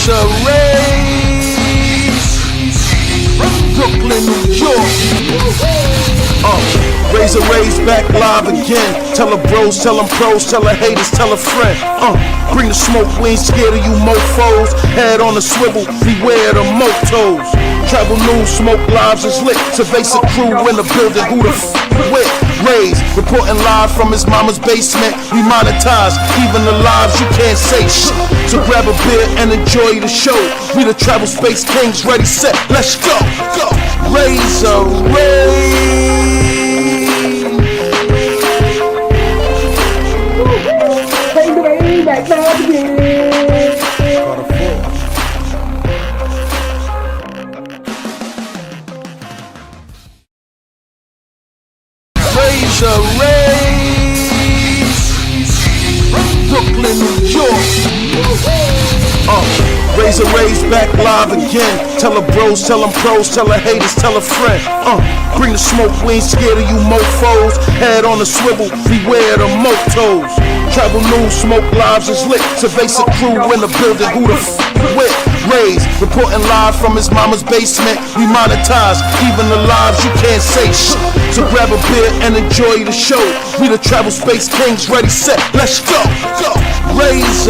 From Brooklyn, New York. Raze back live again. Tell her bros, tell them pros, tell her haters, tell a friend. Bring the smoke, we ain't scared of you mofos. Head on a swivel, beware the motos. Travel news, smoke lives is lit. Surveys a crew in the building, who the f with? Raze, reporting live from his mama's basement. We monetize, even the lives you can't say shit. So grab a beer and enjoy the show. We the travel space kings, ready, set, let's go. Raze. Back now again. Raze from Brooklyn, New York. Raze back live again. Tell her bros, tell them pros, tell her haters, tell a friend. Bring the smoke, we ain't scared of you mofos. Head on a swivel, beware the motos. Travel news, smoke lives is lit. Surveys a crew in the building, who the f with? Raze, reporting live from his mama's basement. We monetize, even the lives you can't say shit. So grab a beer and enjoy the show. We the travel space kings, ready, set, let's go. Raze.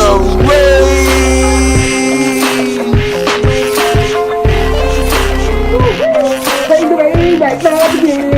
Back now again.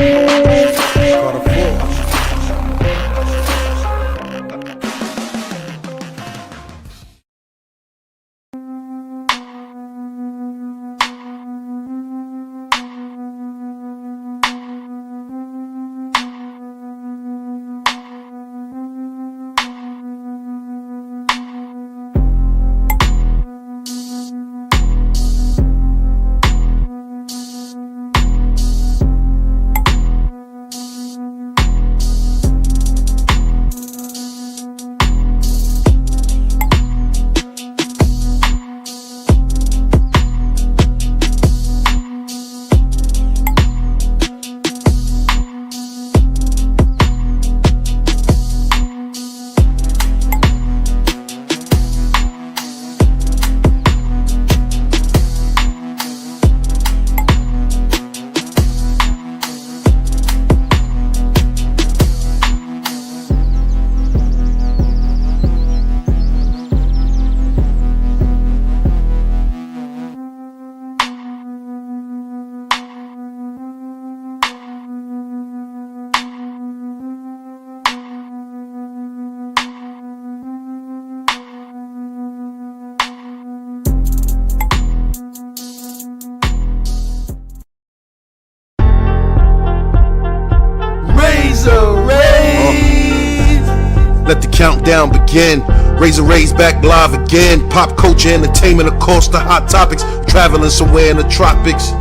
Let the countdown begin. Raze back live again. Pop culture, entertainment, of course, the hot topics. Traveling somewhere in the tropics.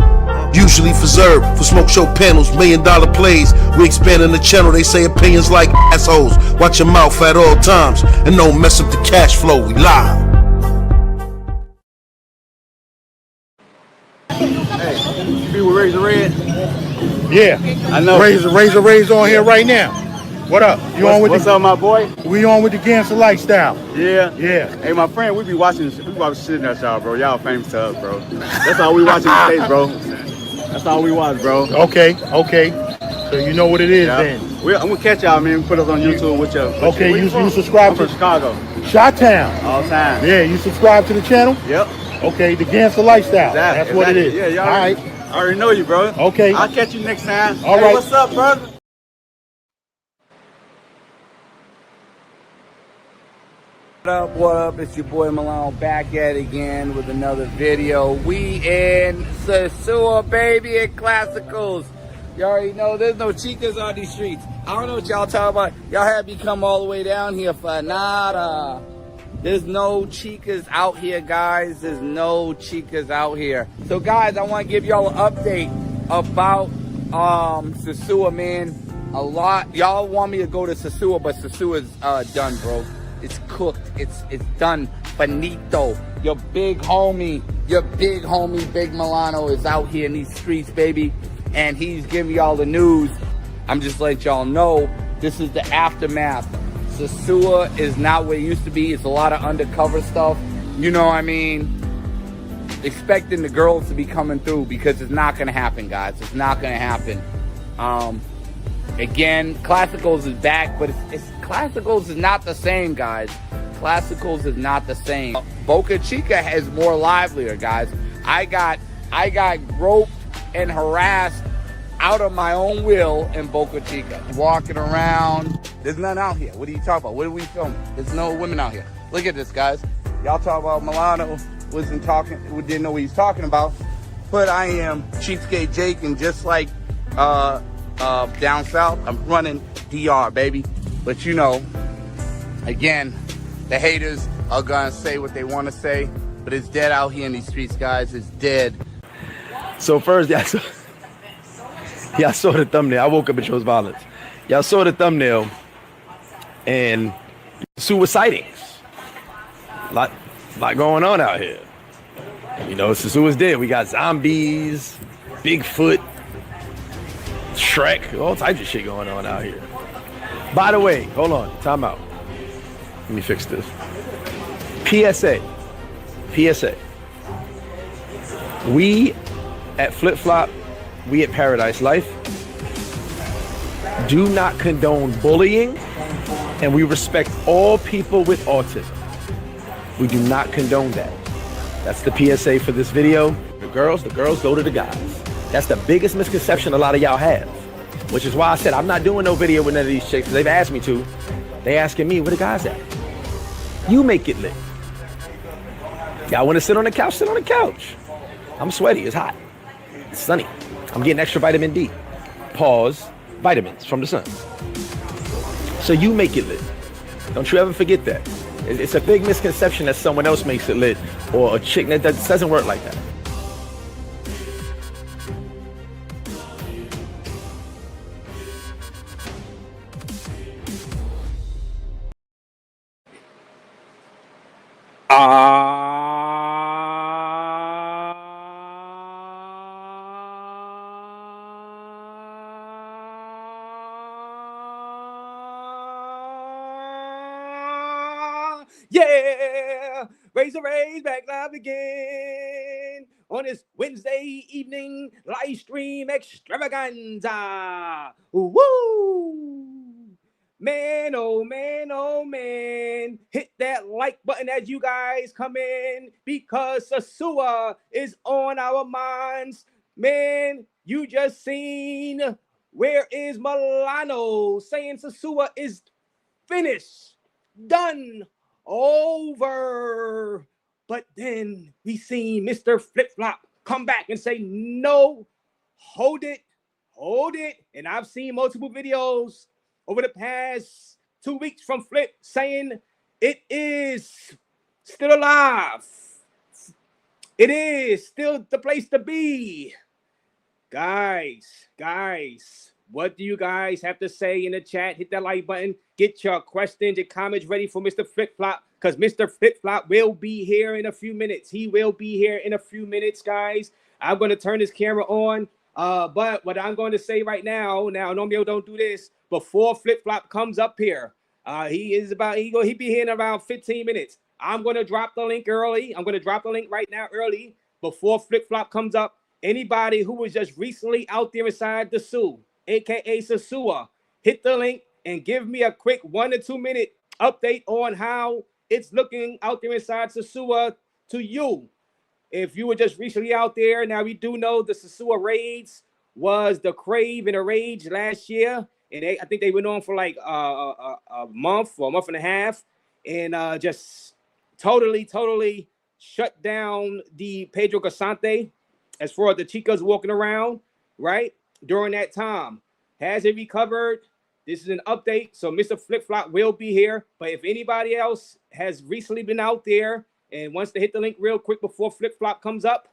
Usually reserved for smoke show panels, $1 million plays. We expanding the channel, they say opinions like assholes. Watch your mouth at all times and don't mess up the cash flow. We live. Hey, you be with Raze Red? Yeah, I know. Raze on here right now. What up? What's up, my boy? We on with the gangster lifestyle. Yeah. Yeah. Hey, my friend, we watching shit in that y'all, bro. Y'all famous to us, bro. That's all we watch in the States, bro. That's all we watch, bro. Okay. So you know what it is then. I'm gonna catch y'all, man. Put us on YouTube with your. Okay, you subscribe I'm from Chicago. Chi-Town. All the time. Yeah, you subscribe to the channel? Yep. Okay, the gangster lifestyle. Exactly. That's what it is. Yeah, y'all. All right. I already know you, bro. Okay. I'll catch you next time. All hey, right. What's up, brother? What up? It's your boy Malone back at it again with another video. We in Sosua, baby, at Classicals. You already know there's no chicas on these streets. I don't know what y'all talking about. Y'all had me come all the way down here for nada. There's no chicas out here, guys. There's no chicas out here. So, guys, I want to give y'all an update about Sosua, man. A lot. Y'all want me to go to Sosua, but Sosua's done, bro. It's cooked. It's done. Finito. Your big homie, Big Milano is out here in these streets, baby. And he's giving y'all the news. I'm just letting y'all know this is the aftermath. Sosua is not what it used to be. It's a lot of undercover stuff. You know what I mean? expecting the girls to be coming through, because it's not going to happen, guys. It's not going to happen. Again, Classicals is back, but Classicals is not the same, guys. Classicals is not the same. Boca Chica is more livelier, guys. I got groped and harassed out of my own will in Boca Chica. Walking around. There's none out here. What are you talking about? What are we filming? There's no women out here. Look at this, guys. Y'all talk about Milano didn't know what he's talking about. But I am Cheapskate Jake, and just like down south, I'm running DR, baby. But you know, again, the haters are gonna say what they want to say, but it's dead out here in these streets, guys. It's dead. So first, y'all saw the thumbnail. I woke up and chose violence. Y'all saw the thumbnail, and Sosua sightings. Lot going on out here. You know, Sosua's dead. We got zombies, Bigfoot, Shrek, all types of shit going on out here. By the way, hold on, time out. Let me fix this. PSA. We at Flip Flop, we at Paradise Life, do not condone bullying, and we respect all people with autism. We do not condone that. That's the PSA for this video. The girls go to the guys. That's the biggest misconception a lot of y'all have, which is why I said I'm not doing no video with none of these chicks. They've asked me to. They asking me, where the guys at? You make it lit. Y'all want to sit on the couch? Sit on the couch. I'm sweaty. It's hot. It's sunny. I'm getting extra vitamin D. Pause. Vitamins from the sun. So you make it lit. Don't you ever forget that. It's a big misconception that someone else makes it lit, or a chick. That doesn't work like that. Yeah, Raze back live again on this Wednesday evening live stream extravaganza. Woo! Man, oh man, oh man, hit that like button as you guys come in, because Sosua is on our minds. Man, you just seen Where Is Milano saying Sosua is finished, done, over. But then we seen Mr. Flip Flop come back and say, no, hold it. And I've seen multiple videos over the past 2 weeks from Flip saying it is still alive. It is still the place to be. Guys, what do you guys have to say in the chat? Hit that like button. Get your questions, your comments ready for Mr. Flip Flop, because Mr. Flip Flop will be here in a few minutes. He will be here in a few minutes, guys. I'm going to turn this camera on. But what I'm going to say right now, normally I don't do this, before Flip Flop comes up here, he'll be here in around 15 minutes. I'm going to drop the link early. I'm going to drop the link right now early before Flip Flop comes up. Anybody who was just recently out there inside the zoo, aka Sosua, hit the link and give me a quick 1 to 2 minute update on how it's looking out there inside Sosua to you. If you were just recently out there, now we do know the Sosua raids was the crave and the rage last year, and I think they went on for like a month or a month and a half, and just totally shut down the Pedro Casante as far as the chicas walking around, right? During that time. Has it recovered? This is an update. So Mr. Flip Flop will be here. But if anybody else has recently been out there and wants to hit the link real quick before Flip Flop comes up,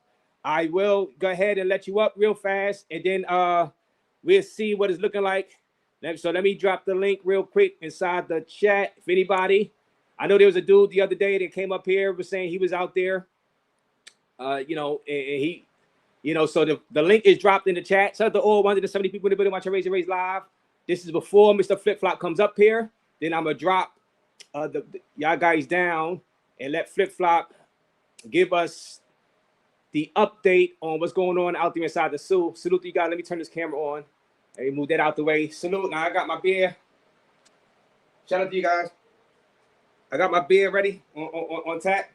I will go ahead and let you up real fast. And then we'll see what it's looking like. So let me drop the link real quick inside the chat. If anybody, I know there was a dude the other day that came up here, was saying he was out there, and he, so the link is dropped in the chat. So the all 170 people in the building watching Raze live. This is before Mr. Flip Flop comes up here. Then I'm gonna drop y'all guys down and let Flip Flop give us the update on what's going on out there inside the zoo. Salute to you guys. Let me turn this camera on. Let me move that out the way. Salute. Now I got my beer. Shout out to you guys. I got my beer ready on tap.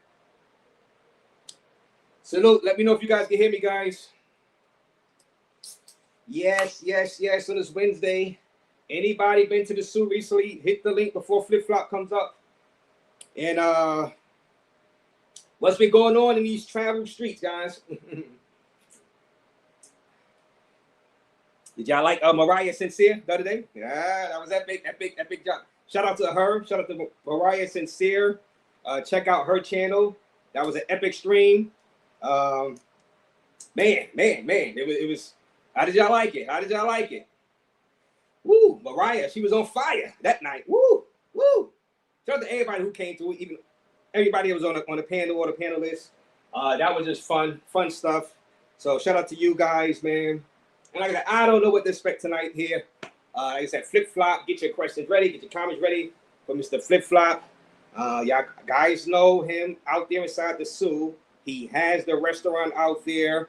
Salute. Let me know if you guys can hear me, guys. Yes. So this Wednesday. Anybody been to the zoo recently? Hit the link before Flip Flop comes up. And what's been going on in these travel streets, guys? Did y'all like Mariah Sincere the other day? Yeah, that was that big job. Shout out to her. Shout out to Mariah Sincere. Check out her channel. That was an epic stream. Man. It was. How did y'all like it? Woo, Mariah, she was on fire that night. Woo. Shout out to everybody who came through, even everybody that was on the panel or the panelists. That was just fun stuff. So shout out to you guys, man. And like I said, I don't know what to expect tonight here. Like I said, Flip Flop, get your questions ready, get your comments ready for Mr. Flip Flop. Y'all guys know him out there inside the zoo. He has the restaurant out there.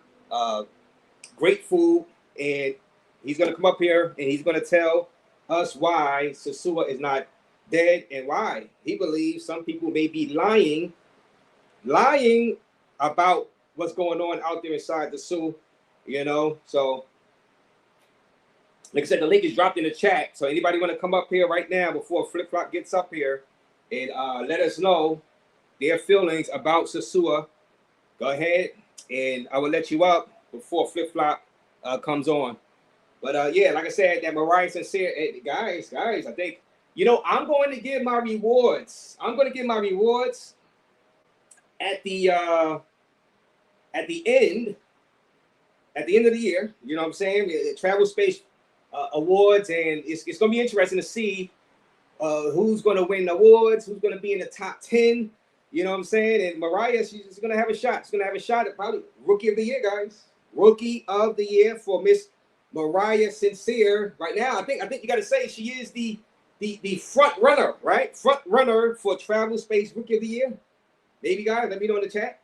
Great food. And he's going to come up here and he's going to tell us why Sosua is not dead and why he believes some people may be lying about what's going on out there inside the zoo, you know. So like I said, the link is dropped in the chat. So anybody want to come up here right now before Flip Flop gets up here and let us know their feelings about Sosua, go ahead and I will let you up before Flip Flop comes on. But yeah, like I said, that Mariah Sincere, guys, I think, you know, I'm going to give my rewards. At the end of the year. You know what I'm saying? The Travel Space Awards, and it's going to be interesting to see who's going to win the awards, who's going to be in the top 10. You know what I'm saying? And Mariah, she's going to have a shot. She's going to have a shot at probably Rookie of the Year, guys. Rookie of the Year for Miss Mariah Sincere. Right now, I think you got to say she is the front runner, right? Front runner for Travel Space Rookie of the Year. Maybe, guys, let me know in the chat.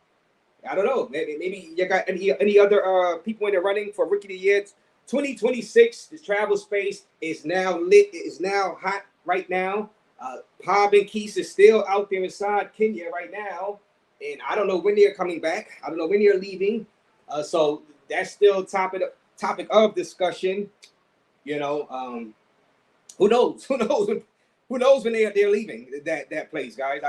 I don't know. Maybe you got any other people in the running for Rookie of the Year. 2026, the Travel Space is now lit. It is now hot right now. Pob and Keith is still out there inside Kenya right now. And I don't know when they're coming back. I don't know when they're leaving. So that's still topic of discussion. You know, who knows? Who knows when they're leaving that place, guys?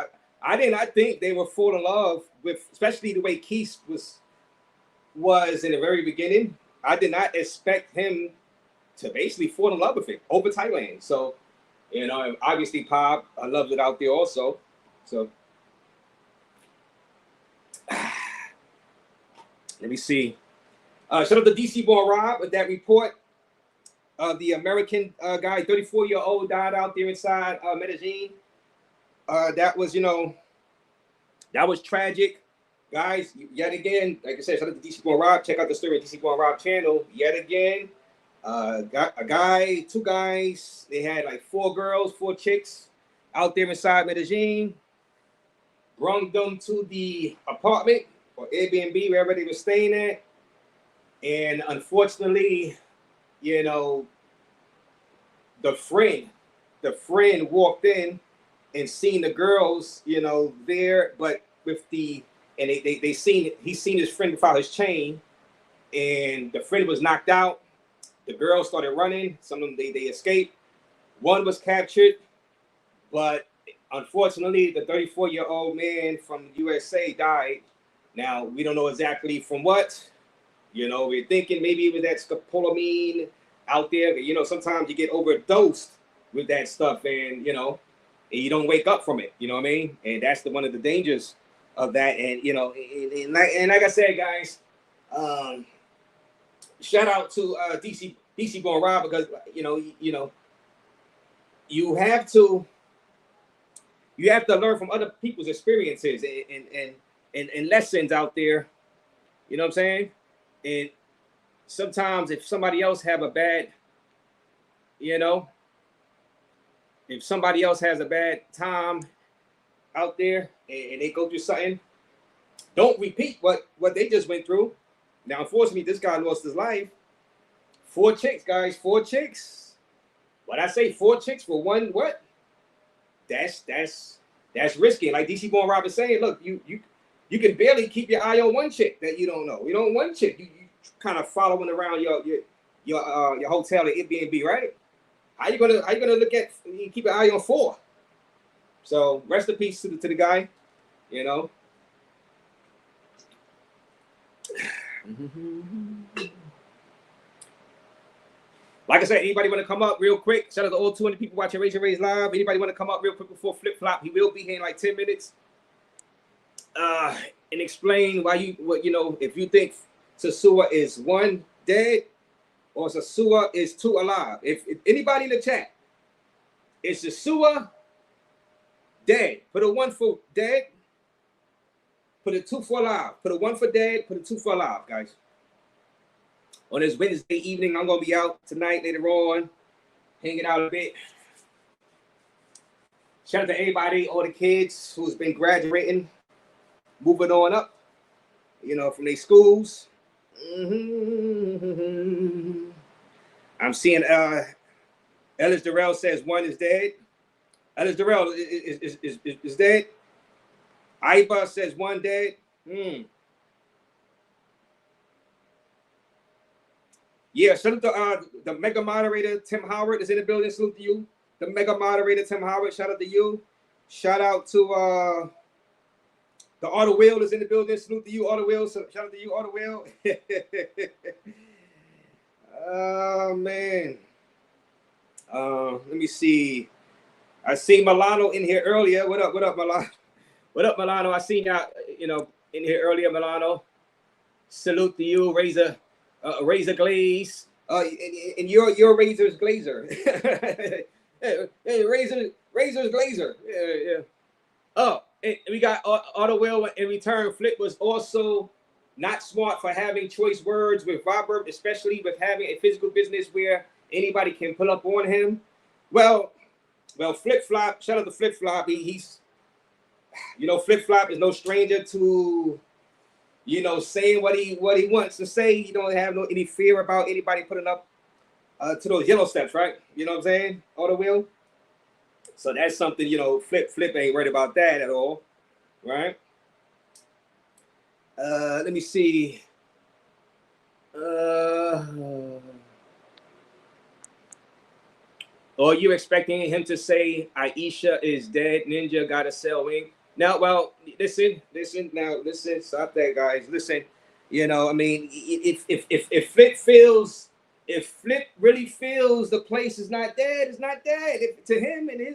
I did not think they were full in love with, especially the way Keith was in the very beginning. I did not expect him to basically fall in love with it over Thailand. So, you know, obviously Pob loves it out there also. So, let me see. Shout out to DC Born Rob with that report of the American guy, 34-year-old, died out there inside Medellin. That was, you know, that was tragic. Guys, yet again, like I said, shout out to DC Born Rob. Check out the story on DC Born Rob channel. Yet again, two guys, they had like 4 chicks out there inside Medellin. Brought them to the apartment or Airbnb, wherever they were staying at. And unfortunately, you know, the friend walked in and seen the girls, you know, there, but with the, and he's seen his friend without his chain, and the friend was knocked out. The girls started running. Some of them, they escaped. One was captured, but unfortunately, the 34-year-old man from USA died. Now, we don't know exactly from what. You know, we're thinking maybe it was that scopolamine out there. You know, sometimes you get overdosed with that stuff, and, you know, and you don't wake up from it. You know what I mean? And that's one of the dangers of that. And, you know, and like I said, guys, shout out to DC Born Rob, because, you know, you have to learn from other people's experiences and lessons out there. You know what I'm saying? And sometimes if somebody else have a bad, you know, if somebody else has a bad time out there and they go through something, don't repeat what they just went through. Now, unfortunately, this guy lost his life. 4 chicks, guys, 4 chicks. What I say, 4 chicks for one what? That's risky. Like DC Born Rob is saying, look, you can barely keep your eye on one chick that you don't know. You know, one chick you kind of following around your hotel at Airbnb, right? How you gonna look at you keep an eye on 4? So rest in peace to the guy, you know. Like I said, anybody want to come up real quick? Shout out to all 200 people watching Raze Live. Anybody want to come up real quick before Flip Flop? He will be here in like 10 minutes. And explain why if you think Sosua is 1 dead or Sosua is 2 alive. If anybody in the chat, is Sosua dead? Put a 1 for dead. Put a 2 for alive. Put a 1 for dead. Put a 2 for alive, guys. On this Wednesday evening, I'm going to be out tonight, later on, hanging out a bit. Shout out to everybody, all the kids who's been graduating, moving on up, from their schools. I'm seeing Ellis Durrell says 1 is dead. Ellis Durrell is dead. Iba says 1 dead. Yeah, shout out to the mega moderator, Tim Howard is in the building. Salute to you. The mega moderator, Tim Howard, shout out to you. Shout out to the Auto Wheel is in the building. Salute to you, Auto Wheel. So shout out to you, Auto Wheel. Oh, man. Let me see. I seen Milano in here earlier. What up, Milano? What up, Milano? I seen y'all, in here earlier, Milano. Salute to you, Razor Glaze. And your Razor's Glazer. Hey, Razor's Glazer. Yeah. Oh, and we got Auto Will in return. Flip was also not smart for having choice words with Robert, especially with having a physical business where anybody can pull up on him. Well, Flip Flop. Shout out to Flip Flop. He's Flip Flop is no stranger to saying what he wants to say. He don't have any fear about anybody putting up to those yellow steps, right? You know what I'm saying? Auto Wheel. So that's something, Flip ain't worried about that at all, right? Let me see. Are you expecting him to say Aisha is dead? Ninja got a cell wing. Now, well, listen, stop that, guys. Listen, if Flip really feels the place is not dead, it's not dead. To him and his,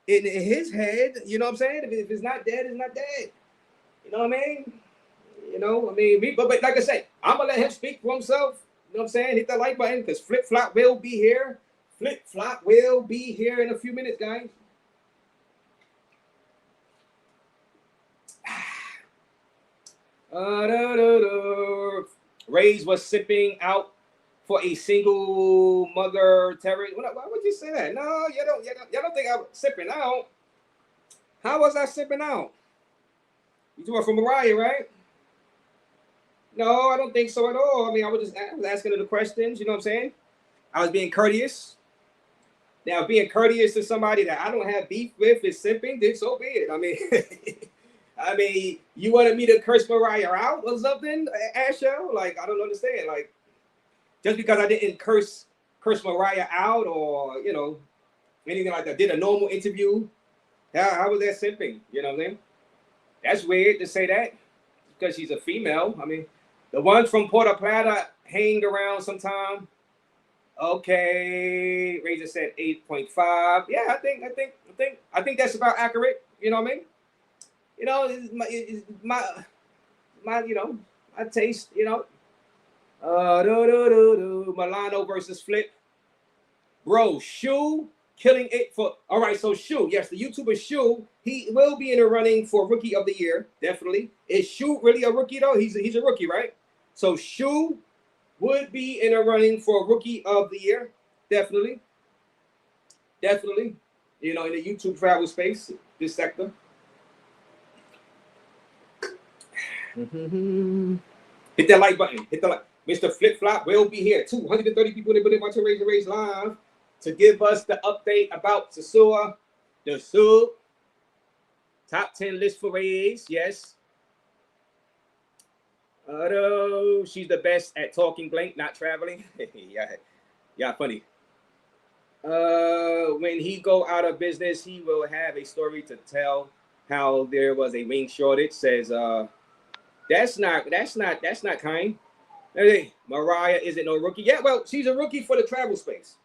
in his head, you know what I'm saying? If it's not dead, it's not dead. You know what I mean? But like I say, I'm gonna let him speak for himself. You know what I'm saying? Hit that like button because Flip Flop will be here. Flip Flop will be here in a few minutes, guys. Raze was sipping out for a single mother terrorist. Why would you say that? No, y'all don't think I was sipping out. How was I sipping out? You talking from Mariah, right? No, I don't think so at all. I mean, I was asking her the questions. You know what I'm saying? I was being courteous. Now, being courteous to somebody that I don't have beef with is sipping. Then so be it. I mean, you wanted me to curse Mariah out or something, Asha? Like, I don't understand. Like, just because I didn't curse Mariah out or, anything like that, did a normal interview, how was that simping? You know what I mean? That's weird to say that because she's a female. I mean, the ones from Puerto Plata hang around sometime. Okay, Razor said 8.5. Yeah, I think that's about accurate. You know what I mean? It's my my taste. Milano versus Flip. Bro, Shu killing it for. All right, so Shu, yes, the YouTuber Shu, he will be in the running for Rookie of the Year, definitely. Is Shu really a rookie though? He's a rookie, right? So Shu would be in a running for Rookie of the Year, definitely. In the YouTube travel space, this sector. Hit that like button. Hit the like. Mr. Flip Flop will be here. 230 people in the building watching Raze live to give us the update about Sosua. The Sue. Top 10 list for Raze. Yes. She's the best at talking blank, not traveling. yeah, funny. When he go out of business, he will have a story to tell how there was a wing shortage. Says that's not kind. Hey, Mariah isn't no rookie. Yeah, well, she's a rookie for the travel space.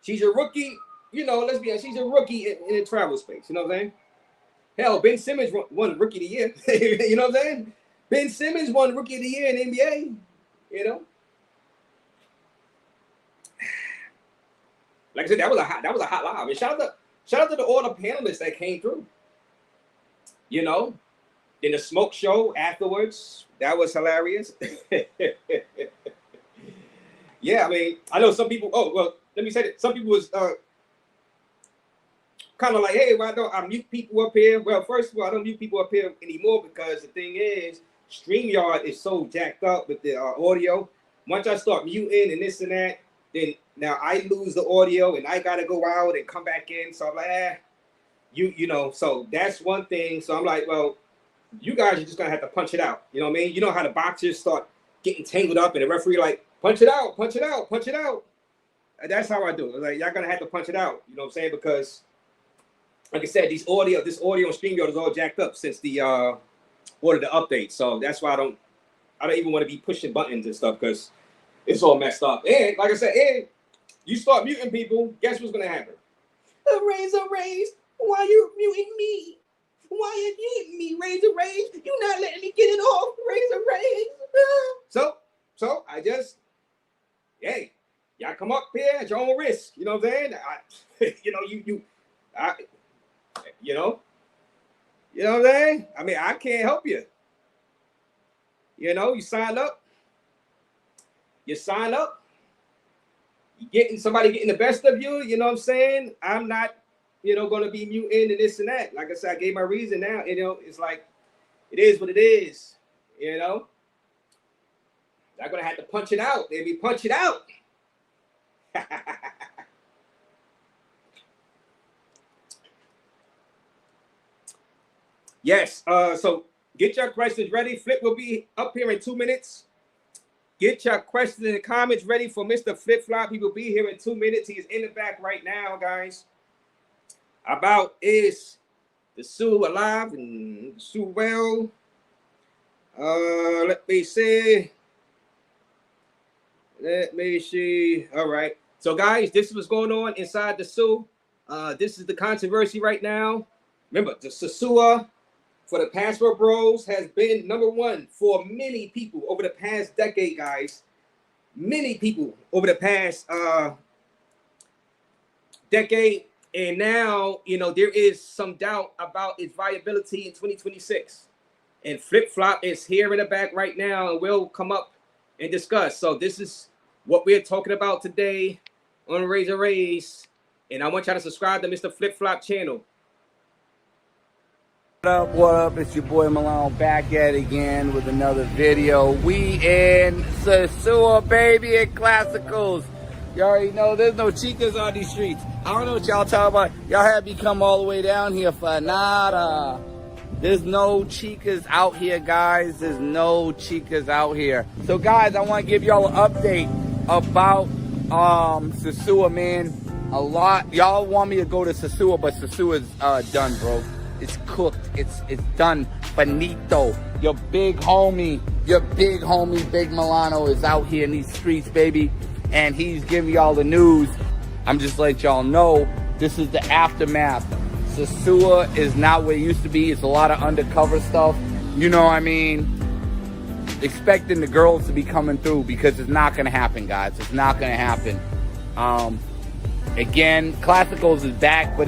She's a rookie, you know, let's be honest, she's a rookie in the travel space. You know what I'm saying? Hell, Ben Simmons won Rookie of the Year. You know what I'm saying? Ben Simmons won Rookie of the Year in the NBA. You know? Like I said, that was a hot live. And shout out to all the panelists that came through. You know? In the smoke show afterwards, that was hilarious. Yeah, I mean, I know some people. Oh, well, let me say that some people was kind of like, hey, why don't I mute people up here? Well, first of all, I don't mute people up here anymore because the thing is, StreamYard is so jacked up with the audio. Once I start muting and this and that, then now I lose the audio and I gotta go out and come back in. So I'm like, you know, so that's one thing. So I'm like, well, you guys are just gonna have to punch it out. You know what I mean? You know how the boxers start getting tangled up and the referee like, punch it out, punch it out, punch it out. And that's how I do it. Like, y'all gonna have to punch it out. You know what I'm saying? Because like I said, this audio on StreamYard is all jacked up since the order the update. So that's why I don't even want to be pushing buttons and stuff because it's all messed up. And like I said, you start muting people, guess what's gonna happen? Raze, why you muting me? Why you muting me? Raze, you not letting me get it off. Raze. So I just, hey, y'all come up here at your own risk. You know what I'm saying? You know what I'm saying? I mean, I can't help you. You know, you sign up. Somebody getting the best of you. You know what I'm saying? I'm not, going to be muting and this and that. Like I said, I gave my reason now. It's like, it is what it is. I'm going to have to punch it out. Maybe punch it out. Yes. So get your questions ready. Flip will be up here in 2 minutes. Get your questions and comments ready for Mr. Flip Flop. He will be here in 2 minutes. He is in the back right now, guys. About is the Sue alive and Sue well? Let me see. All right. So, guys, this is what's going on inside the Sue. This is the controversy right now. Remember, the Sosua for the Password Bros has been #1 for many people over the past decade, guys. Many people over the past decade. And now, there is some doubt about its viability in 2026. And Flip Flop is here in the back right now and we'll come up and discuss. So this is what we're talking about today on Raze. And I want y'all to subscribe to Mr. Flip Flop channel. What up? It's your boy Malone back at it again with another video. We in Sosua, baby, at Classicals. You already know there's no chicas on these streets. I don't know what y'all talking about. Y'all had me come all the way down here for nada. There's no chicas out here, guys. There's no chicas out here. So, guys, I want to give y'all an update about Sosua, man. A lot. Y'all want me to go to Sosua, but Sosua's done, bro. It's cooked. It's done. Finito. Your big homie, Big Milano is out here in these streets, baby. And he's giving y'all the news. I'm just letting y'all know this is the aftermath. Sosua is not what it used to be. It's a lot of undercover stuff. You know what I mean? Expecting the girls to be coming through because it's not going to happen, guys. It's not going to happen. Again, Classicals is back, but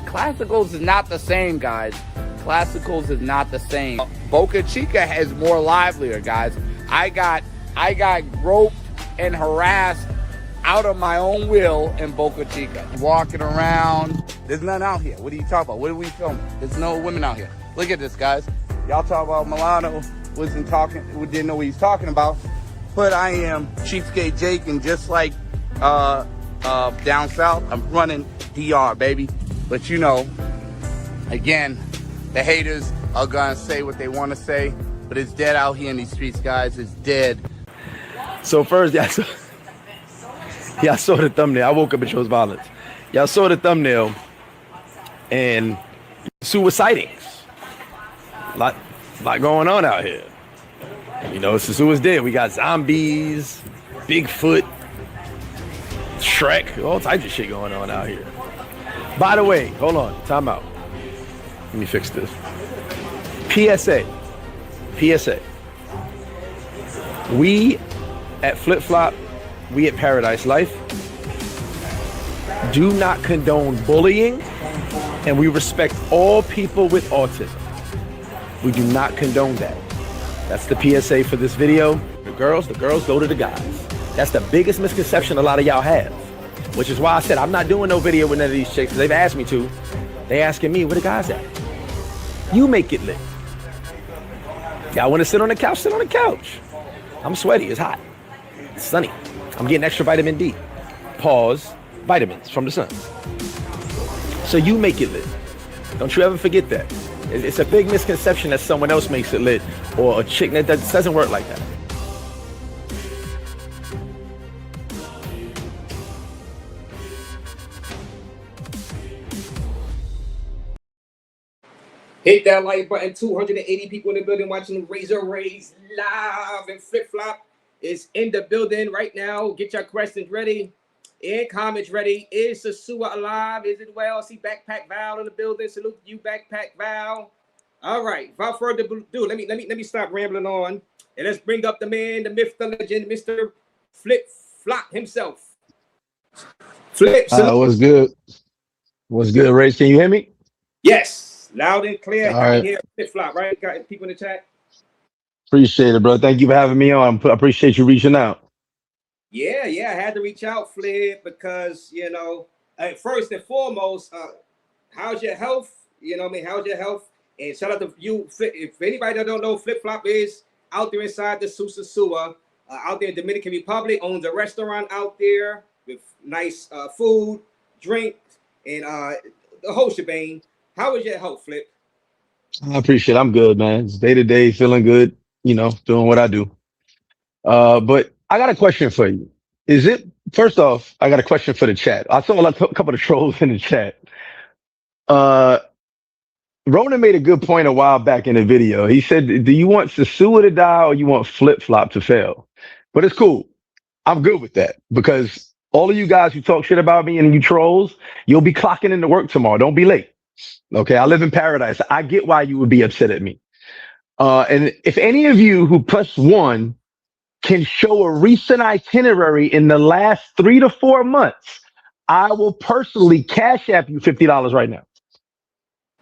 Classicals is not the same, guys. Classicals is not the same. Boca Chica is more livelier, guys. I got roped and harassed out of my own will in Boca Chica. Walking around. There's none out here. What are you talking about? What are we filming? There's no women out here. Look at this, guys. Y'all talk about Milano wasn't talking, didn't know what he's talking about. But I am Cheapskate Jake, and just like down south, I'm running DR, baby. But you know, again, the haters are gonna say what they want to say, but it's dead out here in these streets, guys. It's dead. So first, y'all saw the thumbnail. I woke up and chose violence. Y'all saw the thumbnail, and Sosua sightings. A lot going on out here. You know, Sosua's dead. We got zombies, Bigfoot, Shrek, all types of shit going on out here. By the way, hold on, time out. Let me fix this. PSA. We at Flip Flop, we at Paradise Life, do not condone bullying, and we respect all people with autism. We do not condone that. That's the PSA for this video. The girls go to the guys. That's the biggest misconception a lot of y'all have, which is why I said I'm not doing no video with none of these chicks. They've asked me to. They asking me, where the guys at? You make it lit. Y'all want to sit on the couch? Sit on the couch. I'm sweaty. It's hot. It's sunny. I'm getting extra vitamin D. Pause. Vitamins from the sun. So you make it lit. Don't you ever forget that. It's a big misconception that someone else makes it lit, or a chick. That doesn't work like that. Hit that like button. 280 people in the building watching Raze live, and Flip Flop is in the building right now. Get your questions ready and comments ready. Is Sosua alive? Is it well? See Backpack Val in the building. Salute you, Backpack Val. All right. Without further ado, let me stop rambling on, and let's bring up the man, the myth, the legend, Mr. Flip Flop himself. Flip. What's good? What's good, Raze? Can you hear me? Yes, loud and clear. All right. Here, Flip Flop. Right? Got people in the chat. Appreciate it, bro. Thank you for having me on. I appreciate you reaching out. Yeah, I had to reach out, Flip, because, you know, first and foremost, how's your health? You know what I mean? How's your health? And shout out to you. If anybody that don't know, Flip Flop is out there inside the Sosua, out there in Dominican Republic, owns a restaurant out there with nice food, drink, and the whole shebang. How is your health, Flip? I appreciate it. I'm good, man. It's day to day, feeling good, you know, doing what I do. But I got a question for you. First off, I got a question for the chat. I saw a couple of trolls in the chat. Ronan made a good point a while back in the video. He said, do you want Sosua to die or you want Flip Flop to fail? But it's cool. I'm good with that, because all of you guys who talk shit about me and you trolls, you'll be clocking into work tomorrow. Don't be late. Okay. I live in paradise. I get why you would be upset at me. And if any of you who plus one can show a recent itinerary in the last 3 to 4 months, I will personally cash app you $50 right now.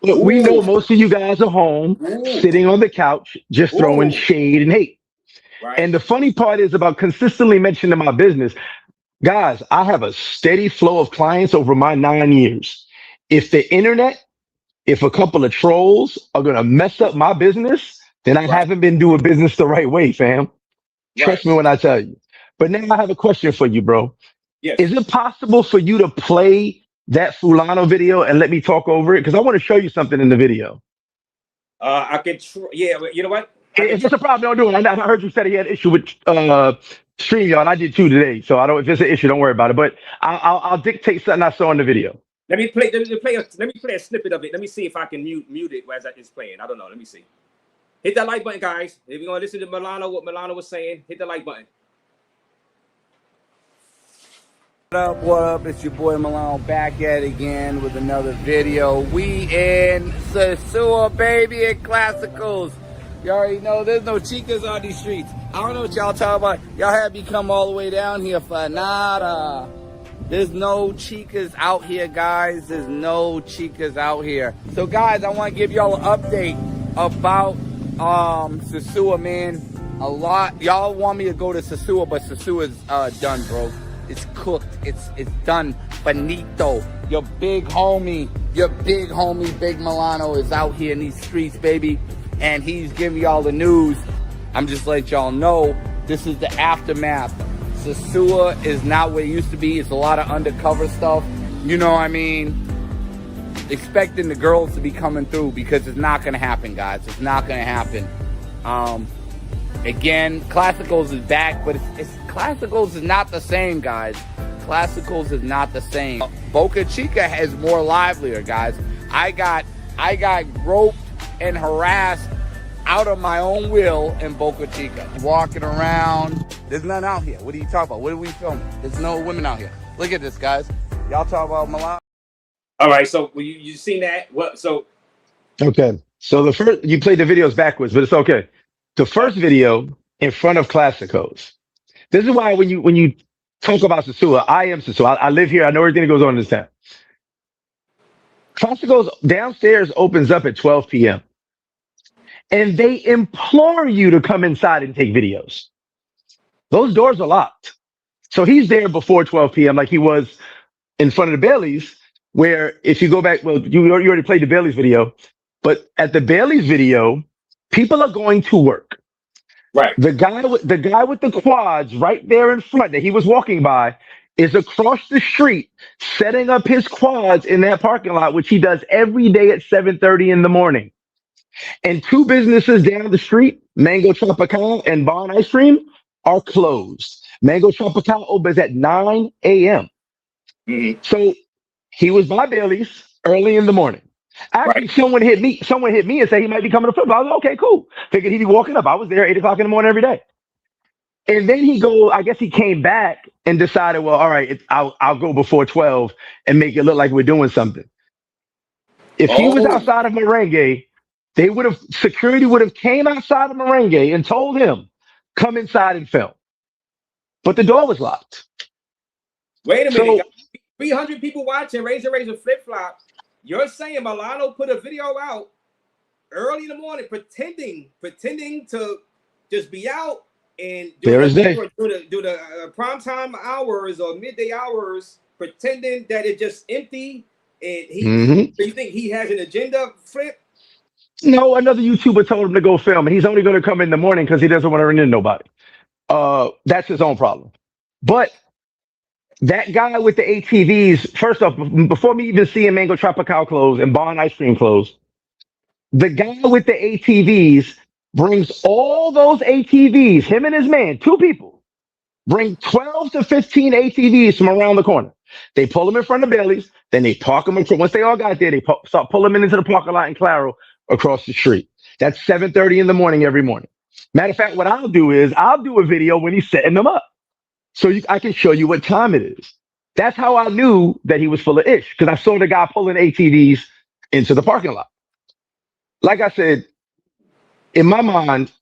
Look, we know most of you guys are home, sitting on the couch, just throwing shade and hate. Right. And the funny part is about consistently mentioning my business. Guys, I have a steady flow of clients over my 9 years. If the internet, if a couple of trolls are going to mess up my business, then I haven't been doing business the right way, fam. Trust me when I tell you. But now I have a question for you, bro. Yes. Is it possible for you to play that Fulano video and let me talk over it? Because I want to show you something in the video. I can yeah, you know what? If it's a problem, don't do it. I heard you said he had an issue with StreamYard, and I did too today. So if it's an issue, don't worry about it. But I'll dictate something I saw in the video. Let me play a snippet of it. Let me see if I can mute it as it's playing. I don't know. Let me see. Hit that like button, guys. If you're gonna listen to what Milano was saying, hit the like button. What up? It's your boy Milano back at it again with another video. We in Sosua, baby, at Classicals. You already know there's no chicas on these streets. I don't know what y'all talking about. Y'all had me come all the way down here for nada. There's no chicas out here, guys. There's no chicas out here. So, guys, I want to give y'all an update about Sosua, man. A lot y'all want me to go to Sosua, but Sosua's done, bro. It's cooked. It's done. Finito. Your big homie, Big Milano is out here in these streets, baby. and he's giving y'all the news. I'm just letting y'all know this is the aftermath. Sosua is not what it used to be. It's a lot of undercover stuff. You know what I mean? Expecting the girls to be coming through, because it's not going to happen, guys. It's not going to happen. Again, Classicals is back, but Classicals is not the same, guys. Classicals is not the same. Boca Chica is more livelier, guys. I got groped and harassed out of my own will in Boca Chica. Walking around. There's none out here. What are you talking about? What are we filming? There's no women out here. Look at this, guys. Y'all talk about Milan? All right, so you seen that? What? So Okay. So the first, you played the videos backwards, but it's okay. The first video in front of Classicos. This is why when you talk about Sosua, I am Sosua. I live here. I know everything that goes on in this town. Classicos downstairs opens up at 12 p.m. and they implore you to come inside and take videos. Those doors are locked. So he's there before 12 p.m. like he was in front of the Baileys, where if you go back, well, you already played the Baileys video, but at the Baileys video, people are going to work. right, The guy with the quads right there in front that he was walking by is across the street setting up his quads in that parking lot, which he does every day at 7:30 in the morning. And two businesses down the street, Mango Tropical and Bon Ice Cream, are closed. Mango Tropical opens at 9 a.m. mm-hmm. So he was by Bailey's early in the morning. Actually, Right. someone hit me and said he might be coming to football. I was like, okay, cool. Figured he'd be walking up. I was there 8 o'clock in the morning every day. And then I guess he came back and decided, well, all right, I'll go before 12 and make it look like we're doing something. If he was Oh, outside of Merengue, security would have came outside of Merengue and told him, come inside and film. But the door was locked. wait a So minute. 300 people watching Razor Flip Flop. You're saying Milano put a video out early in the morning, pretending to just be out and do the primetime hours or midday hours, pretending that it's just empty. And so you think he has an agenda, Flip? no, another YouTuber told him to go film, and he's only going to come in the morning because he doesn't want to run into nobody. That's his own problem. But that guy with the ATVs, first off, before me even seeing Mango Tropical close and Bon Ice Cream close, the guy with the ATVs brings all those ATVs, him and his man, two people, bring 12 to 15 ATVs from around the corner. They pull them in front of Bailey's, then they park them. Once they all got there, they start pulling them into the parking lot in Claro across the street. That's 7:30 in the morning every morning. Matter of fact, what I'll do is I'll do a video when he's setting them up. So I can show you what time it is. That's how I knew that he was full of ish, because I saw the guy pulling ATVs into the parking lot. Like I said, in my mind,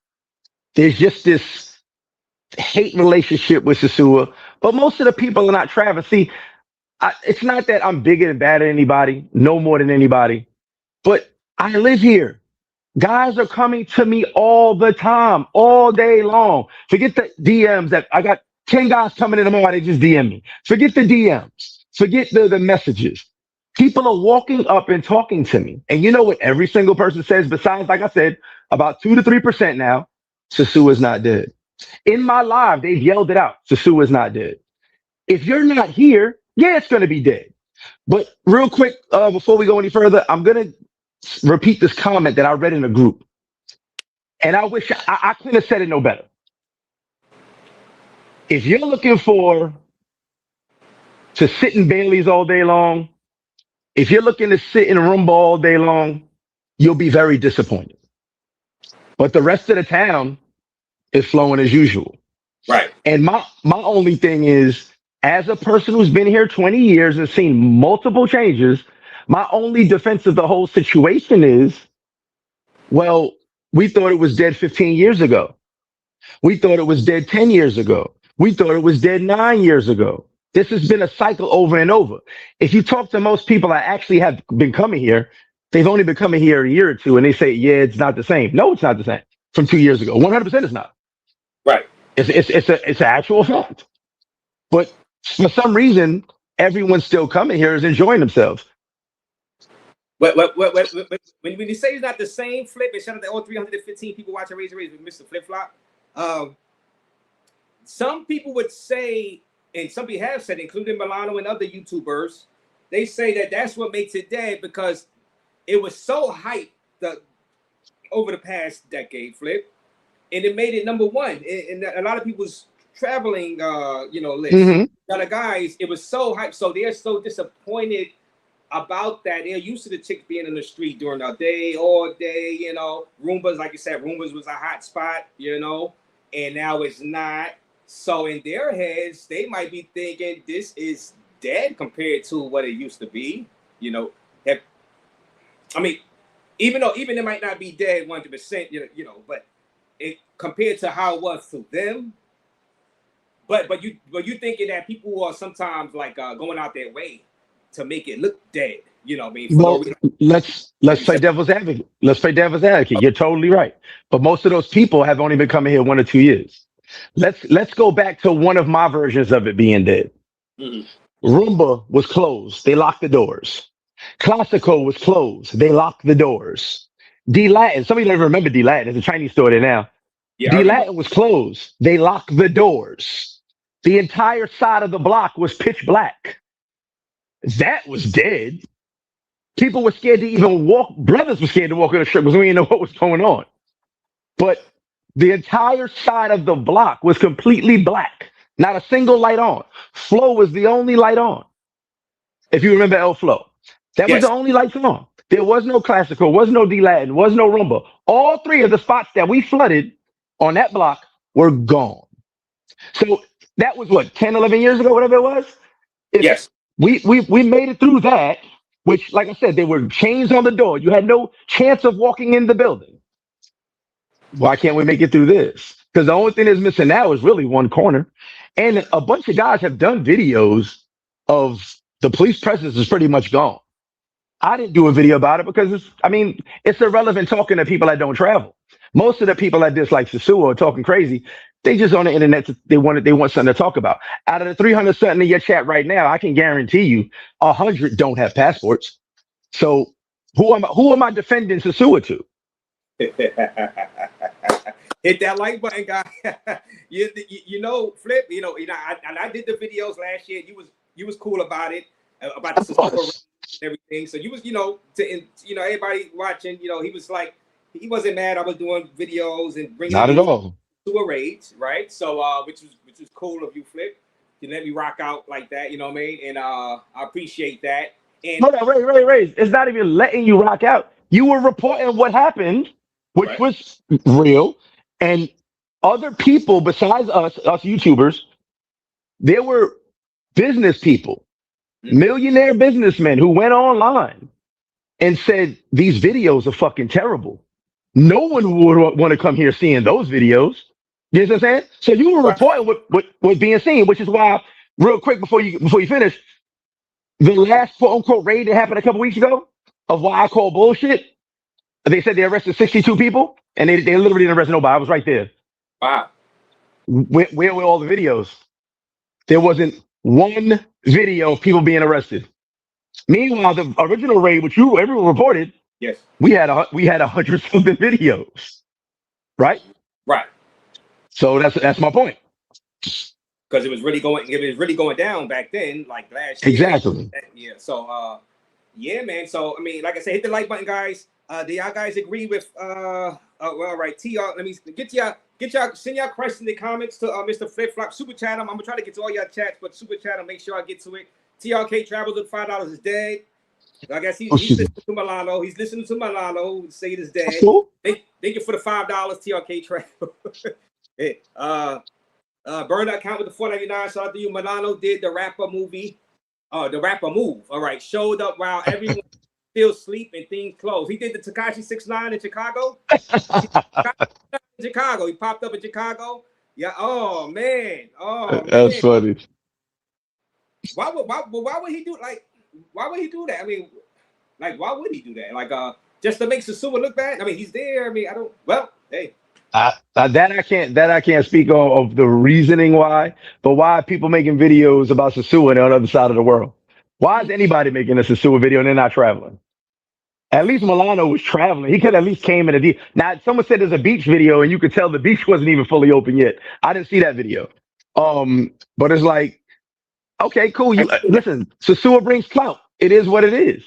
there's just this hate relationship with Sosua, but most of the people are not Travis. See, it's not that I'm bigger and badder than anybody, no more than anybody, but I live here. Guys are coming to me all the time, all day long. Forget the DMs that I got 10 guys coming in tomorrow, they just DM me. Forget the DMs. Forget the messages. People are walking up and talking to me. And you know what every single person says, besides, like I said, about 2 to 3% now, Sosua is not dead. In my live, they've yelled it out. Sosua is not dead. If you're not here, yeah, it's going to be dead. But real quick, before we go any further, I'm going to repeat this comment that I read in a group. And I wish I couldn't have said it no better. If you're looking to sit in Bailey's all day long, if you're looking to sit in Roomba all day long, you'll be very disappointed. But the rest of the town is flowing as usual. Right. And my only thing is, as a person who's been here 20 years and seen multiple changes, my only defense of the whole situation is, well, we thought it was dead 15 years ago. We thought it was dead 10 years ago. We thought it was dead 9 years ago. This has been a cycle over and over. If you talk to most people that actually have been coming here, they've only been coming here a year or two, and they say, yeah, it's not the same. No, it's not the same from 2 years ago. 100% it's not. Right. It's an actual fact. But for some reason, everyone still coming here is enjoying themselves. when you say it's not the same Flip, and shout out to all 315 people watching Raze with Mr. Flip Flop. Some people would say, and some people have said, including Milano and other YouTubers, they say that that's what makes it dead because it was so hyped over the past decade, Flip, and it made it number one in a lot of people's traveling, list. Mhm. A lot of guys, it was so hyped, so they're so disappointed about that. They're used to the chicks being in the street during the day, all day, Roombas, like you said, Roombas was a hot spot, and now it's not. So in their heads, they might be thinking this is dead compared to what it used to be. I mean, even it might not be dead 100%, but it compared to how it was to them. But you thinking that people are sometimes like going out their way to make it look dead. I mean, Well, let's play devil's advocate. Let's play devil's advocate. You're totally right. But most of those people have only been coming here 1 or 2 years. Let's go back to one of my versions of it being dead. Mm-hmm. Roomba was closed. They locked the doors. Classico was closed. They locked the doors. D Latin. Some of you don't even remember D Latin. There's a Chinese store there now. Yeah, D Latin was closed. They locked the doors. The entire side of the block was pitch black. That was dead. People were scared to even walk. Brothers were scared to walk in the strip because we didn't know what was going on. But the entire side of the block was completely black. Not a single light on. Flow was the only light on. If you remember El Flow. That was Yes. the only lights on. There was no Classical, was no D-Latin, was no Rumba. All three of the spots that we flooded on that block were gone. So that was what, 10, 11 years ago, whatever it was? Yes. We made it through that, which, like I said, there were chains on the door. You had no chance of walking in the building. Why can't we make it through this? Because the only thing that's missing now is really one corner. And a bunch of guys have done videos of the police presence is pretty much gone. I didn't do a video about it because it's irrelevant talking to people that don't travel. Most of the people that dislike Sosua are talking crazy. They just on the internet. They want something to talk about. Out of the 300 something in your chat right now, I can guarantee you 100 don't have passports. So who am I defending Sosua to? Hit that like button, guy. Flip. I did the videos last year. You was cool about it, about the Sosua and everything. So you was, everybody watching. He was like, he wasn't mad. I was doing videos and bringing Not at all to a Raze, right? So which was cool of you, Flip. You let me rock out like that. You know what I mean? And I appreciate that. And hold on, Ray. It's not even letting you rock out. You were reporting what happened, which right. was real, and other people besides us YouTubers, there were business people, millionaire businessmen who went online and said these videos are fucking terrible. No one would want to come here seeing those videos. You know what I'm saying? So you were reporting what being seen, which is why, real quick before you finish, the last quote unquote raid that happened a couple weeks ago of why I call bullshit. They said they arrested 62 people, and they literally didn't arrest nobody. I was right there. Wow. Where were all the videos? There wasn't one video of people being arrested. Meanwhile, the original raid, which everyone reported, yes, we had 100 something videos, right? Right. So that's my point. Because it was really going down back then, like last year. Exactly. Yeah. So yeah, man. So like I said, hit the like button, guys. Do y'all guys agree with well, all right, TR, let me get y'all send y'all questions in the comments to Mr. Flip Flop Super Chat. I'm gonna try to get to all y'all chats, but Super Chat, I'll make sure I get to it. TRK travels with $5 is dead. I guess he's listening to Milano. He's listening to Milano say it is dead. That's cool. Thank you for the $5, TRK travel. Hey, burn that account with the $4.99. Shout out to you. Milano did the rapper movie. The rapper move. All right. Showed up while everyone still asleep and things closed. He did the Tekashi 6ix9ine in Chicago. Chicago. He popped up in Chicago. Yeah. Oh man. That's funny. Why would he do why would he do that? Why would he do that? Just to make Sosua look bad? He's there. I don't. Well, hey. That I can't speak of the reasoning why, but why are people making videos about Sosua on the other side of the world? Why is anybody making a Sosua video and they're not traveling? At least Milano was traveling. He could at least came in a deep. Now, someone said there's a beach video, and you could tell the beach wasn't even fully open yet. I didn't see that video. But it's like, okay, cool. You listen. Sosua brings clout. It is what it is.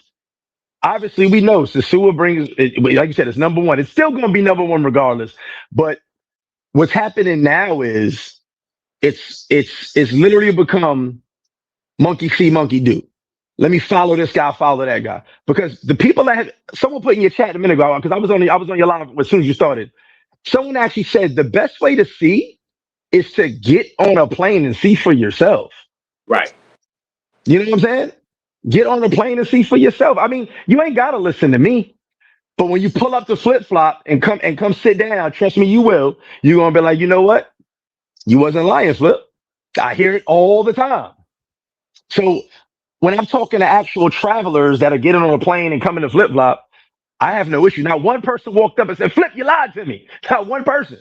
Obviously, we know Sosua brings, like you said, it's number one. It's still going to be number one regardless. But what's happening now is it's literally become monkey see, monkey do. Let me follow this guy, follow that guy. Because the people that someone put in your chat a minute ago, because I was on your live as soon as you started. Someone actually said the best way to see is to get on a plane and see for yourself. Right. You know what I'm saying? Get on a plane and see for yourself. I mean, you ain't gotta listen to me. But when you pull up the flip flop and come sit down, trust me, you will. You're gonna be like, you know what? You wasn't lying, Flip. I hear it all the time. So when I'm talking to actual travelers that are getting on a plane and coming to flip flop, I have no issue. Not one person walked up and said, Flip, you lied to me. Not one person.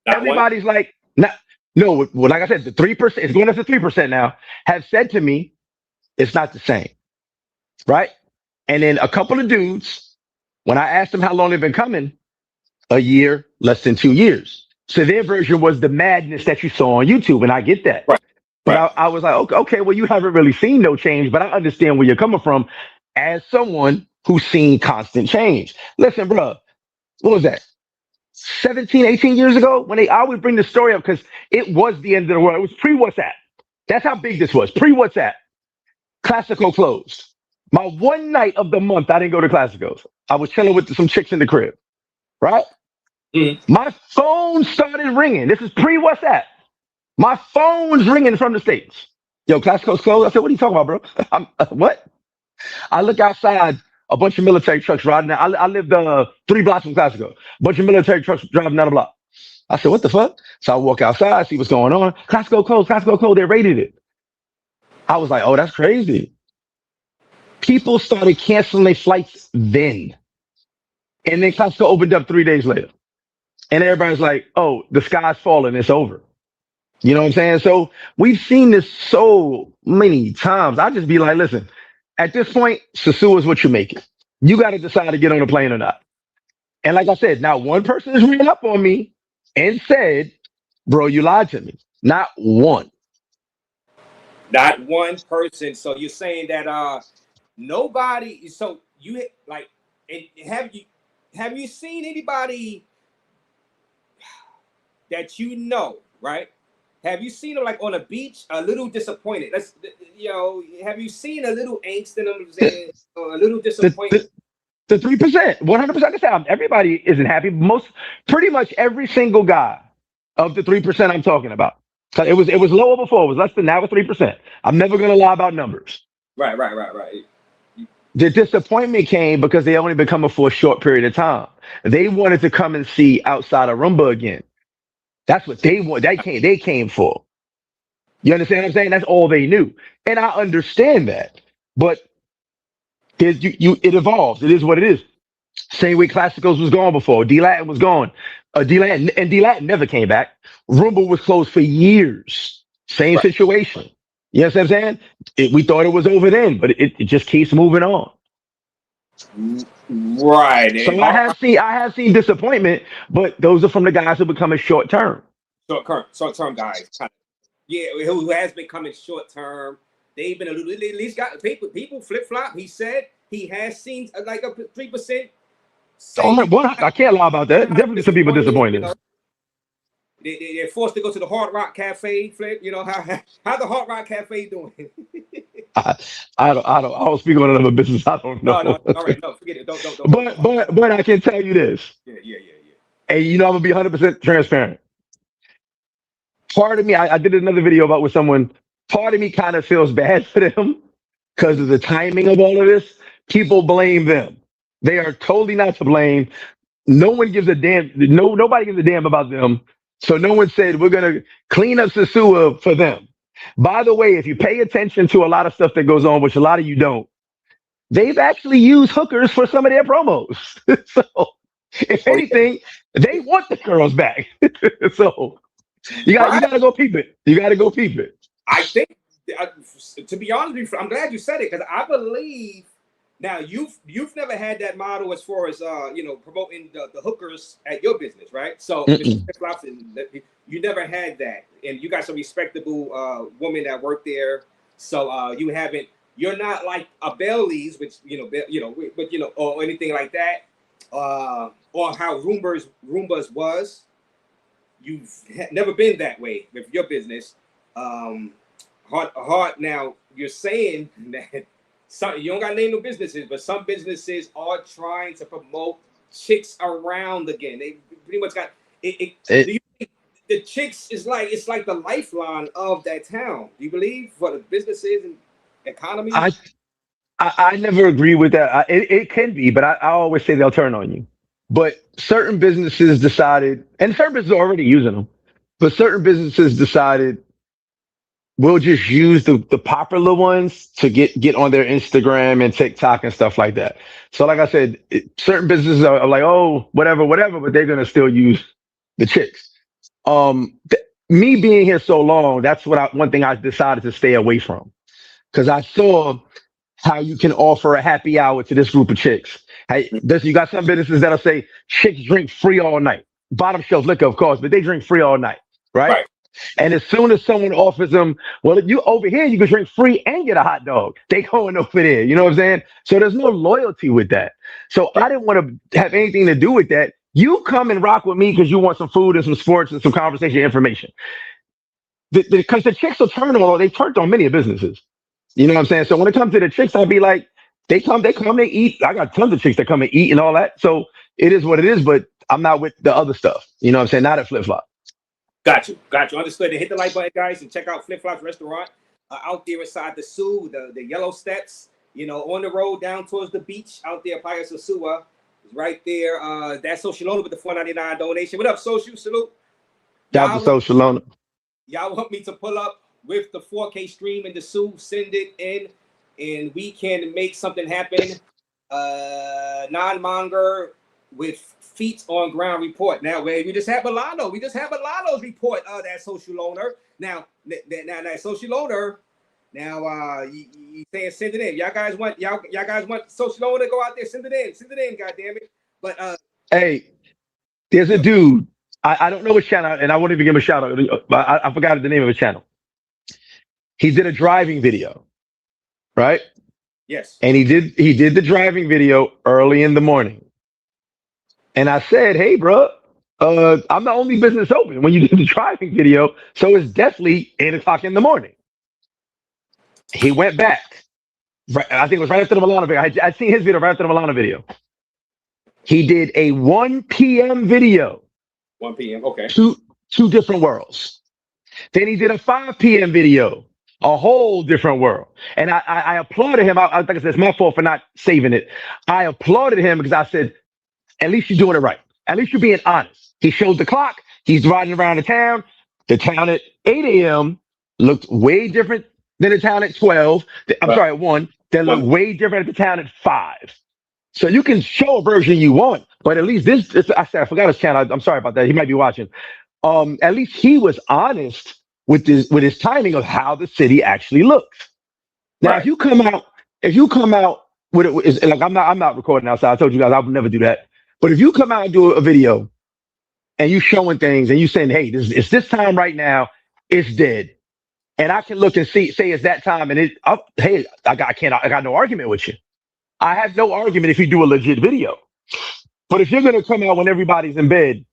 Not Everybody's like, no, well, like I said, the 3%, it's going up to 3% now, have said to me, it's not the same. Right? And then a couple of dudes, when I asked them how long they've been coming, a year, less than 2 years. So their version was the madness that you saw on YouTube, and I get that. Right. But I was like, okay, well, you haven't really seen no change, but I understand where you're coming from as someone who's seen constant change. Listen, bro, what was that? 17, 18 years ago when I always bring the story up because it was the end of the world. It was pre-WhatsApp. That's how big this was. Pre-WhatsApp. Classico closed. My one night of the month, I didn't go to Classicos. I was chilling with some chicks in the crib, right? Mm-hmm. My phone started ringing. This is pre-WhatsApp. My phone's ringing from the States. Yo, Classico's closed. I said, what are you talking about, bro? What? I look outside, a bunch of military trucks riding out. I lived 3 blocks from Classico. A bunch of military trucks driving down the block. I said, what the fuck? So I walk outside, see what's going on. Classico closed. They raided it. I was like, oh, that's crazy. People started canceling their flights then. And then Classico opened up 3 days later. And everybody's like, oh, the sky's falling. It's over. You know what I'm saying? So we've seen this so many times. I just be like, listen, at this point, Sosua is what you make it. You got to decide to get on a plane or not. And like I said, not one person has ran up on me and said, bro, you lied to me. Not one. Not one person. So you're saying that nobody. So you like, and have you seen anybody that you know, right? Have you seen them like on a beach, a little disappointed? Have you seen a little angst in them, a little disappointed? The 3%, 100%. Everybody isn't happy. Pretty much every single guy of the 3% I'm talking about. It was lower before. It was less than now. It's 3%. I'm never gonna lie about numbers. Right. The disappointment came because they only been coming for a short period of time. They wanted to come and see outside of Rumba again. That's what they want. They came for. You understand what I'm saying? That's all they knew. And I understand that. But it evolves. It is what it is. Same way Classicos was gone before. D-Latin was gone. D-Latin never came back. Rumba was closed for years. Same situation. You know what I'm saying? We thought it was over then, but it just keeps moving on. Right. So I have seen disappointment, but those are from the guys who become short term. Short term guys. Yeah, who has been coming short term. They've been at least got people flip flop. He said he has seen like a 3%. I can't lie about that. Definitely some people disappointed. You know, they're forced to go to the Hard Rock Cafe. Flip, you know how the Hard Rock Cafe doing? I don't speak on another business. I don't know. No, all right, no, forget it. Don't. But I can tell you this. Yeah. And I'm gonna be 100% transparent. Part of me, I did another video about with someone. Part of me kind of feels bad for them because of the timing of all of this. People blame them. They are totally not to blame. No one gives a damn. Nobody gives a damn about them. So no one said we're gonna clean up Sosua for them. By the way, if you pay attention to a lot of stuff that goes on, which a lot of you don't, they've actually used hookers for some of their promos. So if anything, they want the girls back. So you gotta go peep it. You gotta go peep it. I think, to be honest with you, I'm glad you said it because I believe Now you've never had that model as far as promoting the hookers at your business, right? So Mr. Mm-mm. Flip Flops, and you never had that, and you got some respectable women that work there. So you haven't. You're not like a Bailey's, which but or anything like that, or how Roombas was. You've never been that way with your business. Hard. Now you're saying that some you don't got to name no businesses, but some businesses are trying to promote chicks around again. They pretty much got it. Do you think the chicks is like it's like the lifeline of that town? Do you believe for the businesses and economy? I, I never agree with that. It can be, but I always say they'll turn on you. But certain businesses decided, and certain businesses are already using them, but certain businesses decided we'll just use the popular ones to get on their Instagram and TikTok and stuff like that. So, like I said, certain businesses are like, oh, whatever, but they're gonna still use the chicks. Me being here so long, that's one thing I decided to stay away from because I saw how you can offer a happy hour to this group of chicks. Hey, you got some businesses that'll say chicks drink free all night, bottom shelf liquor, of course, but they drink free all night, right? Right. And as soon as someone offers them, well, if you over here, you can drink free and get a hot dog. They going over there. You know what I'm saying? So there's no loyalty with that. So I didn't want to have anything to do with that. You come and rock with me because you want some food and some sports and some conversation information. Because the chicks will they turned on many businesses. You know what I'm saying? So when it comes to the chicks, I'd be like, they come, they eat. I got tons of chicks that come and eat and all that. So it is what it is, but I'm not with the other stuff. You know what I'm saying? Not at Flip Flop. Got you. Understood. And hit the like button, guys, and check out Flip Flops Restaurant out there inside the Sioux, the yellow steps. On the road down towards the beach out there, Playa Sosua. It's right there. That's Social Loaner with the $4.99 donation. What up, Social? Salute. Shout out to Social Loaner. Y'all want me to pull up with the 4K stream in the Sioux, send it in, and we can make something happen. Non-monger with feet on ground report. Now, we just have Milano. We just have Milano's report of that Social Loaner. Now, that Social Loaner. Now, you saying send it in. Y'all guys want Social Loaner to go out there? Send it in. God damn it. But hey, there's a dude. I don't know his channel, and I won't even give him a shout out. But I forgot the name of his channel. He did a driving video, right? yes. And he did the driving video early in the morning. And I said, hey, bro, I'm the only business open when you did the driving video. So it's definitely 8 o'clock in the morning. He went back. I think it was right after the Milano video. I'd seen his video right after the Milano video. He did a 1 p.m. video. 1 p.m. Okay. Two different worlds. Then he did a 5 p.m. video. A whole different world. And I applauded him. I think it's my fault for not saving it. I applauded him because I said, at least you're doing it right. At least you're being honest. He showed the clock. He's riding around the town. The town at 8 a.m. looked way different than the town at 12. I'm sorry, at 1. Then looked way different at the town at 5. So you can show a version you want, but at least I forgot his channel. I'm sorry about that. He might be watching. At least he was honest with his timing of how the city actually looks. Now, Right. if you come out with it, like I'm not recording outside. I told you guys I would never do that. But if you come out and do a video and you showing things and you saying, hey, it's this time right now, it's dead. And I can look and say it's that time and I got no argument with you. I have no argument if you do a legit video. But if you're going to come out when everybody's in bed,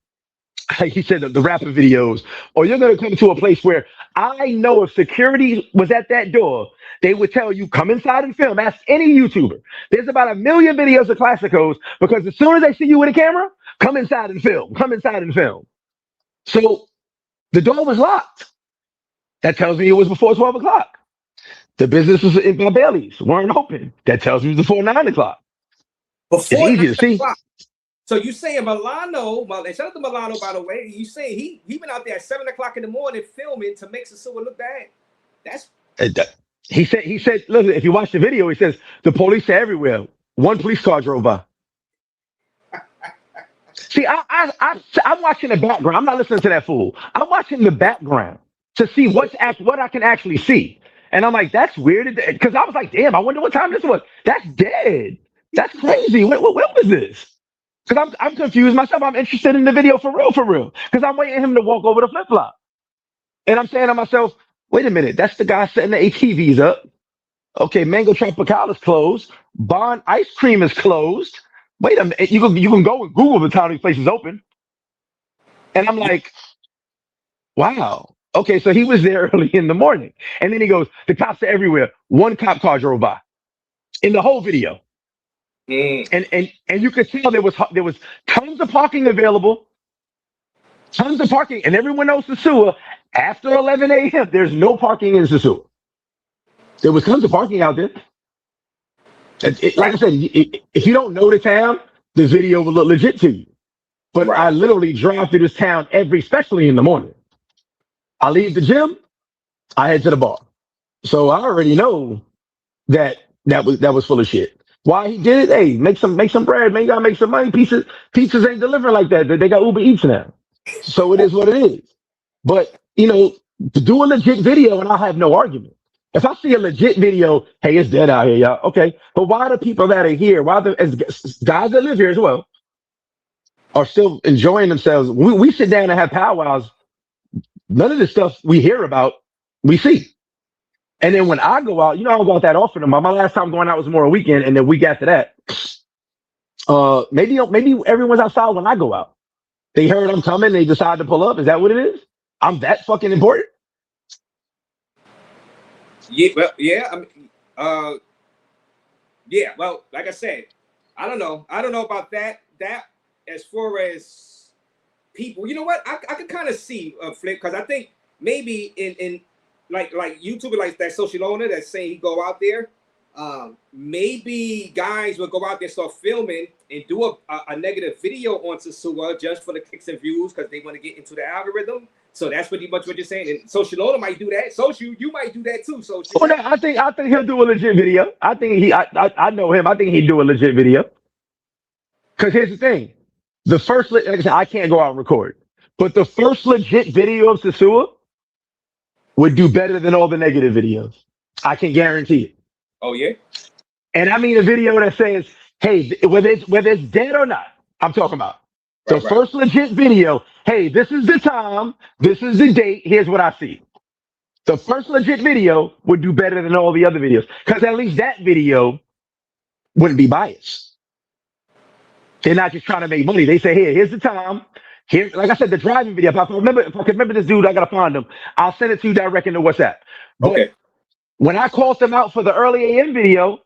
like he said, the rapper videos, or you're going to come to a place where I know if security was at that door, they would tell you, come inside and film. Ask any YouTuber. There's about 1 million videos of Classicos because as soon as they see you with a camera, come inside and film. Come inside and film. So the door was locked. That tells me it was before 12 o'clock. The businesses in my bellies weren't open. That tells me it was before 9 o'clock. It's Before easy to see. So you saying Milano, and shout out to Milano, by the way, you saying he went out there at 7 o'clock in the morning filming to make Sosua look bad. That's He said, look, if you watch the video, he says the police are everywhere. One police car drove by. See, I'm watching the background. I'm not listening to that fool. I'm watching the background to see what I can actually see. And I'm like, that's weird. Because I was like, damn, I wonder what time this was. That's dead. That's crazy. When was this? Because I'm confused myself. I'm interested in the video for real, for real. Because I'm waiting him to walk over the flip flop. And I'm saying to myself, wait a minute, that's the guy setting the ATVs up. Okay, Mango Tropical is closed. Bond Ice Cream is closed. Wait a minute, you can go and Google the time these places open. And I'm like, wow. Okay, so he was there early in the morning. And then he goes, the cops are everywhere. One cop car drove by in the whole video. And you could tell there was tons of parking available, tons of parking, and everyone knows Sosua. After 11 a.m., there's no parking in Sosua. There was tons of parking out there. Like I said, if you don't know the town, this video will look legit to you. But I literally drive through this town especially in the morning. I leave the gym, I head to the bar. So I already know that was full of shit. Why he did it? Hey, make some bread, man. You gotta make some money. Pizzas ain't delivering like that. They got Uber Eats now. So it is what it is. But to do a legit video, and I'll have no argument. If I see a legit video, hey, it's dead out here, y'all. Okay, but why the people that are here, as guys that live here as well, are still enjoying themselves? We sit down and have powwows. None of the stuff we hear about, we see. And then when I go out, I don't go out that often. My last time going out was more a weekend, and the week after that, maybe everyone's outside when I go out. They heard I'm coming, they decide to pull up. Is that what it is? I'm that fucking important? Yeah, well, yeah. I mean, yeah. Well, like I said, I don't know about that. That as far as people, you know what? I can kind of see Flip, because I think maybe in like YouTuber like that social owner that's saying he go out there. Maybe guys will go out there, start filming, and do a negative video on Sosua just for the clicks and views because they want to get into the algorithm. So that's pretty much what you're saying. And Social owner might do that. Social, you might do that too. Social. Oh, no, I think he'll do a legit video. I think I know him. I think he'd do a legit video. Because here's the thing: the first, like I said, I can't go out and record, but the first legit video of Sosua would do better than all the negative videos. I can guarantee it. Oh yeah. And I mean a video that says, "Hey, whether it's dead or not," I'm talking about. The first legit video. Hey, this is the time. This is the date. Here's what I see. The first legit video would do better than all the other videos because at least that video wouldn't be biased. They're not just trying to make money. They say, here's the time. Here, like I said, the driving video. If I can remember this dude, I gotta find him. I'll send it to you direct into WhatsApp. But when I called him out for the early AM video,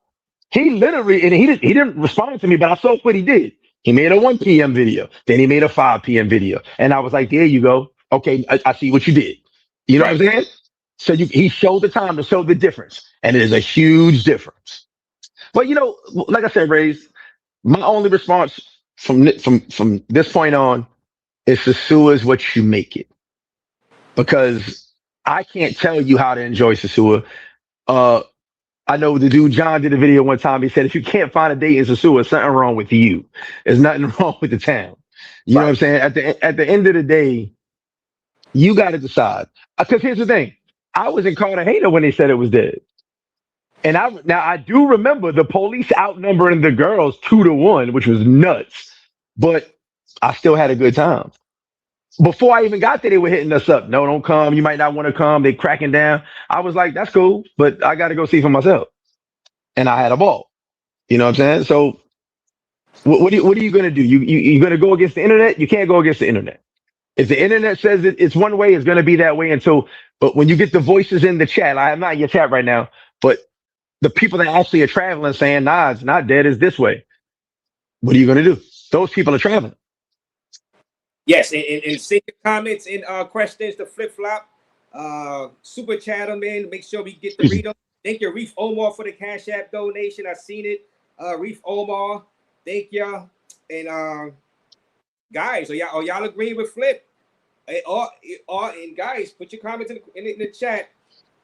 he literally, and he didn't respond to me, but I saw what he did. He made a 1 p.m. video. Then he made a 5 p.m. video. And I was like, there you go. Okay, I see what you did. You know what I'm saying? So he showed the time to show the difference. And it is a huge difference. But like I said, Raze, my only response from this point on is Sosua is what you make it. Because I can't tell you how to enjoy Sosua. I know the dude John did a video one time. He said, if you can't find a date in Sosua, something wrong with you. There's nothing wrong with the town. You know what I'm saying? At the end of the day, you got to decide. Because here's the thing. I was in Cartagena when they said it was dead. And I do remember the police outnumbering the girls 2-1, which was nuts. But I still had a good time. Before I even got there, they were hitting us up. No, don't come. You might not want to come. They cracking down. I was like, that's cool, but I got to go see for myself. And I had a ball. You know what I'm saying? So what are you going to do? You're going to go against the internet? You can't go against the internet. If the internet says it's one way, it's going to be that way but when you get the voices in the chat, I'm not in your chat right now, but the people that actually are traveling saying, nah, it's not dead, it's this way. What are you going to do? Those people are traveling. Yes, and send your comments and questions to Flip Flop. Super chat them in. Make sure we get to read them. Thank you, Reef Omar, for the Cash App donation. I seen it. Reef Omar, thank you. And guys, are y'all agreeing with Flip? And guys, put your comments in the chat.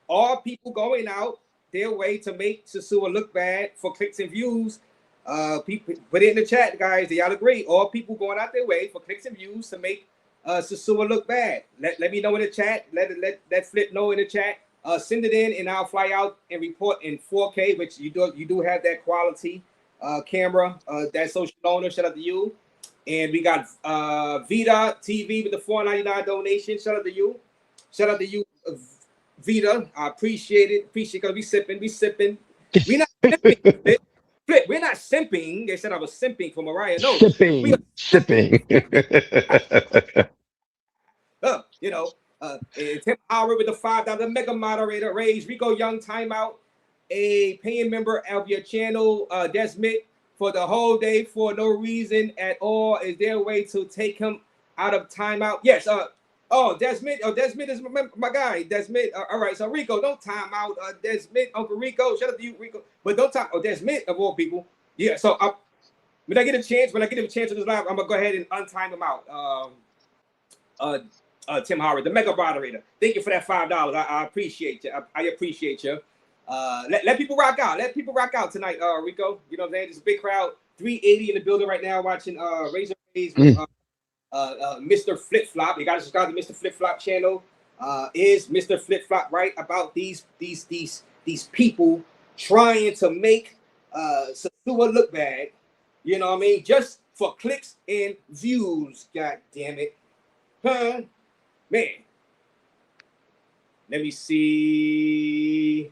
Are people going out their way to make Sosua look bad for clicks and views? People put it in the chat, guys. Do y'all agree? Or people going out their way for clicks and views to make Sosua look bad? Let me know in the chat. Let Flip know in the chat. send it in, and I'll fly out and report in 4K, which you do have that quality camera. That social owner, shout out to you. And we got Vita TV with the $4.99 donation. Shout out to you. Shout out to you, Vita. I appreciate it. Appreciate it, because we sipping. We not simping. Flip, we're not simping. They said I was simping for Mariah. No. Sipping. You know, Tim Howard with the $5 mega moderator. Raze, Rico Young, timeout. A paying member of your channel, Desmond, for the whole day for no reason at all. Is there a way to take him out of timeout? Yes. Desmond. Desmond is my guy. Desmond. All right. So Rico, don't time out. Desmond, Uncle Rico. Shout out to you, Rico. But don't time. Desmond of all people. Yeah. So when I get a chance, to this live, I'm gonna go ahead and untime him out. Tim Howard, the mega moderator. Thank you for that $5. I appreciate you. I appreciate you. Let people rock out. Let people rock out tonight, Rico. You know what I'm saying? There's a big crowd, 380 in the building right now watching Raze with Mr. Flip Flop. You gotta subscribe to Mr. Flip Flop channel. Is Mr. Flip Flop right about these people trying to make Sosua look bad? You know what I mean? Just for clicks and views. God damn it. Huh? Man. Let me see.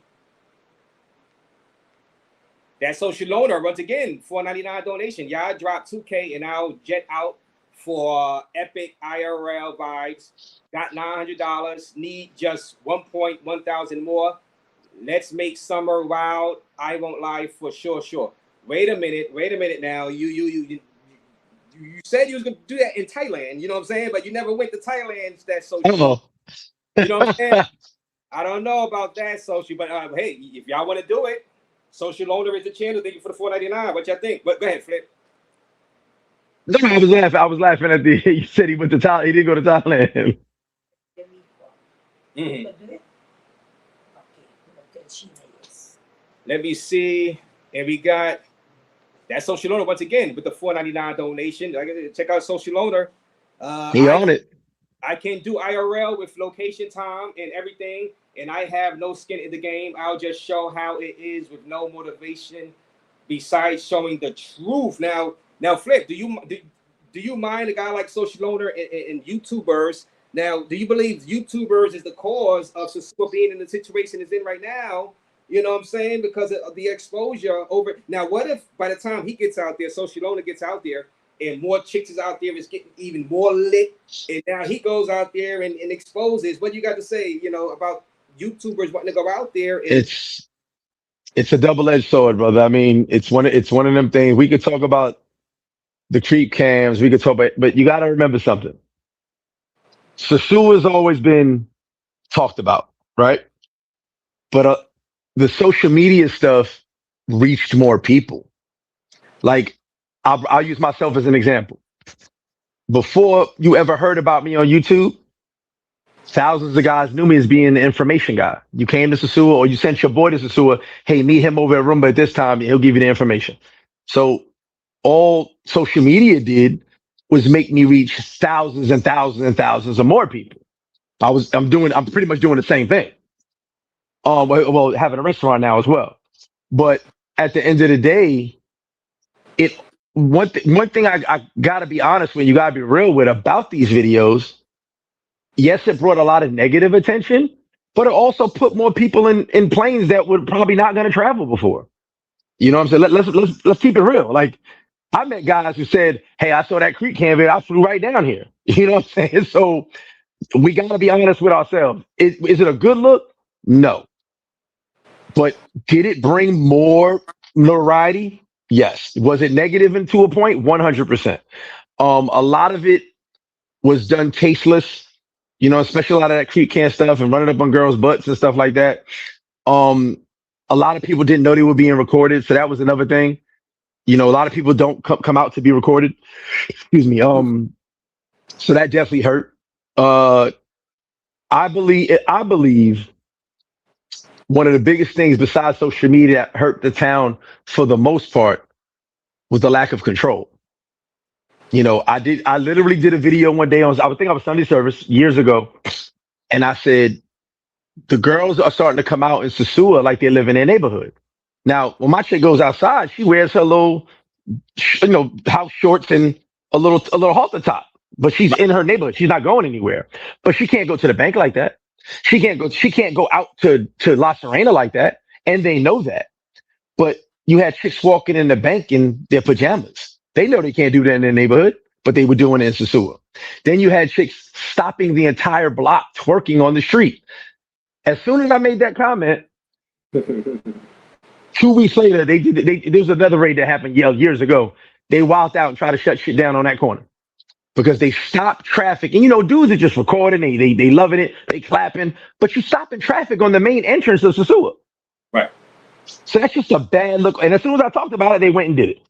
That social loaner, once again, $4.99 donation. Y'all drop 2K and I'll jet out for epic IRL vibes. Got $900. Need just 1,000 more. Let's make summer wild. I won't lie, for sure. Wait a minute now. You said you was gonna do that in Thailand. You know what I'm saying? But you never went to Thailand. That's social. You know what I'm saying? I don't know about that social, but hey, if y'all want to do it, social owner is the channel. Thank you for the $4.99. What y'all think? But go ahead, Flip. No, I was laughing at the. You said he went to Thailand. He didn't go to Thailand. Mm-hmm. Let me see. And we got that social owner once again with the $4.99 donation. Check out social owner. He on it. I can do IRL with location time and everything, and I have no skin in the game. I'll just show how it is with no motivation besides showing the truth. Now, Flip, do you mind a guy like social owner and YouTubers? Now, do you believe YouTubers is the cause of Sosua being in the situation it's in right now? You know what I'm saying? Because of the exposure over. Now, what if by the time he gets out there, social owner gets out there, and more chicks is out there, is getting even more lit, and now he goes out there and exposes. What you got to say, about YouTubers wanting to go out there? And it's a double-edged sword, brother. I mean, it's one of them things. We could talk about the creep cams. We could talk about, but you got to remember something. Sosua has always been talked about, right? But the social media stuff reached more people. Like, I'll use myself as an example. Before you ever heard about me on YouTube, thousands of guys knew me as being the information guy. You came to Sosua or you sent your boy to Sosua. Hey, meet him over at Roomba at this time. He'll give you the information. So all social media did was make me reach thousands and thousands and thousands of more people. I'm pretty much doing the same thing. Well, having a restaurant now as well. But at the end of the day, one thing I gotta be honest with, you gotta be real with about these videos. Yes, it brought a lot of negative attention, but it also put more people in planes that were probably not going to travel before. You know what I'm saying? Let's keep it real. Like, I met guys who said, "Hey, I saw that creek cam video. I flew right down here." You know what I'm saying? So we gotta be honest with ourselves. Is it a good look? No. But did it bring more notoriety? Yes. Was it negative to a point? 100%. A lot of it was done tasteless, especially a lot of that creep can stuff and running up on girls' butts and stuff like that. A lot of people didn't know they were being recorded, so that was another thing. A lot of people don't come out to be recorded. Excuse me. So that definitely hurt. I believe one of the biggest things besides social media that hurt the town for the most part was the lack of control. I literally did a video one day I think I was Sunday service years ago. And I said, the girls are starting to come out in Sosua like they live in their neighborhood. Now, when my chick goes outside, she wears her little, house shorts and a little halter top. But she's in her neighborhood. She's not going anywhere. But she can't go to the bank like that. She can't go out to La Serena like that. And they know that. But you had chicks walking in the bank in their pajamas. They know they can't do that in their neighborhood, but they were doing it in Sosua. Then you had chicks stopping the entire block, twerking on the street. As soon as I made that comment, 2 weeks later, there was another raid that happened years ago. They wilded out and tried to shut shit down on that corner because they stopped traffic. And dudes are just recording, they loving it, they clapping, but you stopping traffic on the main entrance of Sosua. Right. So that's just a bad look. And as soon as I talked about it, they went and did it.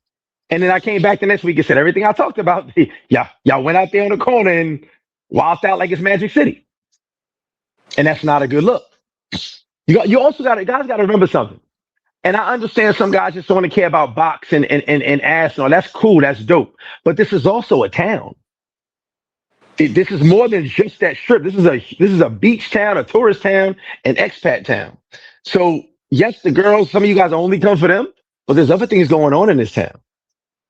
And then I came back the next week and said everything I talked about. Y'all went out there on the corner and wilded out like it's Magic City. And that's not a good look. You also guys got to remember something. And I understand some guys just want to care about box and ass and all. That's cool. That's dope. But this is also a town. This is more than just that strip. This is a beach town, a tourist town, an expat town. So yes, the girls, some of you guys only come for them, but there's other things going on in this town.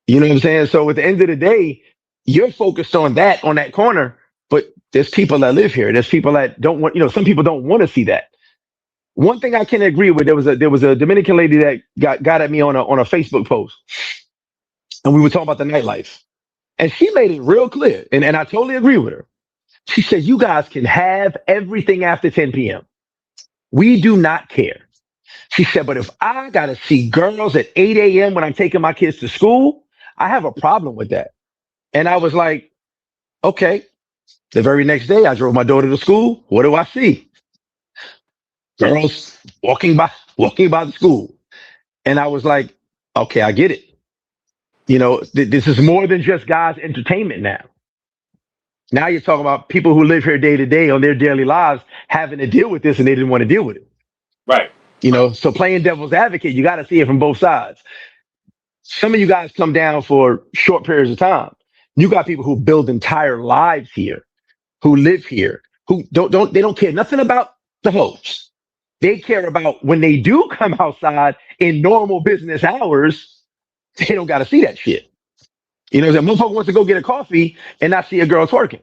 You know what I'm saying? So at the end of the day, you're focused on that corner, but there's people that live here. There's people that don't want, some people don't want to see that. One thing I can agree with, there was a Dominican lady that got at me on a Facebook post, and we were talking about the nightlife. And she made it real clear, and I totally agree with her. She said, you guys can have everything after 10 p.m. We do not care. She said, but if I got to see girls at 8 a.m. when I'm taking my kids to school, I have a problem with that. And I was like, okay. The very next day, I drove my daughter to school. What do I see? Girls walking by the school. And I was like, okay, I get it. This is more than just guys' entertainment now. Now you're talking about people who live here day to day on their daily lives having to deal with this and they didn't want to deal with it. Right. So playing devil's advocate, you got to see it from both sides. Some of you guys come down for short periods of time. You got people who build entire lives here, who live here, who don't care nothing about the hoes. They care about when they do come outside in normal business hours, they don't got to see that shit. The motherfucker wants to go get a coffee and not see a girl twerking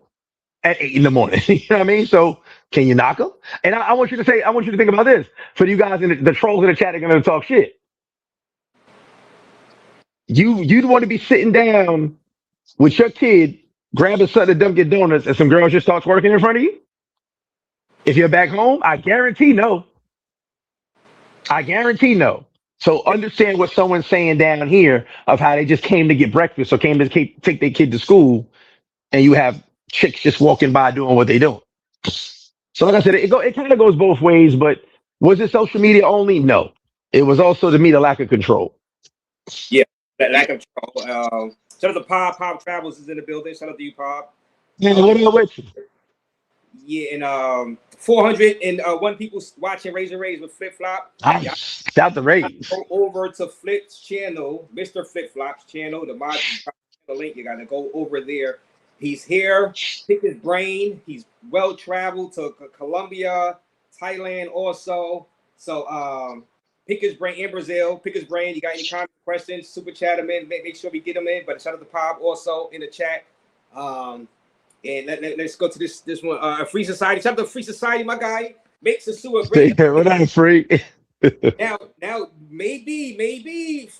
at 8 in the morning. You know what I mean? So can you knock them? And I want you to think about this for you guys in the trolls in the chat are going to talk shit. You'd want to be sitting down with your kid, grabbing something to Dunkin' Donuts, and some girls just start twerking in front of you? If you're back home, I guarantee no. So understand what someone's saying down here of how they just came to get breakfast or came to take their kid to school, and you have chicks just walking by doing what they doing. So like I said, it kind of goes both ways, but was it social media only? No. It was also, to me, the lack of control. Yeah, that lack of control. Shout out to Pop. Pop Travels is in the building. Shout out to you, Pop. Yeah, what am I with you? Yeah, and 401 people watching Raze with Flip Flop. Shout the Raze. Go over to Flip's channel, Mr. Flip Flop's channel. The link, you gotta go over there. He's here. Pick his brain. He's well traveled to Colombia, Thailand, also. So pick his brain in Brazil. Pick his brain. You got any comments, questions? Super chat them in. Make sure we get them in. But shout out to Pop also in the chat. And let's go to this one. Free Society. Shout out to Free Society, my guy. Make Sosua great. What up, free? now, maybe,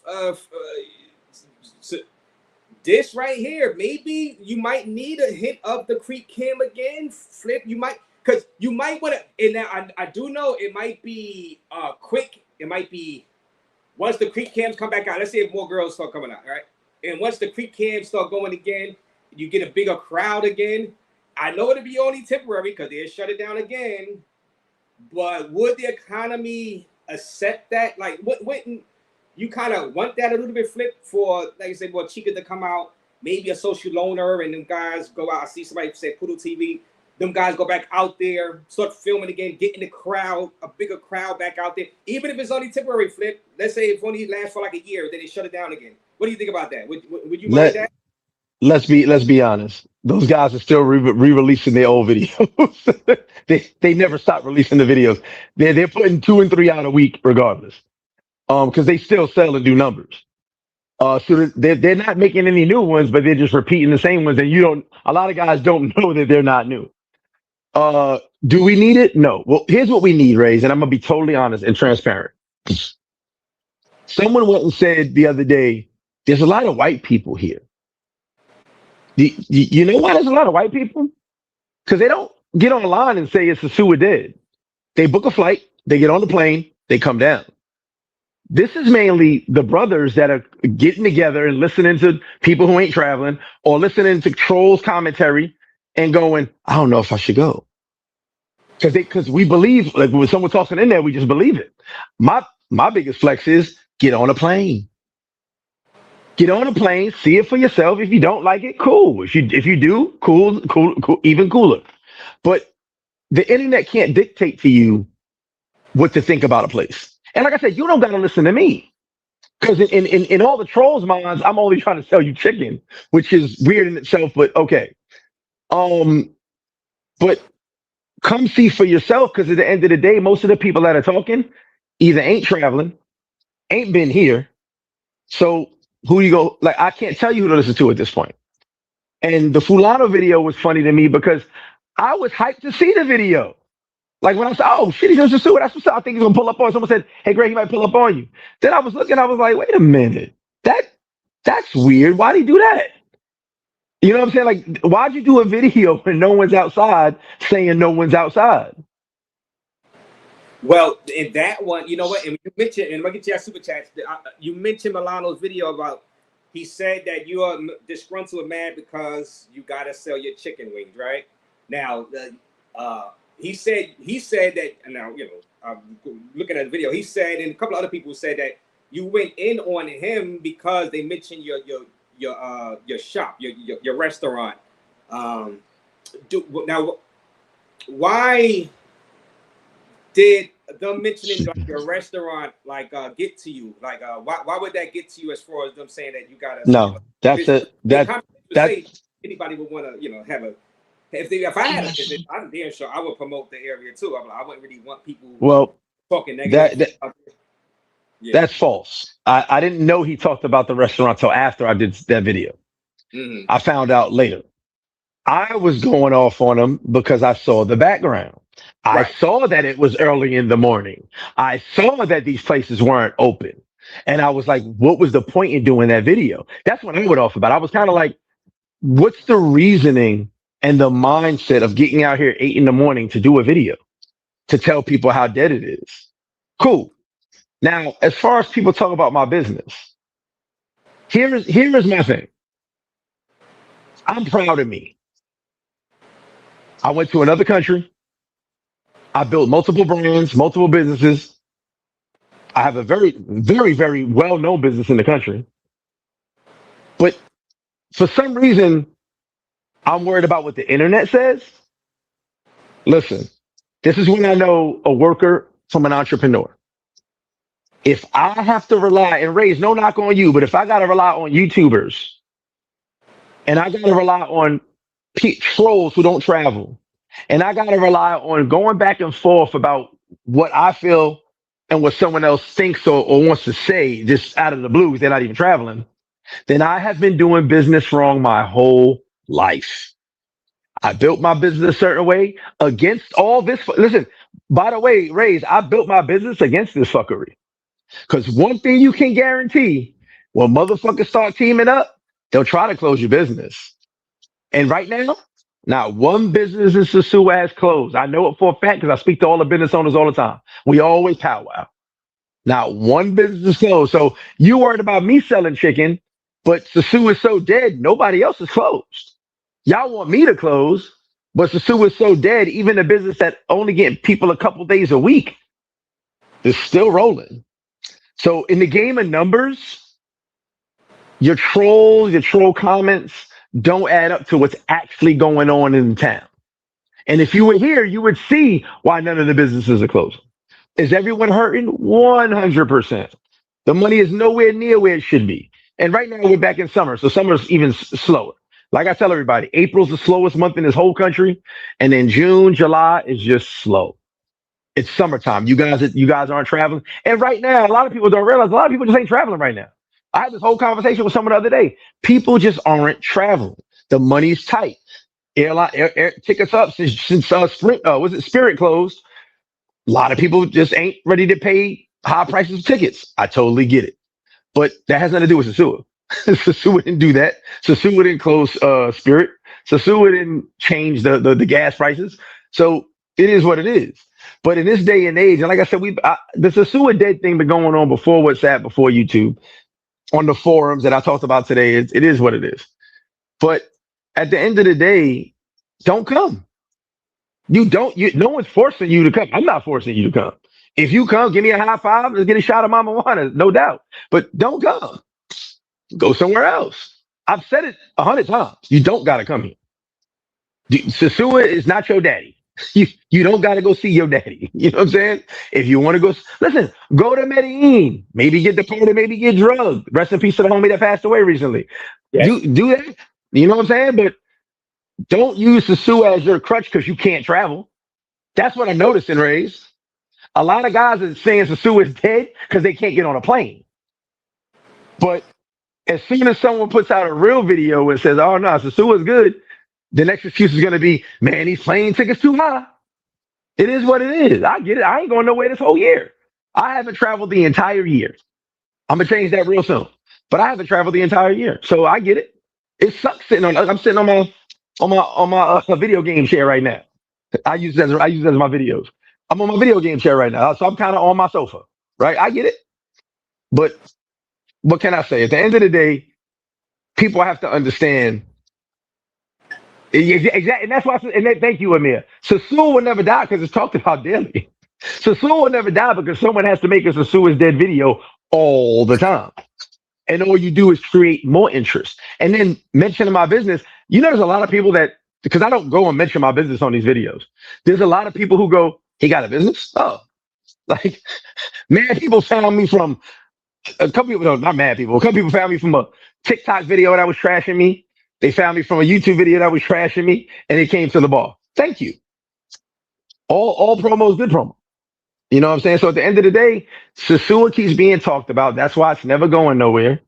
this right here, maybe you might need a hit of the creep cam again. Flip, you might want to. And now I do know it might be quick. It might be once the creep cams come back out. Let's say if more girls start coming out, right? And once the creep cams start going again, you get a bigger crowd again. I know it'll be only temporary because they'll shut it down again. But would the economy accept that? Like, wouldn't you kind of want that a little bit, Flip, for, like I said, more Chica to come out, maybe a social loner, and them guys go out. I see somebody say Poodle TV. Them guys go back out there, start filming again, getting the crowd, a bigger crowd back out there. Even if it's only temporary, Flip. Let's say if only lasts for like a year, then they shut it down again. What do you think about that? Would you mind that? Let's be honest. those guys are still re-releasing their old videos. They never stop releasing the videos. They're putting 2 and 3 out a week regardless. Because they still sell and do numbers. So they're not making any new ones, but they're just repeating the same ones. And a lot of guys don't know that they're not new. Do we need it? No. Well, here's what we need, Raze, and I'm gonna be totally honest and transparent. Someone went and said the other day, there's a lot of white people here. You know why there's a lot of white people? Because they don't get online and say it's a sewer dead. They book a flight, they get on the plane, they come down. This is mainly the brothers that are getting together and listening to people who ain't traveling or listening to trolls commentary and going, I don't know if I should go. Because we believe, like when someone talking in there, we just believe it. My biggest flex is get on a plane. Get on a plane, see it for yourself. If you don't like it, cool. If you do, cool, even cooler. But the internet can't dictate to you what to think about a place. And like I said, you don't gotta listen to me. Because in all the trolls' minds, I'm only trying to sell you chicken, which is weird in itself, but okay. But come see for yourself, because at the end of the day, most of the people that are talking either ain't traveling, ain't been here. So who you go, like, I can't tell you who to listen to at this point. And the Fulano video was funny to me because I was hyped to see the video. Like when I said, oh shit, he's gonna sue it. That's what's up. I think he's gonna pull up on. Someone said, hey Greg, he might pull up on you. Then I was looking, I was like, wait a minute. That's weird. Why'd he do that? You know what I'm saying? Like, why'd you do a video when no one's outside saying no one's outside? Well, in that one, you know what? And you mentioned, and I'm gonna get you our super chats. You mentioned Milano's video about he said that you are disgruntled and mad because you gotta sell your chicken wings, right? Now, he said that. Now, you know, I'm looking at the video. He said, and a couple other people said that you went in on him because they mentioned your shop, your restaurant. Now, why did them mentioning like your restaurant get to you? Like, why would that get to you as far as them saying that you gotta? No, that's it. That's anybody would want to, have a. If I had a business, I'm damn sure I would promote the area too. I wouldn't really want people talking negative. That's false. I didn't know he talked about the restaurant till after I did that video. Mm-hmm. I found out later. I was going off on him because I saw the background. Right. I saw that it was early in the morning. I saw that these places weren't open. And I was like, what was the point in doing that video? That's what I went off about. I was kind of like, what's the reasoning and the mindset of getting out here 8 a.m. to do a video to tell people how dead it is? Cool. Now, as far as people talk about my business, here is my thing. I'm proud of me. I went to another country. I built multiple brands, multiple businesses. I have a very, very, very well-known business in the country. But for some reason, I'm worried about what the internet says. Listen, this is when I know a worker from an entrepreneur. If I have to rely, and Raze, no knock on you, but if I got to rely on YouTubers and I got to rely on trolls who don't travel, and I got to rely on going back and forth about what I feel and what someone else thinks or wants to say just out of the blue because they're not even traveling, then I have been doing business wrong my whole life. I built my business a certain way against all this. Listen, by the way, Raze, I built my business against this fuckery. Because one thing you can guarantee, when motherfuckers start teaming up, they'll try to close your business. And right now, not one business in Sosua has closed. I know it for a fact because I speak to all the business owners all the time. We always powwow. Not one business is closed. So you worried about me selling chicken, but Sosua is so dead, nobody else is closed. Y'all want me to close, but Sosua is so dead, even the business that only getting people a couple days a week is still rolling. So in the game of numbers, your troll comments don't add up to what's actually going on in town. And if you were here, you would see why none of the businesses are closing. Is everyone hurting? 100%. The money is nowhere near where it should be. And right now we're back in summer, so summer's even slower. Like I tell everybody, April's the slowest month in this whole country, and then June, July is just slow. It's summertime. You guys aren't traveling, and right now, a lot of people don't realize a lot of people just ain't traveling right now. I had this whole conversation with someone the other day. People just aren't traveling. The money's tight. Airline air tickets up since Sprint was it Spirit closed. A lot of people just ain't ready to pay high prices of tickets. I totally get it. But that has nothing to do with Sosua. Sosua didn't do that. Sosua didn't close Spirit. Sosua didn't change the gas prices. So it is what it is. But in this day and age, and like I said, the Sosua dead thing been going on before WhatsApp, before YouTube, on the forums that I talked about today. It is what it is. But at the end of the day, don't come. No one's forcing you to come. I'm not forcing you to come. If you come, give me a high five. Let's get a shot of Mama Juana, no doubt. But don't come. Go somewhere else. I've said it 100 times. You don't got to come here. Sosua is not your daddy. You don't got to go see your daddy. You know what I'm saying? If you want to go, listen, go to Medellin. Maybe get deported, maybe get drugged. Rest in peace to the homie that passed away recently. Yes. Do that. You know what I'm saying? But don't use Sosua as your crutch because you can't travel. That's what I noticed in Raze. A lot of guys are saying Sosua is dead because they can't get on a plane. But as soon as someone puts out a real video and says, "Oh no, Sosua is good," the next excuse is going to be, "Man, these plane tickets too high." It is what it is. I get it. I ain't going nowhere this whole year. I haven't traveled the entire year. I'm gonna change that real soon. But I haven't traveled the entire year, so I get it. It sucks sitting on. I'm sitting on my video game chair right now. I use it as my videos. I'm on my video game chair right now, so I'm kind of on my sofa, right? I get it, but what can I say? At the end of the day, people have to understand. Exactly, and that's why. Thank you, Amir. Sosua will never die because it's talked about daily. Sosua will never die because someone has to make a Sosua's dead video all the time. And all you do is create more interest. And then mentioning my business, there's a lot of people that, because I don't go and mention my business on these videos. There's a lot of people who go, "He got a business?" Oh, like, mad people found me from a couple people, no, not mad people. A couple people found me from a TikTok video that was trashing me. They found me from a YouTube video that was trashing me, and they came to the bar. Thank you. All promo is good promo. You know what I'm saying? So at the end of the day, Sosua keeps being talked about. That's why it's never going nowhere.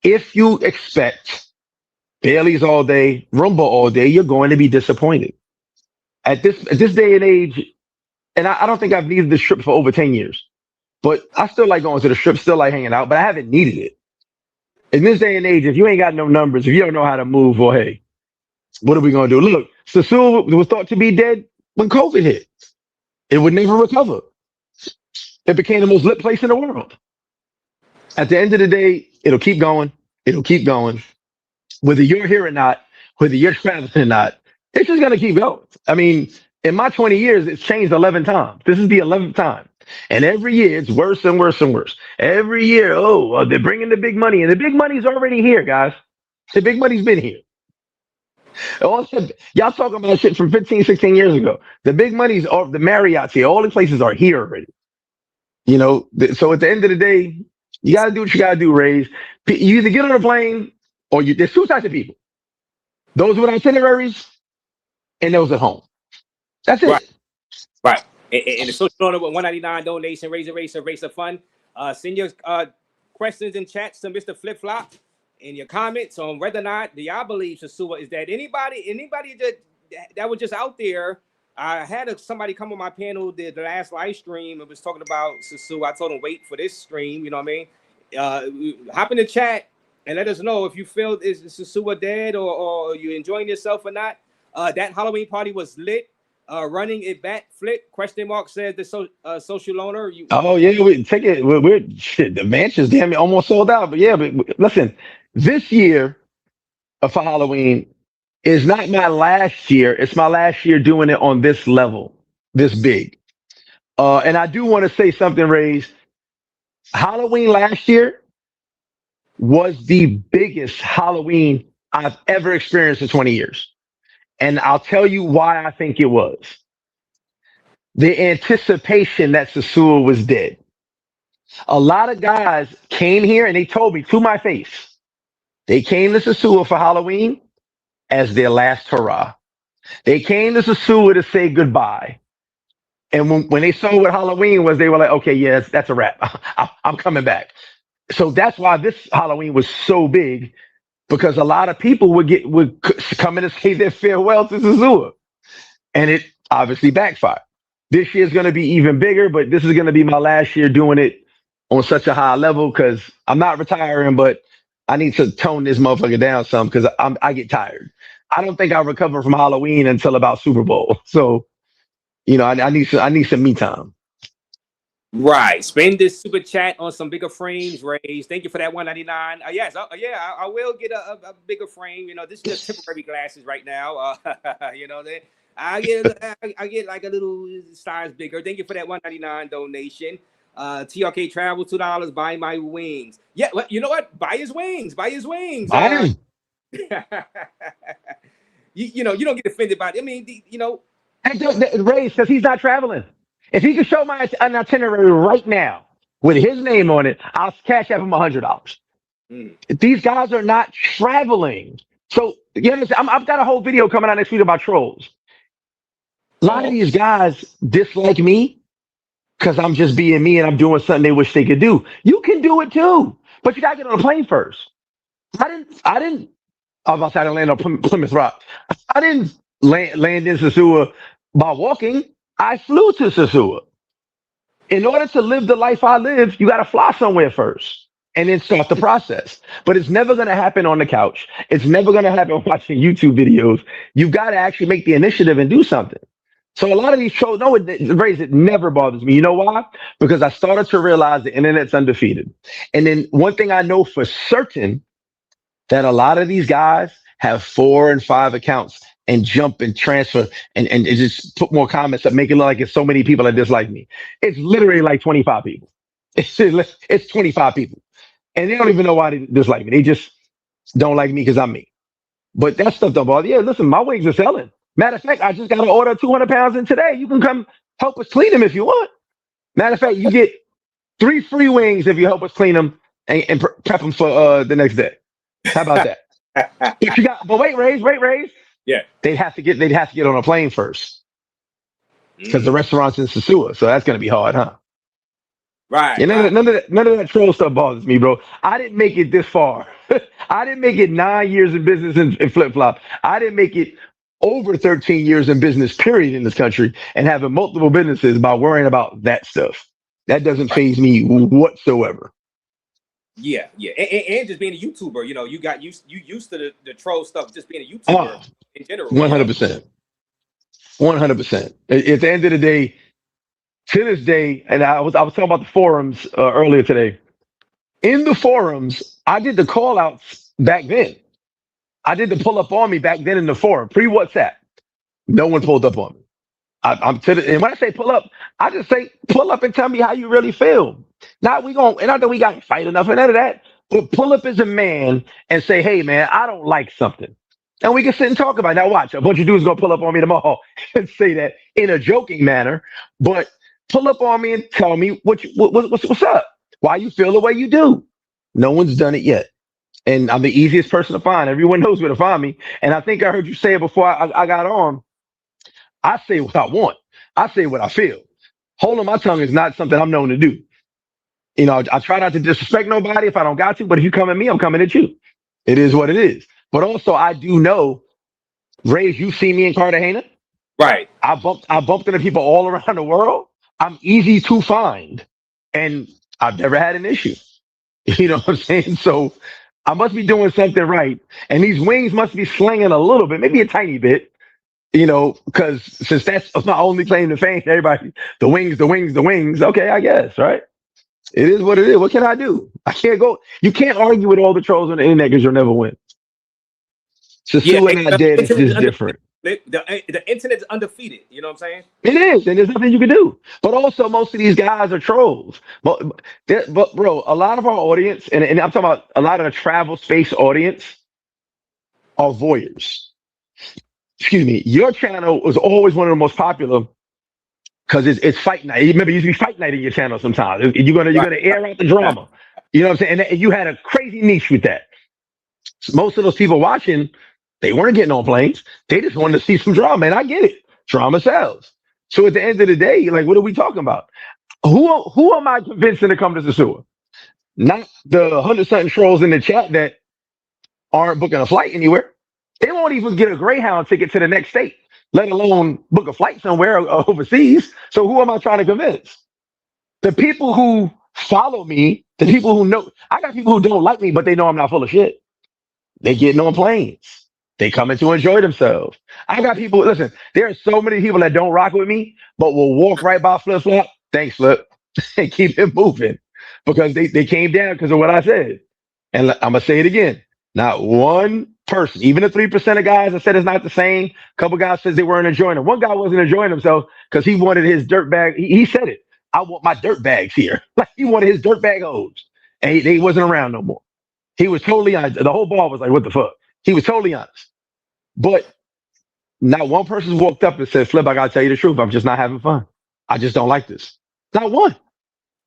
If you expect Bailey's all day, Rumba all day, you're going to be disappointed. At this day and age, and I don't think I've needed the strip for over 10 years, but I still like going to the strip, still like hanging out, but I haven't needed it. In this day and age, if you ain't got no numbers, if you don't know how to move, well, hey, what are we going to do? Look, Sosua was thought to be dead when COVID hit. It would never recover. It became the most lit place in the world. At the end of the day, it'll keep going. It'll keep going. Whether you're here or not, whether you're traveling or not, it's just going to keep going. I mean, in my 20 years, it's changed 11 times. This is the 11th time. And every year, it's worse and worse and worse. Every year, they're bringing the big money. And the big money's already here, guys. The big money's been here. Y'all talking about shit from 15, 16 years ago. The big money's, the Marriott's here. All the places are here already. So at the end of the day, you got to do what you got to do, Raze. You either get on a plane or there's two types of people. Those with itineraries and those at home. That's it. Right. And the social donor with 199 donation, Razer Fund. Send your questions in chats to Mr. Flip Flop and your comments on whether or not do y'all believe Sosua is dead. Anybody that was just out there. I had somebody come on my panel the last live stream and was talking about Sosua. I told him wait for this stream. You know what I mean? Hop in the chat and let us know if you feel is Sosua dead or you enjoying yourself or not. That Halloween party was lit. Running it back, Flip ? Says the social loaner. We take it. We're shit. The mansion's damn almost sold out. But listen, this year for Halloween is not my last year. It's my last year doing it on this level, this big. And I do want to say something, Raze. Halloween last year was the biggest Halloween I've ever experienced in 20 years. And I'll tell you why I think it was. The anticipation that Sosua was dead. A lot of guys came here and they told me to my face. They came to Sosua for Halloween as their last hurrah. They came to Sosua to say goodbye. And when they saw what Halloween was, they were like, okay, yes, that's a wrap. I'm coming back. So that's why this Halloween was so big, because a lot of people would come in and say their farewell to Sosua. And it obviously backfired. This year's going to be even bigger, but this is going to be my last year doing it on such a high level, because I'm not retiring, but I need to tone this motherfucker down some, because I get tired. I don't think I'll recover from Halloween until about Super Bowl. So, I need some me time. Right. Spend this super chat on some bigger frames, Raze. Thank you for that 199. Yes, I will get a bigger frame. This is just temporary glasses right now. I get like a little size bigger. Thank you for that 199 donation. TRK Travel $2. Buy my wings. Yeah, you know what? Buy his wings. Buy his wings. You don't get offended by it. I mean, Ray says he's not traveling. If he could show an itinerary right now with his name on it, I'll cash up him $100. These guys are not traveling. So you understand? I've got a whole video coming out next week about trolls. A lot of these guys dislike me because I'm just being me and I'm doing something they wish they could do. You can do it too, but you gotta get on a plane first. I didn't. I was about to land on Plymouth Rock. I didn't land in Sosua by walking. I flew to Sosua. In order to live the life I live, you got to fly somewhere first and then start the process. But it's never going to happen on the couch. It's never going to happen watching YouTube videos. You've got to actually make the initiative and do something. So a lot of these trolls, Raze, it never bothers me. You know why? Because I started to realize the internet's undefeated. And then one thing I know for certain, that a lot of these guys have 4 and 5 accounts and jump and transfer and just put more comments that make it look like it's so many people that dislike me. It's literally like 25 people. It's 25 people. And they don't even know why they dislike me. They just don't like me because I'm me. But that stuff don't bother. Yeah, listen, my wings are selling. Matter of fact, I just got to order 200 pounds in today. You can come help us clean them if you want. Matter of fact, you get 3 free wings if you help us clean them and prep them for the next day. How about that? But wait, Raze. Yeah. They'd have to get on a plane first, because the restaurant's in Sosua, so that's gonna be hard, huh? Right. Yeah, none of that troll stuff bothers me, bro. I didn't make it this far. I didn't make it 9 years in business in flip flop. I didn't make it over 13 years in business, period, in this country, and having multiple businesses by worrying about that stuff. That doesn't faze me whatsoever. Yeah, and just being a YouTuber, you got used to the troll stuff, just being a YouTuber in general. 100%. 100%. At the end of the day, to this day, and I was talking about the forums earlier today. In the forums, I did the call outs back then. I did the pull up on me back then in the forum, pre-WhatsApp. No one pulled up on me. And when I say pull up, I just say pull up and tell me how you really feel. Not that we got to fight enough and none of that, but pull up as a man and say, hey man, I don't like something. And we can sit and talk about it. Now watch, a bunch of dudes gonna pull up on me tomorrow and say that in a joking manner, but pull up on me and tell me what's up. Why you feel the way you do. No one's done it yet. And I'm the easiest person to find. Everyone knows where to find me. And I think I heard you say it before I got on. I say what I want. I say what I feel. Holding my tongue is not something I'm known to do. I try not to disrespect nobody if I don't got to, but if you come at me, I'm coming at you. It is what it is. But also, I do know, Raze, you see me in Cartagena. Right. I bumped into people all around the world. I'm easy to find. And I've never had an issue. You know what I'm saying? So I must be doing something right. And these wings must be slinging a little bit, maybe a tiny bit. Because since that's my only claim to fame, everybody, the wings. Okay, I guess, right? It is what it is. What can I do? I can't go. You can't argue with all the trolls on the internet because you'll never win. Sosua and not dead is just different. The internet's undefeated. You know what I'm saying? It is, and there's nothing you can do. But also, most of these guys are trolls. But bro, a lot of our audience, and I'm talking about a lot of the travel space audience, are voyeurs. Excuse me. Your channel was always one of the most popular because it's fight night. Remember, it used to be fight night in your channel sometimes. You're gonna air out the drama. You know what I'm saying? And you had a crazy niche with that. Most of those people watching They weren't getting on planes. They just wanted to see some drama, and I get it. Drama sells. So at the end of the day, like, what are we talking about? Who am I convincing to come to Sosua? Not the 100 something trolls in the chat that aren't booking a flight anywhere. They won't even get a Greyhound ticket to the next state, let alone book a flight somewhere overseas. So who am I trying to convince? The people who follow me, the people who know, I got people who don't like me, but they know I'm not full of shit. They getting on planes. They coming to enjoy themselves. I got people, listen, there are so many people that don't rock with me, but will walk right by Flip Flop. Thanks, Flip. And keep it moving because they came down because of what I said. And I'm going to say it again. Not one person, even the 3% of guys that said it's not the same. A couple guys says they weren't enjoying it. One guy wasn't enjoying himself because he wanted his dirt bag. He said it. I want my dirt bags here. Like he wanted his dirt bag hose. And he wasn't around no more. He was totally honest. The whole ball was like, what the fuck? He was totally honest. But not one person walked up and said, Flip, I got to tell you the truth. I'm just not having fun. I just don't like this. Not one.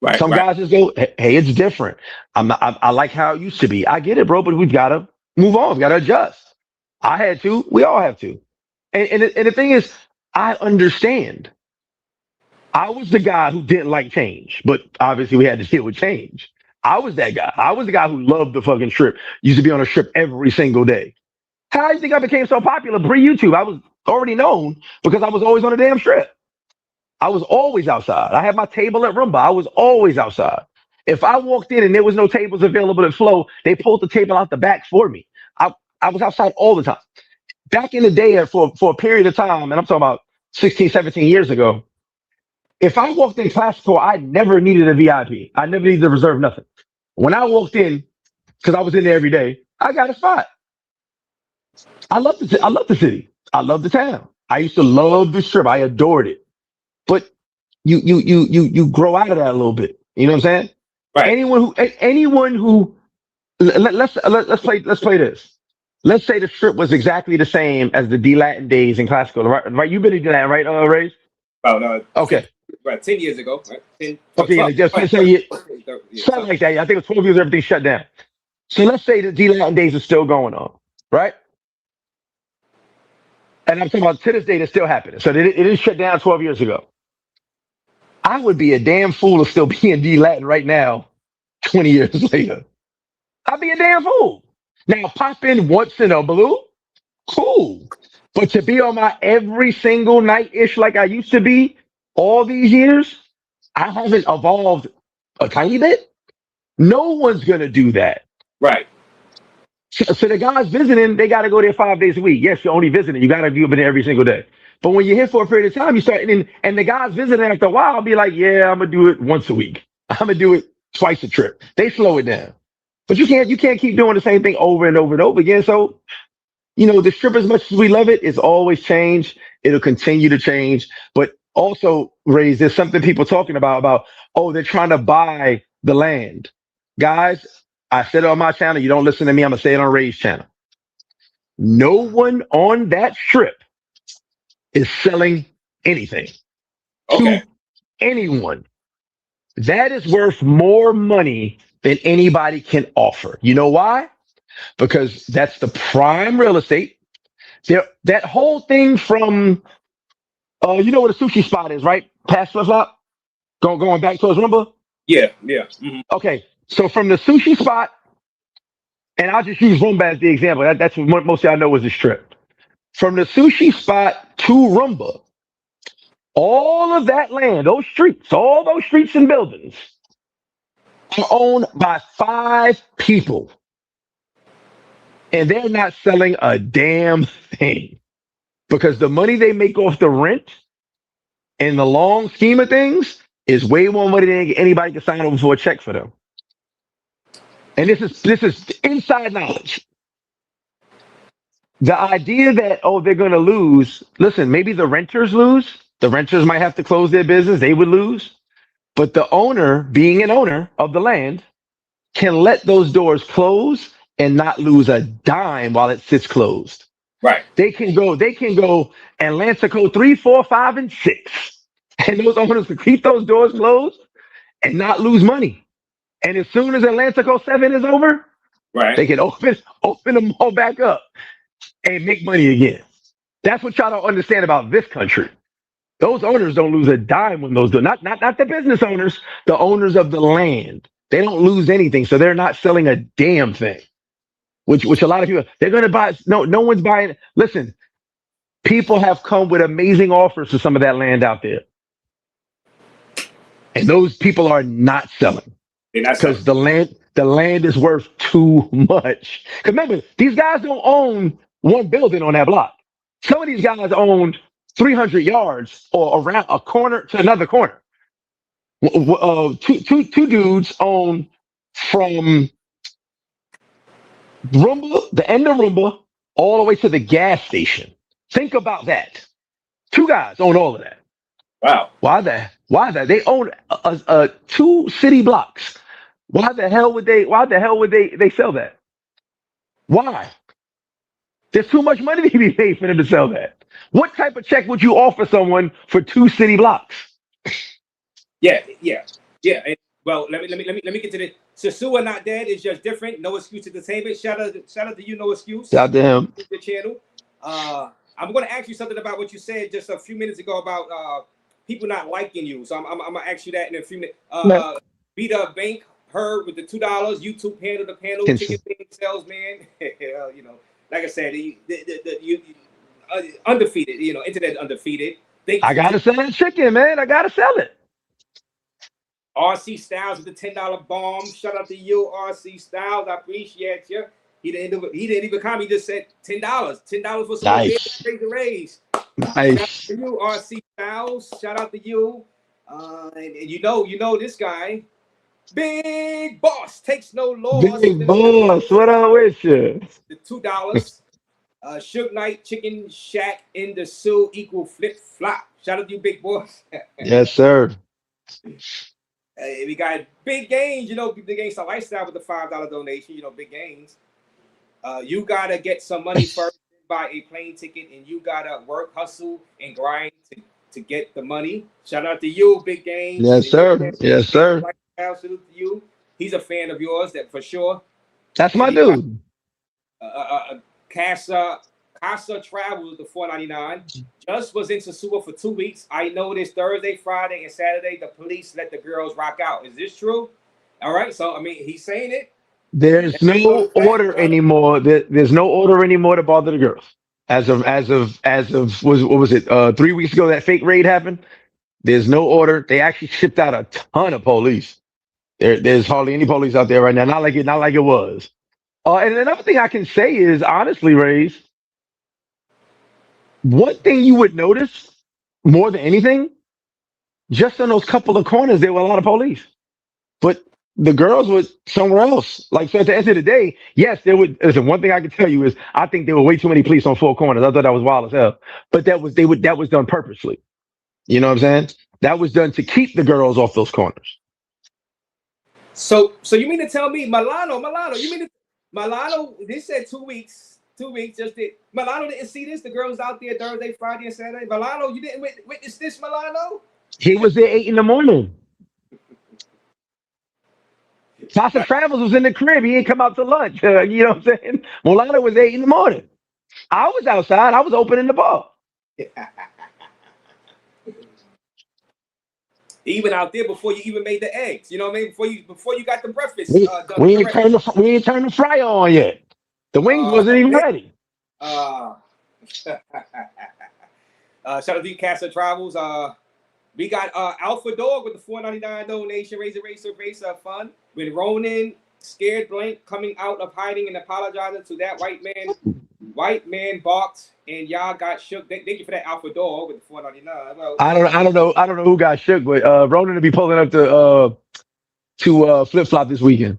Right. Some guys just go, hey, it's different. I like how it used to be. I get it, bro, but we've got to move on. We've got to adjust. I had to. We all have to. And the thing is, I understand. I was the guy who didn't like change, but obviously we had to deal with change. I was that guy. I was the guy who loved the fucking strip. Used to be on a strip every single day. How do you think I became so popular pre-YouTube? I was already known because I was always on a damn strip. I was always outside. I had my table at Rumba. I was always outside. If I walked in and there was no tables available at Flow, they pulled the table out the back for me. I was outside all the time. Back in the day, for a period of time, and I'm talking about 16, 17 years ago, if I walked in Classical, I never needed a VIP. I never needed to reserve nothing. When I walked in, because I was in there every day, I got a spot. I love the city. I love the town. I used to love the strip. I adored it. But you grow out of that a little bit. You know what I'm saying? Right. Anyone who let's play this. Let's say the strip was exactly the same as the D Latin days in Classical, right? You've been to D Latin, right, Raze? About Okay. about 10 years ago, right? 10, Okay, 12, just right, say yeah, something like that. I think it was 12 years everything shut down. So let's say the D Latin days are still going on, right? And I'm talking about to this day, it's still happening. So it is shut down 12 years ago. I would be a damn fool to still be in D Latin right now, 20 years later. I'd be a damn fool. Now, pop in once in a blue, cool. But to be on my every single night-ish like I used to be all these years, I haven't evolved a tiny bit. No one's going to do that. right. So the guys visiting, they got to go there 5 days a week. Yes, you're only visiting. You got to be over there every single day. But when you're here for a period of time, you start, and the guys visiting after a while, I'll be like, yeah, I'm going to do it once a week. I'm going to do it twice a trip. They slow it down. But you can't keep doing the same thing over and over and over again. So, the strip, as much as we love it, it's always changed. It'll continue to change. But also, Raze, there's something people talking about, oh, they're trying to buy the land. Guys, I said it on my channel. You don't listen to me. I'm going to say it on Raze's channel. No one on that strip is selling anything Okay. to anyone. That is worth more money than anybody can offer. You know why? Because that's the prime real estate. That whole thing from, you know what a sushi spot is, right? Past Flip Flop? Going back towards Rumba? Yeah. Mm-hmm. Okay. So from the sushi spot, and I'll just use Rumba as the example. That's what most of y'all know is the strip. From the sushi spot to Rumba, all of that land, all those streets and buildings are owned by 5 people. And they're not selling a damn thing because the money they make off the rent in the long scheme of things is way more money than anybody can sign over for a check for them. And this is inside knowledge. The idea that, oh, they're going to lose. Listen, maybe the renters lose. The renters might have to close their business. They would lose. But the owner, being an owner of the land, can let those doors close and not lose a dime while it sits closed. Right. They can go Atlantico 3, 4, 5, and 6. And those owners can keep those doors closed and not lose money. And as soon as Atlantico 7 is over, Right. they can open them all back up. and make money again. That's what y'all don't understand about this country. Those owners don't lose a dime when those do not the business owners, the owners of the land. They don't lose anything, so they're not selling a damn thing. Which a lot of people they're gonna buy. No one's buying. Listen, people have come with amazing offers for some of that land out there, and those people are not selling They're not because selling. the land is worth too much. Because remember, these guys don't own one building on that block. Some of these guys owned 300 yards or around a corner to another corner. Two dudes own from Roomba, the end of Roomba, all the way to the gas station. Think about that. Two guys own all of that. Wow. Why that? Why that? They own two city blocks. Why the hell would they? Why the hell would they sell that? Why? There's too much money to be paid for them to sell that. What type of check would you offer someone for two city blocks? Yeah. And, well, let me get to the Sosua not dead. It's just different. No excuse entertainment. Shout out to you. No excuse. Shout out to him. The channel. I'm going to ask you something about what you said just a few minutes ago about people not liking you. So I'm going to ask you that in a few minutes. Beat up Bank Heard with the $2. YouTube handle the panel. Chicken wing salesman. You know, like I said, you undefeated. You know, internet undefeated. I gotta sell that chicken, man. I gotta sell it. RC Styles with the $10 bomb. Shout out to you, RC Styles. I appreciate you. He didn't even comment. He just said $10. $10 for some Nice. Raze. Nice. Shout out to you, RC Styles. Shout out to you. And you know this guy. Big Boss takes no loss. Big Boss, what up with you? The $2. Suge Knight Chicken Shack in the Sioux equal flip flop. Shout out to you, Big Boss. Yes, sir. We got big gains, you know, the gangsta lifestyle with the $5 donation, you know, big gains. You gotta get some money first, buy a plane ticket, and you gotta work, hustle, and grind to get the money. Shout out to you, big gains. Yes, sir. Yes, sir. Salute to you. He's a fan of yours, that for sure. That's my dude. Casa Travels the $4.99. Just was in Sosua for 2 weeks. I noticed Thursday, Friday, and Saturday the police let the girls rock out. Is this true? All right. So I mean, he's saying it. There's no order anymore. There's no order anymore to bother the girls. As of what was it? 3 weeks ago that fake raid happened. There's no order. They actually shipped out a ton of police. There's hardly any police out there right now. Not like it was. And another thing I can say is honestly, Raze, one thing you would notice more than anything, just on those couple of corners, there were a lot of police. But the girls were somewhere else. Like, so at the end of the day, yes, there would. Listen, one thing I can tell you is I think there were way too many police on four corners. I thought that was wild as hell. But that was done purposely. You know what I'm saying? That was done to keep the girls off those corners. So you mean to tell me Milano, you mean to Milano, they said 2 weeks. 2 weeks just did. Milano didn't see this. The girls out there Thursday, Friday, and Saturday. Milano, you didn't witness this, Milano? He was there 8 a.m. Casa Travels was in the crib. He ain't come out to lunch. You know what I'm saying? Milano was 8 a.m. I was outside. I was opening the bar. Even out there before you even made the eggs. You know what I mean? Before you got the breakfast. We ain't turned the fryer on yet. The wings wasn't even ready. Shout out to you, Casa Travels. We got Alpha Dog with the $4.99 donation. Race fun. When Ronan scared blank coming out of hiding and apologizing to that white man barked and y'all got shook. Thank you for that, Alpha Dog with the $4.99. Well, I don't know who got shook, but Ronan will be pulling up to Flip Flop this weekend.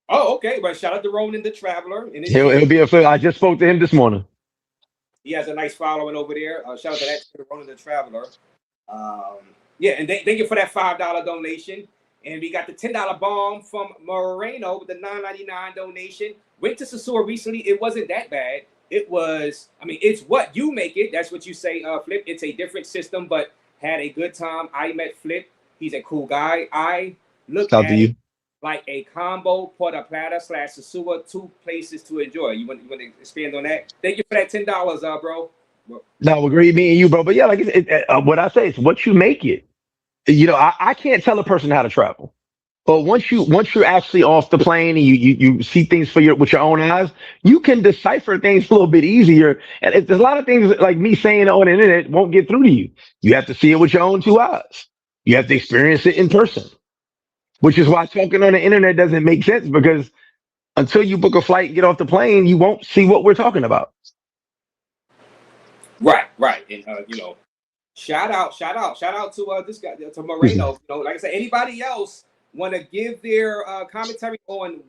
Oh, okay. Well, shout out to Ronan the Traveler. And He'll be a flip. I just spoke to him this morning. He has a nice following over there. Shout out to that Ronan the Traveler. Yeah, and thank you for that $5 donation. And we got the $10 bomb from Moreno with the $9.99 donation. Went to Sosua recently. It wasn't that bad. It was, I mean, it's what you make it. That's what you say, Flip. It's a different system, but had a good time. I met Flip. He's a cool guy. I look Shout at to you. like a combo porta platter / Sosua, 2 places to enjoy. You want to expand on that? Thank you for that $10, bro. No, agree, me and you, bro. But yeah, like what I say is what you make it. You know, I can't tell a person how to travel. But once you're actually off the plane and you see things for with your own eyes, you can decipher things a little bit easier. And there's a lot of things like me saying on the internet won't get through to you. You have to see it with your own 2 eyes. You have to experience it in person, which is why talking on the internet doesn't make sense because until you book a flight and get off the plane, you won't see what we're talking about. Right. And shout out to this guy, to Moreno. Like I said, anybody else want to give their commentary on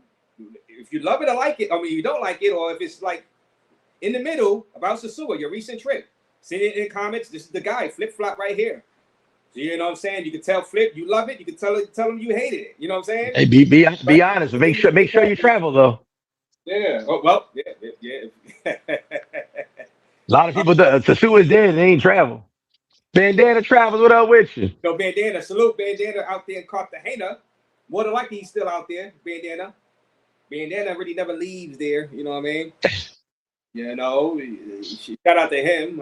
if you love it or like it? I mean, you don't like it, or if it's like in the middle about Sosua, your recent trip. Send it in comments. This is the guy, Flip Flop, right here. So you know what I'm saying? You can tell Flip you love it. You can tell him you hated it. You know what I'm saying? Hey, be honest, but make sure you travel though. Yeah. Oh, well, yeah. A lot of people, Sasua is dead. They ain't travel. Bandana travels. What up with you? Bandana, salute Bandana out there in Cartagena. More than likely he's still out there. Bandana really never leaves there. You know what I mean? Shout out to him.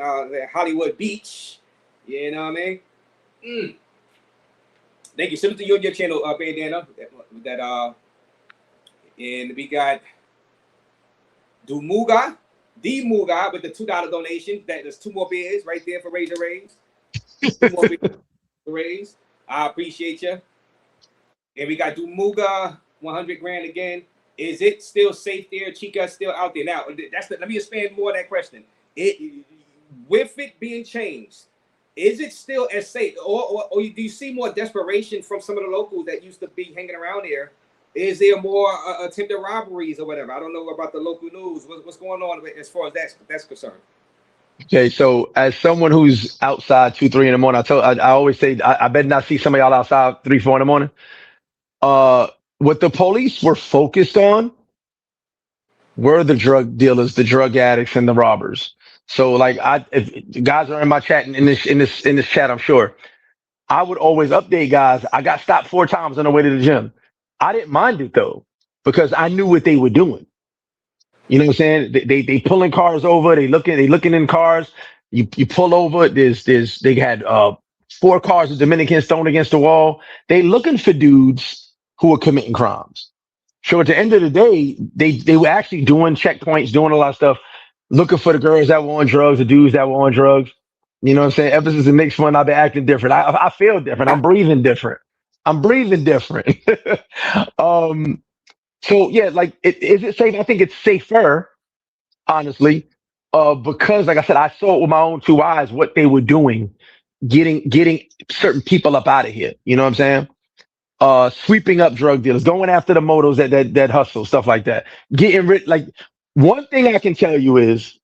Hollywood Beach. You know what I mean? Thank you. Salute to you on your channel, Bandana. And we got Dumuga, D-Muga with the $2 donation. There's 2 more beers right there for Raze. 2 more beers for Raze. I appreciate you. And we got Dumuga, 100 grand again. Is it still safe there? Chica's still out there. Now, let me expand more on that question. With it being changed, is it still as safe? Or do you see more desperation from some of the locals that used to be hanging around there? Is there more attempted robberies or whatever? I don't know about the local news. What's going on as far as that's concerned? Okay, so as someone who's outside 2, 3 in the morning, I always say I better not see some of y'all outside 3, 4 in the morning. What the police were focused on were the drug dealers, the drug addicts, and the robbers. So, like, if the guys are in my chat in this chat, I'm sure I would always update guys. I got stopped 4 times on the way to the gym. I didn't mind it though because I knew what they were doing. You know what I'm saying? They pulling cars over. They looking in cars. You pull over. They had 4 cars of Dominicans thrown against the wall. They looking for dudes who are committing crimes. So at the end of the day, they were actually doing checkpoints, doing a lot of stuff, looking for the girls that were on drugs, the dudes that were on drugs. You know what I'm saying? Ever since it makes fun, I've been acting different. I feel different. I'm breathing different. So yeah, like, is it safe? I think it's safer, honestly, because like I said, I saw it with my own 2 eyes what they were doing, getting certain people up out of here. You know what I'm saying? Sweeping up drug dealers, going after the motos that hustle, stuff like that. Getting rid. Like, one thing I can tell you is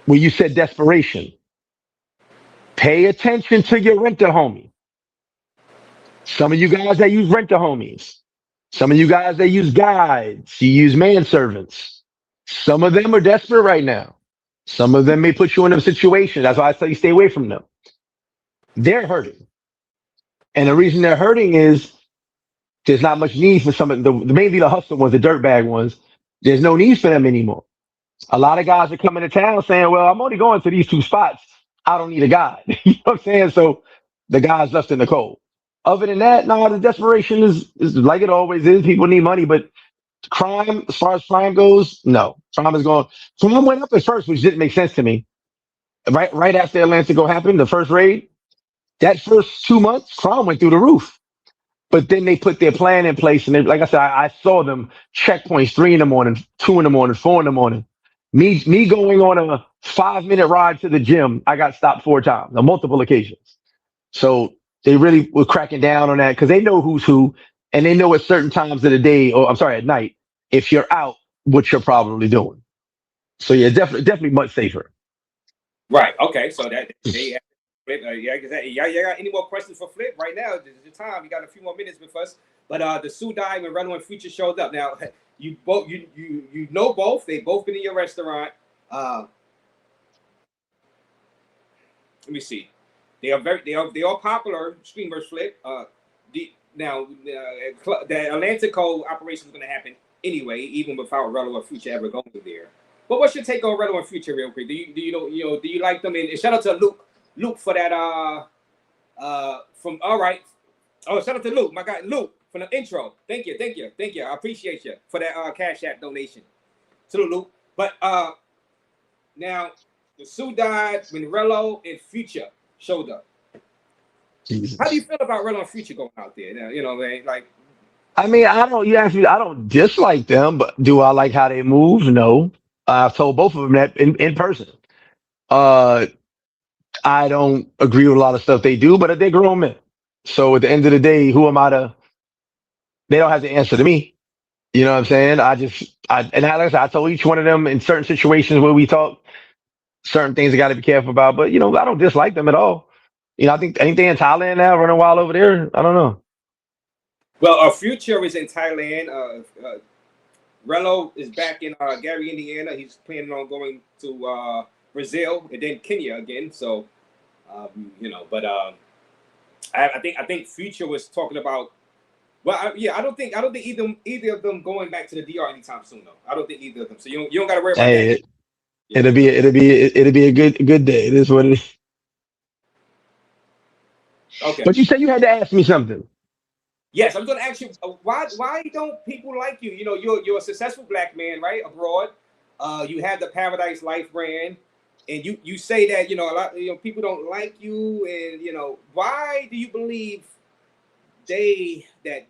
when you said desperation, pay attention to your renter homie. Some of you guys that use renter homies. Some of you guys that use guides, you use manservants. Some of them are desperate right now. Some of them may put you in a situation. That's why I say stay away from them. They're hurting. And the reason they're hurting is there's not much need for some of mainly the hustle ones, the dirtbag ones. There's no need for them anymore. A lot of guys are coming to town saying, well, I'm only going to these 2 spots. I don't need a guide. You know what I'm saying? So the guy's left in the cold. Other than that, no, the desperation is like it always is. People need money, but crime, as far as crime goes, no. Crime is going. Crime went up at first, which didn't make sense to me. Right after Atlantico happened, the first raid, that first 2 months, crime went through the roof. But then they put their plan in place, and like I said, I saw them checkpoints 3 in the morning, 2 in the morning, 4 in the morning. Me going on a 5-minute ride to the gym, I got stopped 4 times on multiple occasions. So they really were cracking down on that because they know who's who, and they know at certain times of the day, or I'm sorry, at night, if you're out, what you're probably doing. So yeah, definitely much safer. Right. Okay. So that they Flip. Y'all got any more questions for Flip right now? This is the time. You got a few more minutes with us. But the Sue died when Runaway Future showed up. Now you both you know both. They both been in your restaurant. Let me see. They are popular streamers. Flip. now the Atlanta Code operation is going to happen anyway, even without Rello or Future ever going there. But what's your take on Rello and Future, real quick? Do you like them? And shout out to Luke for that. From all right. Oh, shout out to Luke, my guy Luke from the intro. Thank you. I appreciate you for that Cash App donation. Salute, Luke. But now the Sue died when Rello and Future showed up. Jesus. How do you feel about Rello and Future going out there? Now, you know, man, like. I mean, I don't. You ask me. I don't dislike them, but do I like how they move? No. I've told both of them that in person. Uh, I don't agree with a lot of stuff they do, but they're grown men. So at the end of the day, who am I to? They don't have to answer to me. You know what I'm saying? And like I said, I told each one of them in certain situations where we talk, certain things I got to be careful about. But I don't dislike them at all. I think anything in Thailand now, running wild over there. I don't know. Well, our Future is in Thailand. Rello is back in Gary, Indiana. He's planning on going to Brazil and then Kenya again. So, but I think Future was talking about. Well, I don't think either of them going back to the DR anytime soon, though. I don't think either of them. So you don't got to worry about that. It'll be a good day. It is what it is. Okay. But you said you had to ask me something. Yes, I'm going to ask you why don't people like you? You're a successful black man, right? Abroad, you have the Paradise Life brand, and you say that a lot people don't like you, and why do you believe that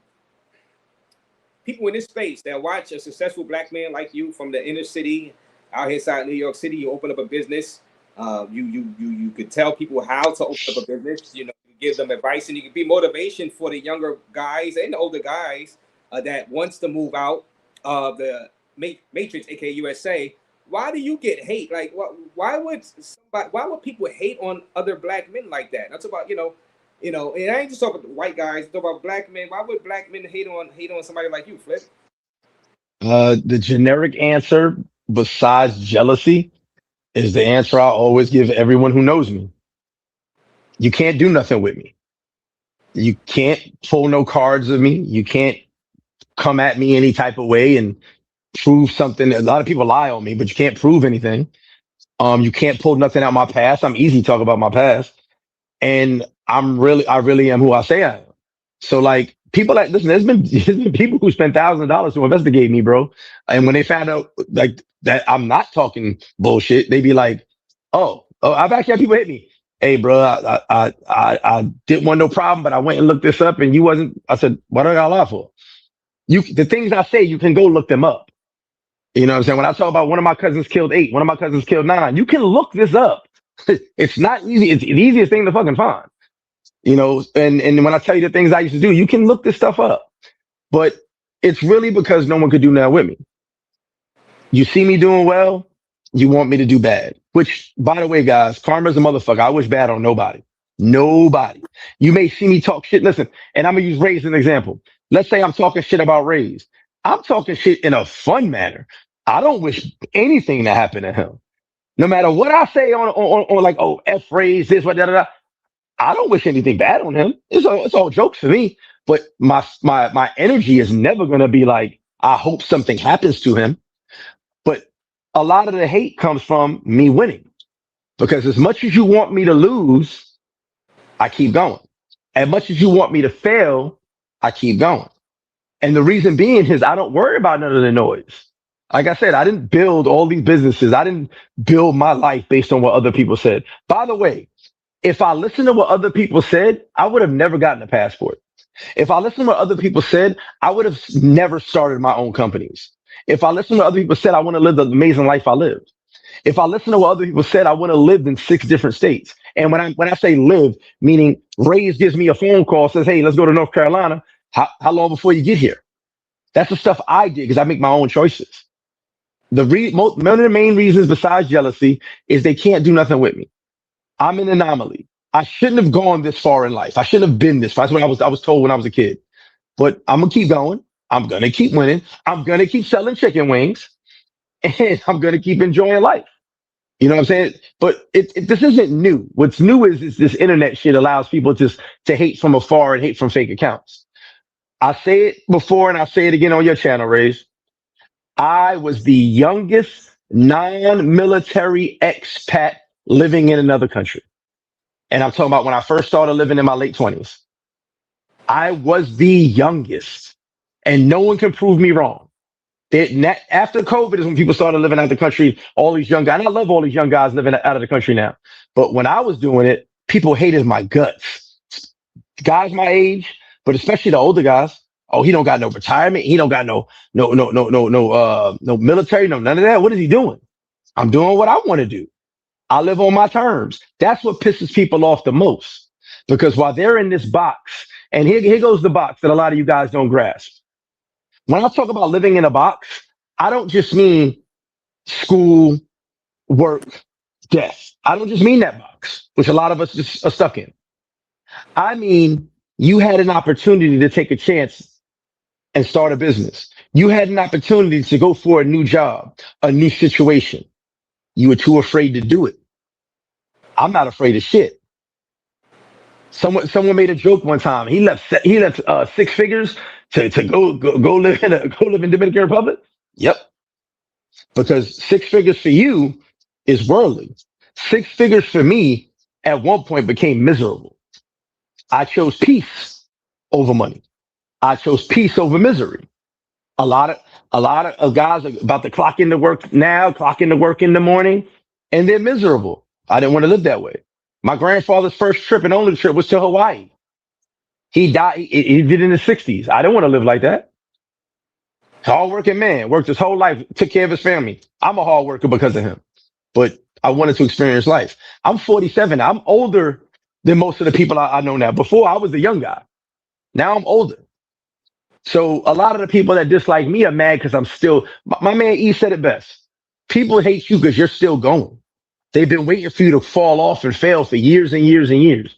people in this space that watch a successful black man like you from the inner city out here inside New York City, you open up a business, you could tell people how to open up a business, you give them advice, and you can be motivation for the younger guys and the older guys that wants to move out of the matrix, aka USA. Why do you get hate? Like, why would people hate on other black men like that? That's about and I ain't just talking about the white guys. Talk about black men. Why would black men hate on somebody like you, Flip? The generic answer, besides jealousy, is the answer I always give everyone who knows me. You can't do nothing with me. You can't pull no cards of me. You can't come at me any type of way and prove something. A lot of people lie on me, but you can't prove anything. You can't pull nothing out my past. I'm easy to talk about my past. And I really am who I say I am. So like people listen, there's been people who spent thousands of dollars to investigate me, bro. And when they found out like that I'm not talking bullshit, they be like, oh, I've actually had people hit me. Hey, bro, I didn't want no problem, but I went and looked this up and you wasn't. I said, what do I got lie for? The things I say, you can go look them up. You know what I'm saying? When I talk about one of my cousins killed 8, one of my cousins killed 9, you can look this up. It's not easy. It's the easiest thing to fucking find. And when I tell you the things I used to do, you can look this stuff up. But it's really because no one could do that with me. You see me doing well, you want me to do bad. Which, by the way, guys, karma's a motherfucker. I wish bad on nobody. Nobody. You may see me talk shit. Listen, and I'm gonna use Raze as an example. Let's say I'm talking shit about Raze. I'm talking shit in a fun manner. I don't wish anything to happen to him. No matter what I say on like, oh, F Raze, this, what, da, da, da. I don't wish anything bad on him. It's all jokes for me. But my energy is never gonna be like, I hope something happens to him. But a lot of the hate comes from me winning. Because as much as you want me to lose, I keep going. As much as you want me to fail, I keep going. And the reason being is I don't worry about none of the noise. Like I said, I didn't build all these businesses. I didn't build my life based on what other people said. By the way, if I listened to what other people said, I would have never gotten a passport. If I listened to what other people said, I would have never started my own companies. If I listened to what other people said, I wouldn't have lived the amazing life I lived. If I listened to what other people said, I would have lived in 6 different states. And when I say live, meaning Raze gives me a phone call, says, hey, let's go to North Carolina. How long before you get here? That's the stuff I did because I make my own choices. One of the main reasons besides jealousy is they can't do nothing with me. I'm an anomaly. I shouldn't have gone this far in life. I shouldn't have been this far. That's what I was told when I was a kid. But I'm going to keep going. I'm going to keep winning. I'm going to keep selling chicken wings. And I'm going to keep enjoying life. You know what I'm saying? But this isn't new. What's new is this internet shit allows people to hate from afar and hate from fake accounts. I say it before and I say it again on your channel, Raze. I was the youngest non-military expat living in another country. And I'm talking about when I first started living in my late 20s. I was the youngest. And no one can prove me wrong. After COVID is when people started living out of the country, all these young guys. And I love all these young guys living out of the country now. But when I was doing it, people hated my guts. Guys my age, but especially the older guys. Oh, he don't got no retirement. He don't got no military, no none of that. What is he doing? I'm doing what I want to do. I live on my terms. That's what pisses people off the most. Because while they're in this box, and here goes the box that a lot of you guys don't grasp. When I talk about living in a box, I don't just mean school, work, death. I don't just mean that box, which a lot of us just are stuck in. I mean, you had an opportunity to take a chance and start a business. You had an opportunity to go for a new job, a new situation. You were too afraid to do it. I'm not afraid of shit. Someone made a joke one time. He left 6 figures to go live in Dominican Republic. Yep. Because 6 figures for you is worldly. 6 figures for me at one point became miserable. I chose peace over money. I chose peace over misery. A lot of guys are about to clock into work now, clock into work in the morning, and they're miserable. I didn't want to live that way. My grandfather's first trip and only trip was to Hawaii. He died. He did it in the 60s. I didn't want to live like that. Hardworking man, worked his whole life, took care of his family. I'm a hard worker because of him, but I wanted to experience life. I'm 47. I'm older than most of the people I know now. Before I was the young guy. Now I'm older. So a lot of the people that dislike me are mad because I'm still, my man E said it best. People hate you because you're still going. They've been waiting for you to fall off and fail for years and years and years.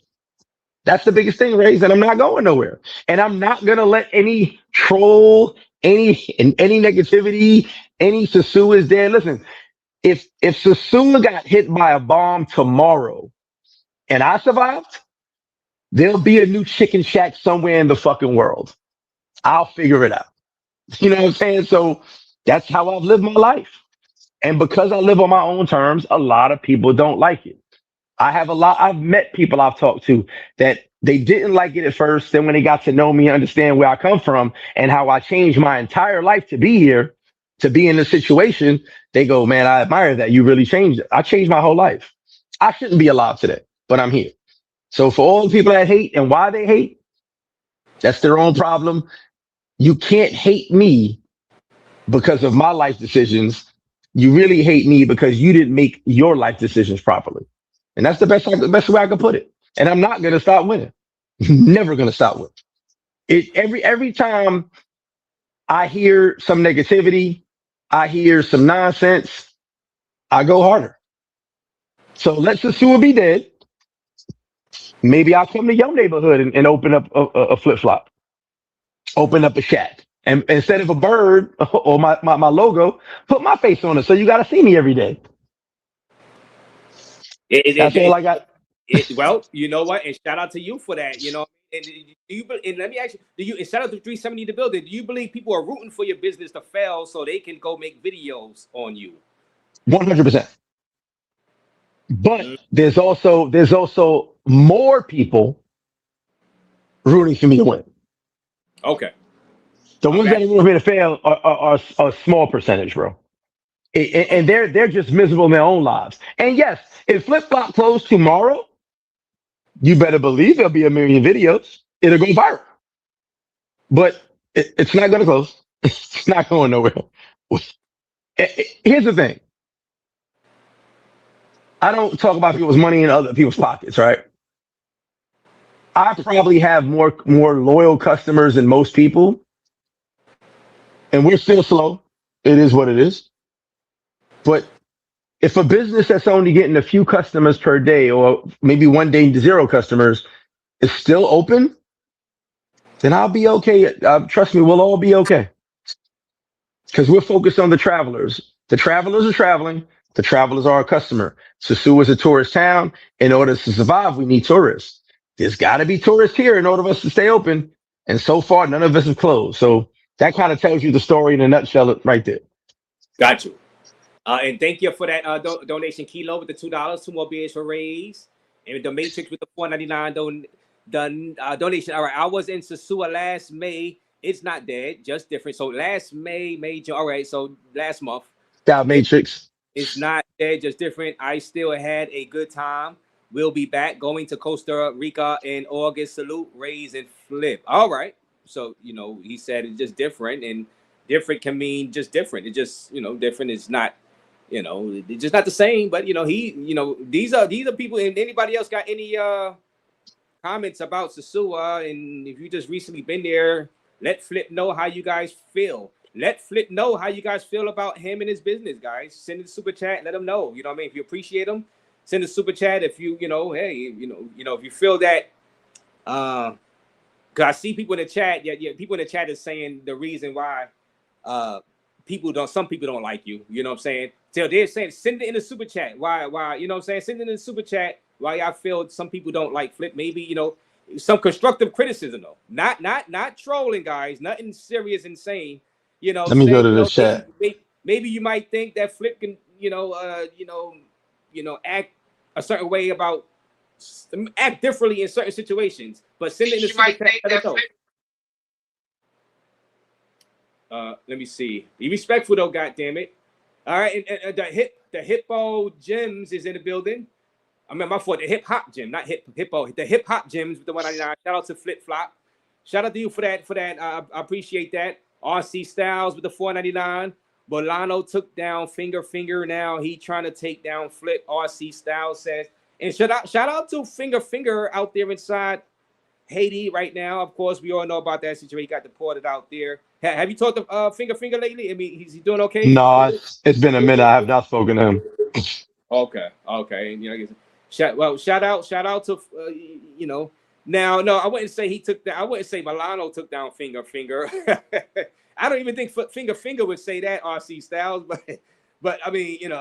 That's the biggest thing, Raze, and I'm not going nowhere. And I'm not going to let any troll, any negativity, any Sosua is there. Listen, if Sosua got hit by a bomb tomorrow and I survived, there'll be a new chicken shack somewhere in the fucking world. I'll figure it out. You know what I'm saying? So that's how I've lived my life. And because I live on my own terms, a lot of people don't like it. I've met people I've talked to that they didn't like it at first. Then when they got to know me, understand where I come from and how I changed my entire life to be here, to be in this situation, they go, man, I admire that. You really changed it. I changed my whole life. I shouldn't be alive today, but I'm here. So for all the people that hate and why they hate, that's their own problem. You can't hate me because of my life decisions. You really hate me because you didn't make your life decisions properly. And that's the best way I can put it. And I'm not going to stop winning. Never going to stop winning. Every time I hear some negativity, I hear some nonsense, I go harder. So let Sosua be dead. Maybe I'll come to your neighborhood and open up a flip-flop. Open up a shack. And instead of a bird or my logo, put my face on it. So you got to see me every day. That's all I got. Well, you know what? And shout out to you for that. You know, and let me ask you, and shout out to 370 The Building. Do you believe people are rooting for your business to fail so they can go make videos on you? 100%. But there's also more people rooting for me to win. Okay. The ones that are rooting for me to fail are a small percentage, bro. And they're just miserable in their own lives. And yes, if Flip Flop closed tomorrow, you better believe there'll be 1 million videos. It'll go viral. But it's not going to close. It's not going nowhere. Here's the thing. I don't talk about people's money in other people's pockets, right? I probably have more loyal customers than most people. And we're still slow. It is what it is. But if a business that's only getting a few customers per day, or maybe one day 0 customers, is still open, then I'll be okay. Trust me, we'll all be okay. Because we're focused on the travelers. The travelers are traveling. The travelers are our customer. Sosua is a tourist town. In order to survive, we need tourists. There's got to be tourists here in order for us to stay open. And so far, none of us have closed. So that kind of tells you the story in a nutshell right there. Got you. And thank you for that donation, Kilo, with the $2. Two more beers for Raze. And the Matrix with the $4.99 donation. All right, I was in Sosua last May. It's not dead, just different. So last May, June. All right, so last month. Got Matrix. It's not dead, just different. I still had a good time. We'll be back going to Costa Rica in August. Salute, Raze, and Flip. All right. So, he said it's just different, and different can mean just different. It just, different is not, it's just not the same. But, these are people, and anybody else got any comments about Sosua? And if you just recently been there, let Flip know how you guys feel. Let Flip know how you guys feel about him and his business, guys. Send it a super chat. Let him know. You know what I mean? If you appreciate him, send a super chat. If you, hey, if you feel that, because I see people in the chat. Yeah, people in the chat is saying the reason why some people don't like you. You know what I'm saying? So they're saying send it in the super chat. Why? You know what I'm saying? Send it in the super chat. Why y'all feel some people don't like Flip? Maybe some constructive criticism though. Not trolling, guys. Nothing serious, insane. Let me go to the chat. Maybe you might think that Flip can, act a certain way act differently in certain situations. But send it in the super chat. Let us know. Let me see. Be respectful though, goddammit. All right, and the Hippo Gyms is in the building. I mean, my fault. The Hip Hop Gym, not Hippo. The Hip Hop Gyms with the 199. Shout out to Flip Flop. Shout out to you for that. I appreciate that. RC Styles with the $4.99. Bolano took down Finger. Now he trying to take down Flip. RC Styles says. And shout out to Finger out there inside Haiti right now. Of course, we all know about that situation. He got deported out there. Have you talked to Finger lately? I mean, is he doing okay? No, it's been a minute. I have not spoken to him. Okay. I guess. Shout out to Now, no, I wouldn't say he took that. I wouldn't say Milano took down Finger. I don't even think Finger would say that, RC Styles, but I mean,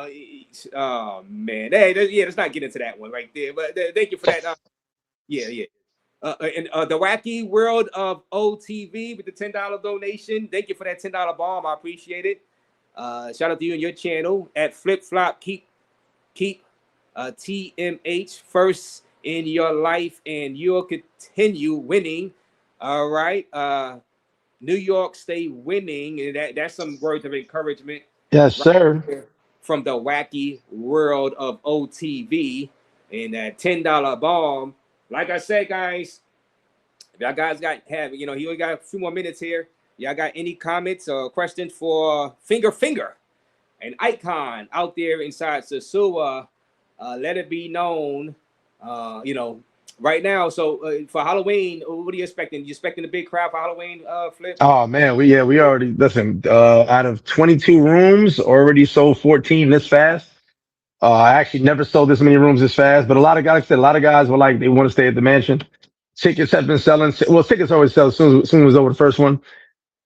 oh man, let's not get into that one right there. But thank you for that. And the Wacky World of OTV with the $10 donation. Thank you for that $10 bomb. I appreciate it. Shout out to you and your channel at Flip Flop. Keep TMH first in your life, and you'll continue winning. All right. New York, stay winning. And that's some words of encouragement. Yes, sir. From the Wacky World of OTV. And that $10 bomb. Like I said, guys, if y'all guys he only got a few more minutes here. Y'all got any comments or questions for Finger, an icon out there inside Sosua? Let it be known, right now. So for Halloween, what are you expecting? You expecting a big crowd for Halloween, Flip? Oh man, we already listen. Out of 22 rooms, already sold 14 this fast. I actually never sold this many rooms this fast, but a lot of guys were like they want to stay at the mansion. Tickets have been selling. Well, tickets always sell as soon as it was over the first one.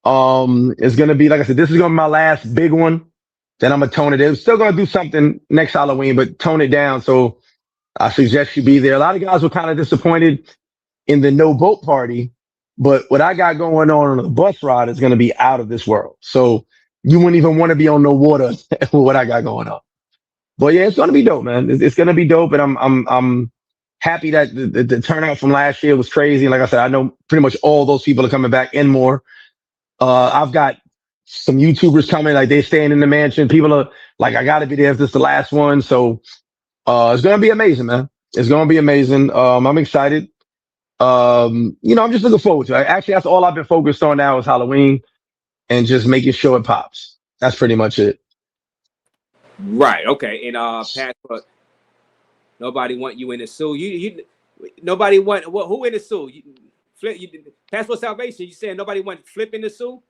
It's gonna be, like I said, this is gonna be my last big one. Then I'm gonna tone it. They're still gonna do something next Halloween, but tone it down. So I suggest you be there. A lot of guys were kind of disappointed in the no boat party, but what I got going on the bus ride is gonna be out of this world. So you wouldn't even want to be on no water with what I got going on. But yeah, it's gonna be dope, man. It's gonna be dope, and I'm happy that the turnout from last year was crazy. And like I said, I know pretty much all those people are coming back and more. I've got some YouTubers coming, like they're staying in the mansion. People are like, I gotta be there if this is the last one. So it's gonna be amazing, man. It's gonna be amazing. I'm excited. I'm just looking forward to it. Actually, that's all I've been focused on now is Halloween and just making sure it pops. That's pretty much it. Right. Okay. And Passport, nobody want you in the zoo. You nobody want who in the zoo? Passport Salvation. You saying nobody want Flip in the zoo?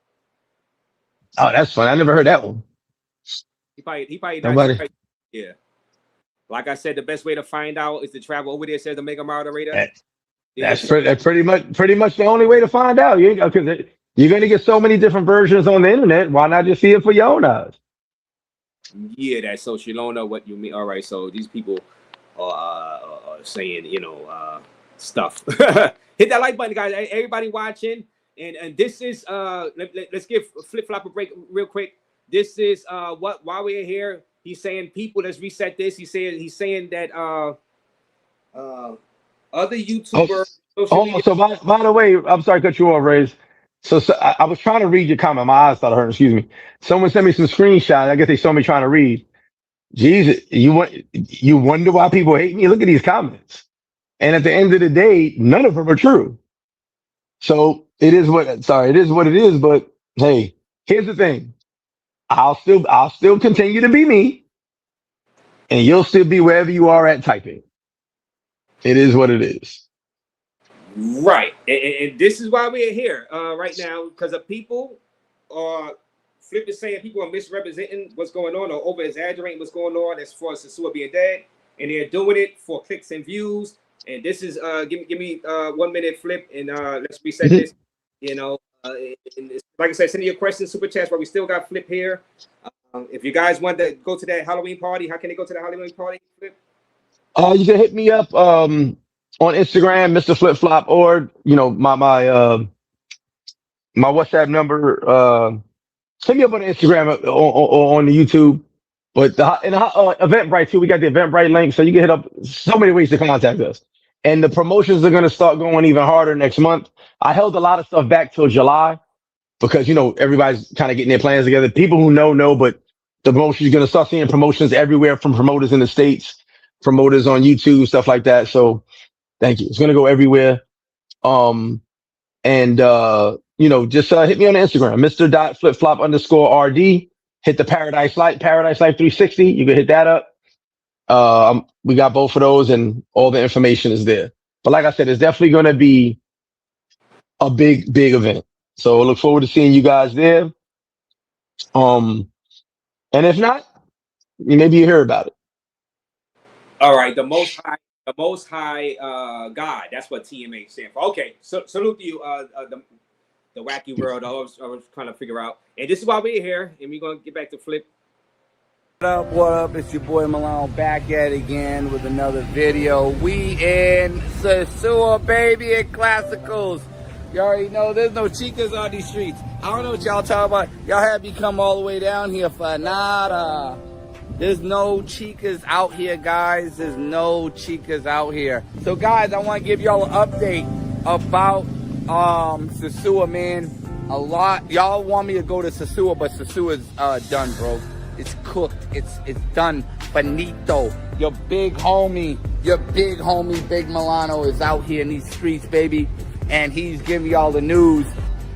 Oh, that's fun. I never heard that one. He probably Nobody. yeah. Like I said, the best way to find out is to travel over there. Says the Mega Moderator. That's pretty much the only way to find out. Because you're going to get so many different versions on the internet. Why not just see it for your own eyes? Yeah, that's so she don't know what you mean. All right, so these people are saying, stuff. Hit that like button, guys. Everybody watching, And this is let's give Flip Flop a break real quick. This is what while we're here, he's saying people, let's reset this. He's saying that other YouTuber social media. So by the way, I'm sorry to cut you off, Raze. So I was trying to read your comment. My eyes started hurting. Excuse me. Someone sent me some screenshots. I guess they saw me trying to read. Jesus, you wonder why people hate me? Look at these comments. And at the end of the day, none of them are true. So it is what it is. But hey, here's the thing. I'll still continue to be me, and you'll still be wherever you are at typing. It is what it is. Right, and this is why we're here right now, because of people are Flip is saying people are misrepresenting what's going on or over exaggerating what's going on as far as Sosua being dead, and they're doing it for clicks and views. And this is give me 1 minute, Flip, and let's reset this. You know, and like I said, send your questions, super chats, but we still got Flip here. If you guys want to go to that Halloween party, how can they go to the Halloween party, Flip? You can hit me up on Instagram, Mr. Flip Flop, or my WhatsApp number. Hit me up on Instagram or on the YouTube. But in Eventbrite too, we got the Eventbrite link, so you can hit up so many ways to contact us. And the promotions are going to start going even harder next month. I held a lot of stuff back till July because everybody's kind of getting their plans together. People who know, but the promotions, you're going to start seeing promotions everywhere from promoters in the States, promoters on YouTube, stuff like that. So thank you. It's going to go everywhere. Just hit me on Instagram, Mr.FlipFlop_RD. Hit the Paradise Life 360. You can hit that up. We got both of those, and all the information is there. But like I said, it's definitely going to be a big event. So I look forward to seeing you guys there. And if not, maybe you hear about it. All right, the Most High God. That's what TMH stands for. Okay, so salute to you, the wacky world. I was trying to figure out, and this is why we're here, and we're gonna get back to Flip. What up? It's your boy Malone back at it again with another video. We in Sosua, baby, at Classicals. You already know there's no chicas on these streets. I don't know what y'all talking about. Y'all have me come all the way down here for nada. There's no chicas out here, guys. There's no chicas out here. So, guys, I want to give y'all an update about Sosua, man. A lot y'all want me to go to Sosua, but Sosua's done, bro. It's cooked. It's done. Finito. Your big homie, Big Milano is out here in these streets, baby. And he's giving y'all the news.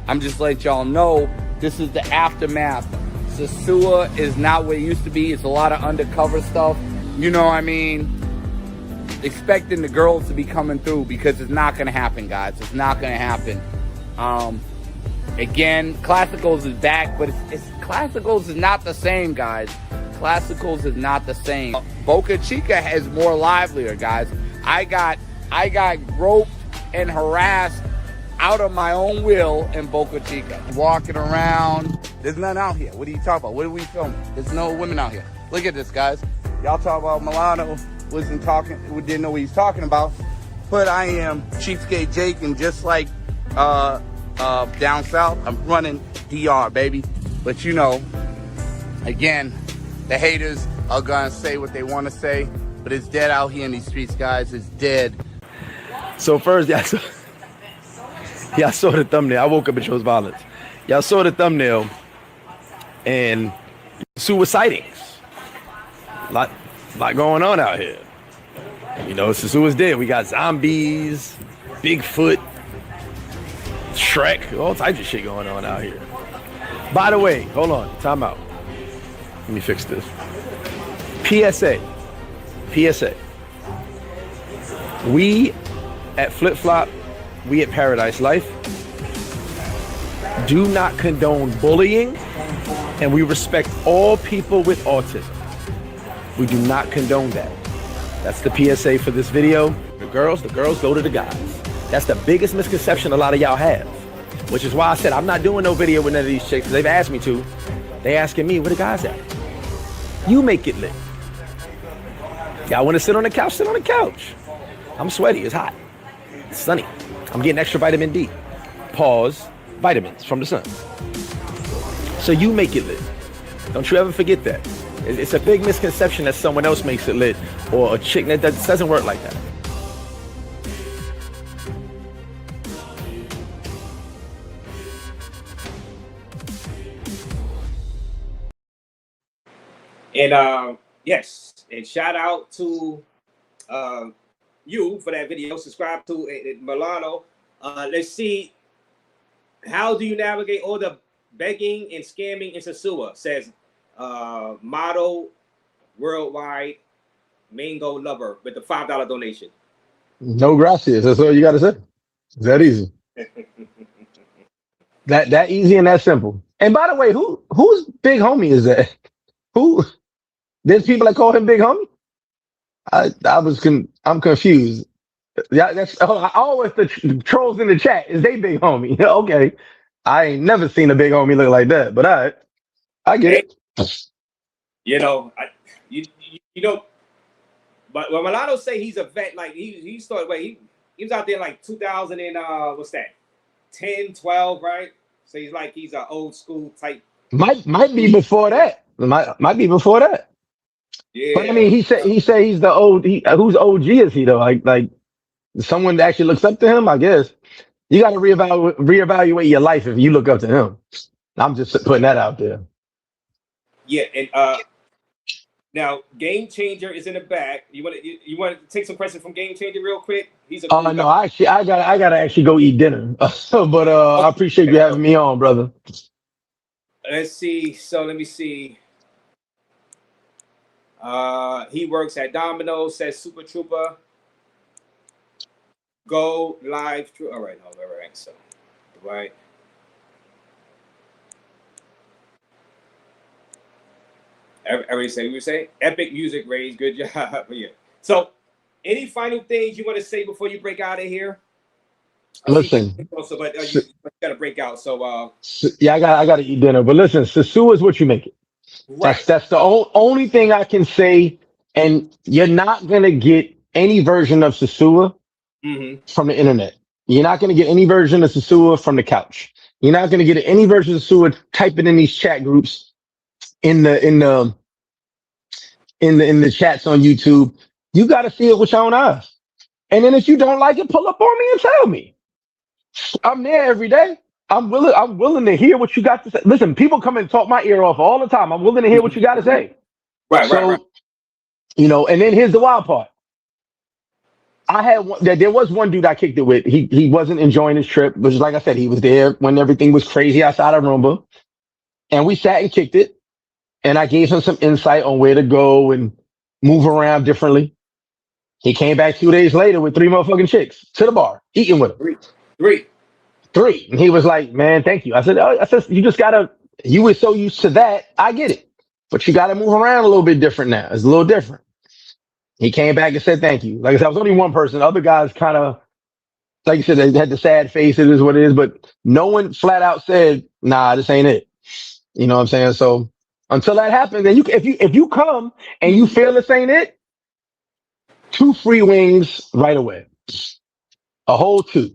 I'm just letting y'all know this is the aftermath. Sosua is not what it used to be. It's a lot of undercover stuff. You know what I mean? Expecting the girls to be coming through, because it's not going to happen, guys. It's not going to happen. Again, Classicals is back, but it's Classicals is not the same, guys. Classicals is not the same. Boca Chica is more livelier, guys. I got groped and harassed out of my own will in Boca Chica. Walking around. There's none out here. What are you talking about? What are we filming? There's no women out here. Look at this, guys. Y'all talk about Milano didn't know what he's talking about. But I am Cheapskate Jake, and just like down south, I'm running DR, baby. But again, the haters are gonna say what they want to say, but it's dead out here in these streets, guys. It's dead. So first, y'all saw the thumbnail. I woke up and chose violence. Y'all saw the thumbnail, and Sosua sightings. A lot going on out here. Sosua's dead. We got zombies, Bigfoot, Shrek, all types of shit going on out here. By the way, hold on, time out. Let me fix this. PSA. We at Flip Flop, we at Paradise Life, do not condone bullying, and we respect all people with autism. We do not condone that. That's the PSA for this video. The girls go to the guys. That's the biggest misconception a lot of y'all have, which is why I said I'm not doing no video with none of these chicks. They've asked me to. They asking me, where the guys at? You make it lit. Y'all want to sit on the couch? Sit on the couch. I'm sweaty. It's hot. It's sunny. I'm getting extra vitamin D. Pause. vitamins from the sun. So you make it lit. Don't you ever forget that. It's a big misconception that someone else makes it lit or a chick. That doesn't work like that. And yes, and shout out to you for that video. Subscribe to Milano. Let's see. How do you navigate all the begging and scamming in Sosua? Says model worldwide mango lover with the $5 donation. No gracias. That's all you got to say. It's that easy. that easy and that simple. And by the way, whose big homie is that? Who? There's people that call him big homie. I'm confused. Yeah, that's always the trolls in the chat. Is they big homie? Okay, I ain't never seen a big homie look like that. But I get it. You know, you know. But when Milano say he's a vet, like he started, he was out there like 2000 and what's that, 10, 12, right? So he's an old school type. Might be before that. Might be before that. Yeah. But I mean, he said he's the old. Whose OG is he though? Like someone that actually looks up to him. I guess you got to reevaluate your life if you look up to him. I'm just putting that out there. Yeah, and now Game Changer is in the back. You want to take some questions from Game Changer real quick? He's a cool no, guy. I gotta actually go eat dinner. But I appreciate you having me on, brother. Let's see. So let me see. He works at Domino's. Says Super Trooper. Go live. All right. So, right. Everybody say we say epic music, Raze. Good job. Yeah. So, any final things you want to say before you break out of here? Listen. Also, but you gotta break out. So, yeah, I gotta eat dinner. But listen, Sosua is what you make it. Right. That's the only thing I can say. And you're not gonna get any version of Sosua from the internet. You're not gonna get any version of Sosua from the couch. You're not gonna get any version of Sosua typing in these chat groups. In the chats on YouTube, you got to see it with your own eyes. And then if you don't like it, pull up on me and tell me. I'm there every day. I'm willing to hear what you got to say. Listen, people come and talk my ear off all the time. I'm willing to hear what you got to say. Right. You know, and then here's the wild part. There was one dude I kicked it with. He wasn't enjoying his trip, which is like I said, he was there when everything was crazy outside of Roomba. And we sat and kicked it. And I gave him some insight on where to go and move around differently. He came back 2 days later with 3 motherfucking chicks to the bar, eating with him. Three. And he was like, man, thank you. I said, you were so used to that. I get it. But you got to move around a little bit different now. It's a little different. He came back and said, thank you. Like I said, I was only one person. The other guys kind of, like you said, they had the sad face. It is what it is. But no one flat out said, nah, this ain't it. You know what I'm saying? So, until that happens, and if you come and you feel this ain't it, 2 free wings right away. A whole 2.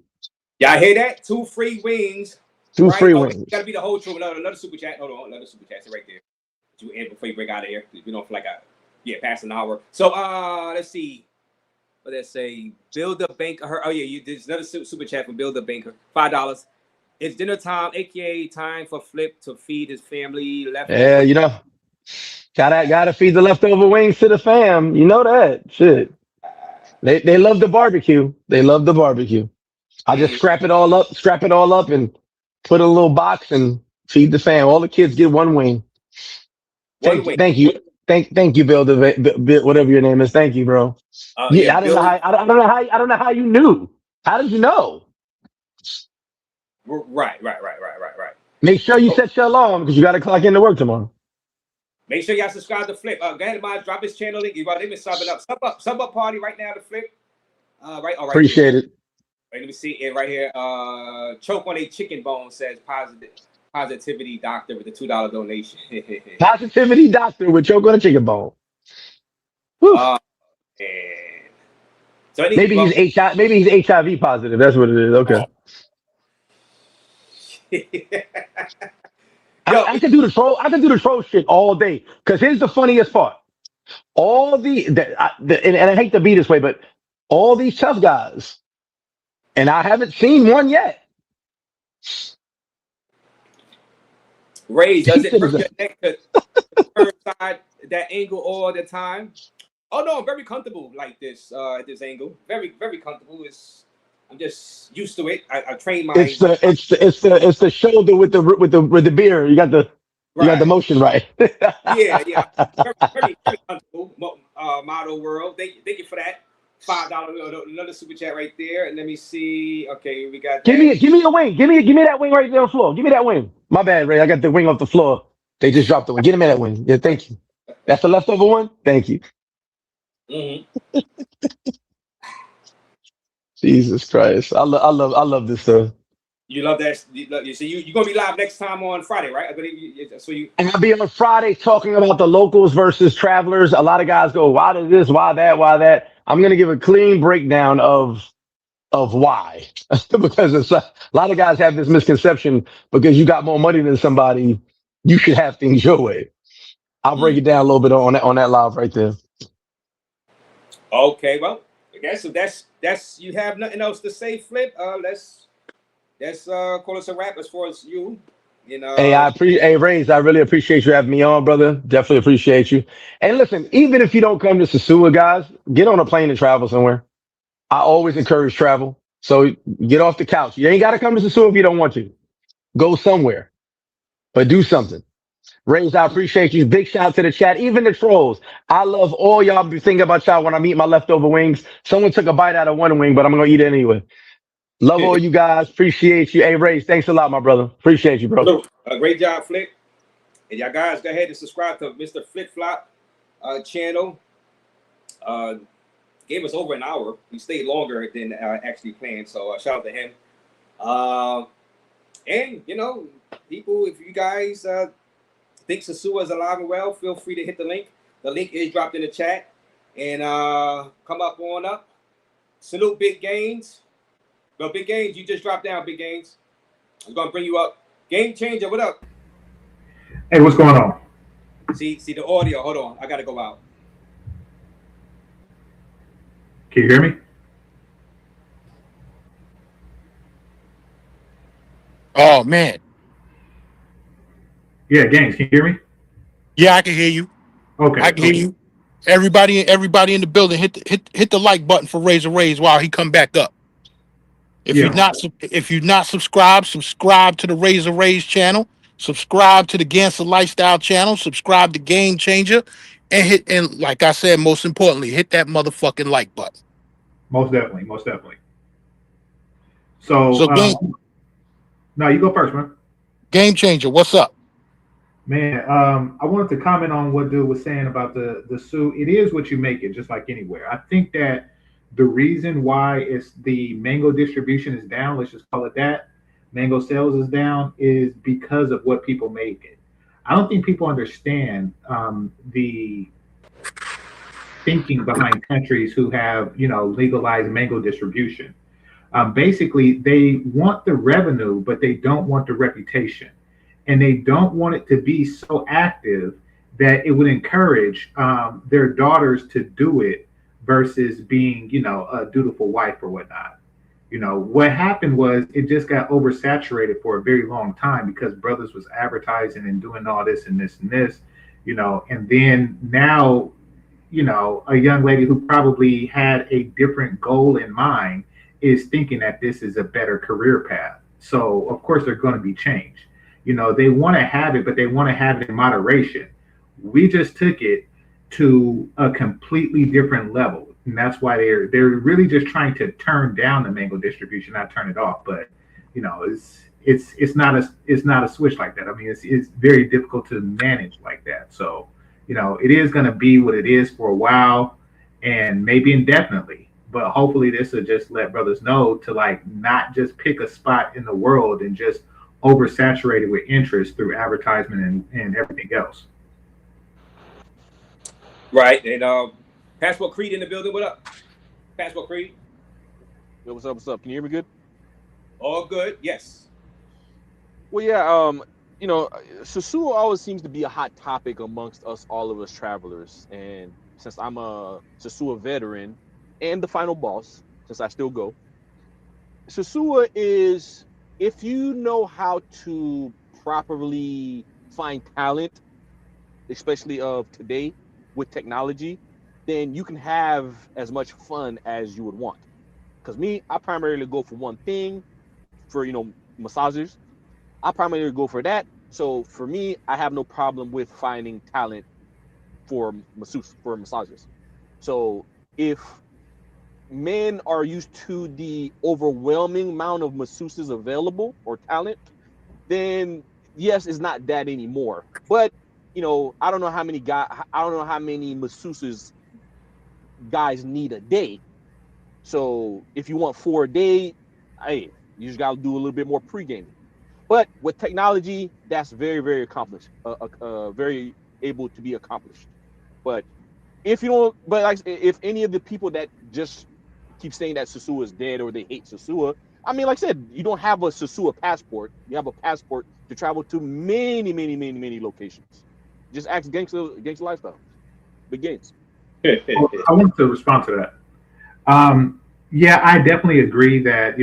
Yeah, I hear that. 2 free wings. 2 free wings. Gotta be the whole truth. Another super chat. Hold on, another super chat right there. You end before you break out of here. We don't feel like past an hour. So let's see. What did I say? Build a banker. There's another super chat from Build a Banker. $5. It's dinner time, aka time for Flip to feed his family. Yeah, you know, gotta feed the leftover wings to the fam. You know that shit. They love the barbecue. They love the barbecue. I just scrap it all up, and put in a little box and feed the fam. All the kids get 1 wing. Thank you, Bill. Whatever your name is. Thank you, bro. I don't know how you knew. How did you know? Right. Make sure you set your alarm because you got to clock into work tomorrow. Make sure y'all subscribe to Flip. Go ahead and drop his channel link. They've been subbing up. Sub up party right now to Flip. All right. Appreciate it. Right, let me see it right here. Choke on a chicken bone says positivity doctor with a $2 donation. Positivity doctor with choke on a chicken bone. So maybe he's HIV positive. That's what it is. Okay. I, Yo, I can do the troll. I can do the troll shit all day. Because here's the funniest part. All and I hate to be this way, but all these tough guys, and I haven't seen one yet. Raze, He does it said, hurt your neck to turn side that angle all the time? Oh no, I'm very comfortable like this at this angle. Very, very comfortable. I'm just used to it. I train my it's the shoulder with the beer. You got the right. motion right. Yeah, yeah. Very, very, very comfortable. Model world. Thank you for that. $5 another super chat right there. And let me see. Okay, we got Give that. me a wing. Give me that wing right there on the floor. Give me that wing. My bad, Ray. I got the wing off the floor. They just dropped the wing. Get me that wing. Yeah, thank you. That's the leftover one. Thank you. Hmm. Jesus Christ. I love this stuff. You love that. You see, you're gonna be live next time on Friday, right? I believe so. You And I'll be on Friday talking about the locals versus travelers. A lot of guys go, why does this, why that, why that? I'm gonna give a clean breakdown of why. Because a lot of guys have this misconception because you got more money than somebody, you should have things your way. I'll break it down a little bit on that live right there. okay? Well, okay. So that's you have nothing else to say, Flip. Let's call us a wrap as far as you. You Hey, know. Raze, I really appreciate you having me on, brother. Definitely appreciate you. And listen, even if you don't come to Sosua, guys, get on a plane and travel somewhere. I always encourage travel. So get off the couch. You ain't got to come to Sosua if you don't want to. Go somewhere, but do something. Raze, I appreciate you. Big shout out to the chat, even the trolls. I love all y'all. Be thinking about y'all when I eat my leftover wings. Someone took a bite out of one wing, but I'm gonna eat it anyway. Love all you guys. Appreciate you. Hey, Raze, thanks a lot, my brother. Appreciate you, bro. Great job, Flip. And y'all guys, go ahead and subscribe to Mr. Flip Flop channel. Uh, Gave us over an hour. He stayed longer than actually planned. So shout out to him. And you know, people, if you guys think Sosua is alive and well, feel free to hit the link. The link is dropped in the chat. And come up on up. Salute Big Gains. Well, Big Gains, you just dropped down, Big Gains. I'm gonna bring you up. Game Changer, what up? Hey, what's going on? See the audio. Hold on, I gotta go out. Can you hear me? Oh man, Yeah, Gaines, can you hear me? yeah, I can hear you. Okay, I can hear okay. you. Everybody in the building, hit the like button for Raze while he come back up. Yeah, If you're not subscribed, subscribe to the Raze channel. Subscribe to the Gangster Lifestyle channel. Subscribe to Game Changer, and like I said, most importantly, hit that motherfucking like button. most definitely, most definitely. So, So no, you go first, man. Game Changer, what's up? Man, I wanted to comment on what dude was saying about the suit. It is what you make it, just like anywhere. I think that the reason why it's the mango distribution is down, let's just call it that, mango sales is down, is because of what people make it. I don't think people understand the thinking behind countries who have, legalized mango distribution. Basically, they want the revenue, but they don't want the reputation, and they don't want it to be so active that it would encourage their daughters to do it versus being, a dutiful wife or whatnot. What happened was it just got oversaturated for a very long time because brothers was advertising and doing all this and this and this, and then now, a young lady who probably had a different goal in mind is thinking that this is a better career path. So of course there's going to be change. They want to have it, but they want to have it in moderation. We just took it to a completely different level, and that's why they're really just trying to turn down the mango distribution, not turn it off. But it's not a switch like that. I mean, it's very difficult to manage like that. So it is going to be what it is for a while, and maybe indefinitely. But hopefully, this will just let brothers know to not just pick a spot in the world and just oversaturated with interest through advertisement and everything else. Right, and Passport Creed in the building. What up, Passport Creed? Yo, what's up? What's up? Can you hear me good? All good. Yes. Well, yeah, Sosua always seems to be a hot topic amongst us, all of us travelers. And since I'm a Sosua veteran and the final boss, since I still go, Sosua is, if you know how to properly find talent, especially of today with technology, then you can have as much fun as you would want. Because me, I primarily go for one thing, for massages. I primarily go for that. So for me, I have no problem with finding talent for masseuse for massages. So if men are used to the overwhelming amount of masseuses available or talent, then yes, it's not that anymore. But I don't know how many I don't know how many masseuses guys need a day. So if you want 4 a day, hey, you just gotta do a little bit more pre gaming. But with technology, that's very, very accomplished, very able to be accomplished. But if you don't, but like if any of the people that just keep saying that Sosua is dead or they hate Sosua, I mean, like I said, you don't have a Sosua passport. You have a passport to travel to many, many, many, many locations. Just ask gangster lifestyle. Big games. Well, I want to respond to that. Yeah, I definitely agree that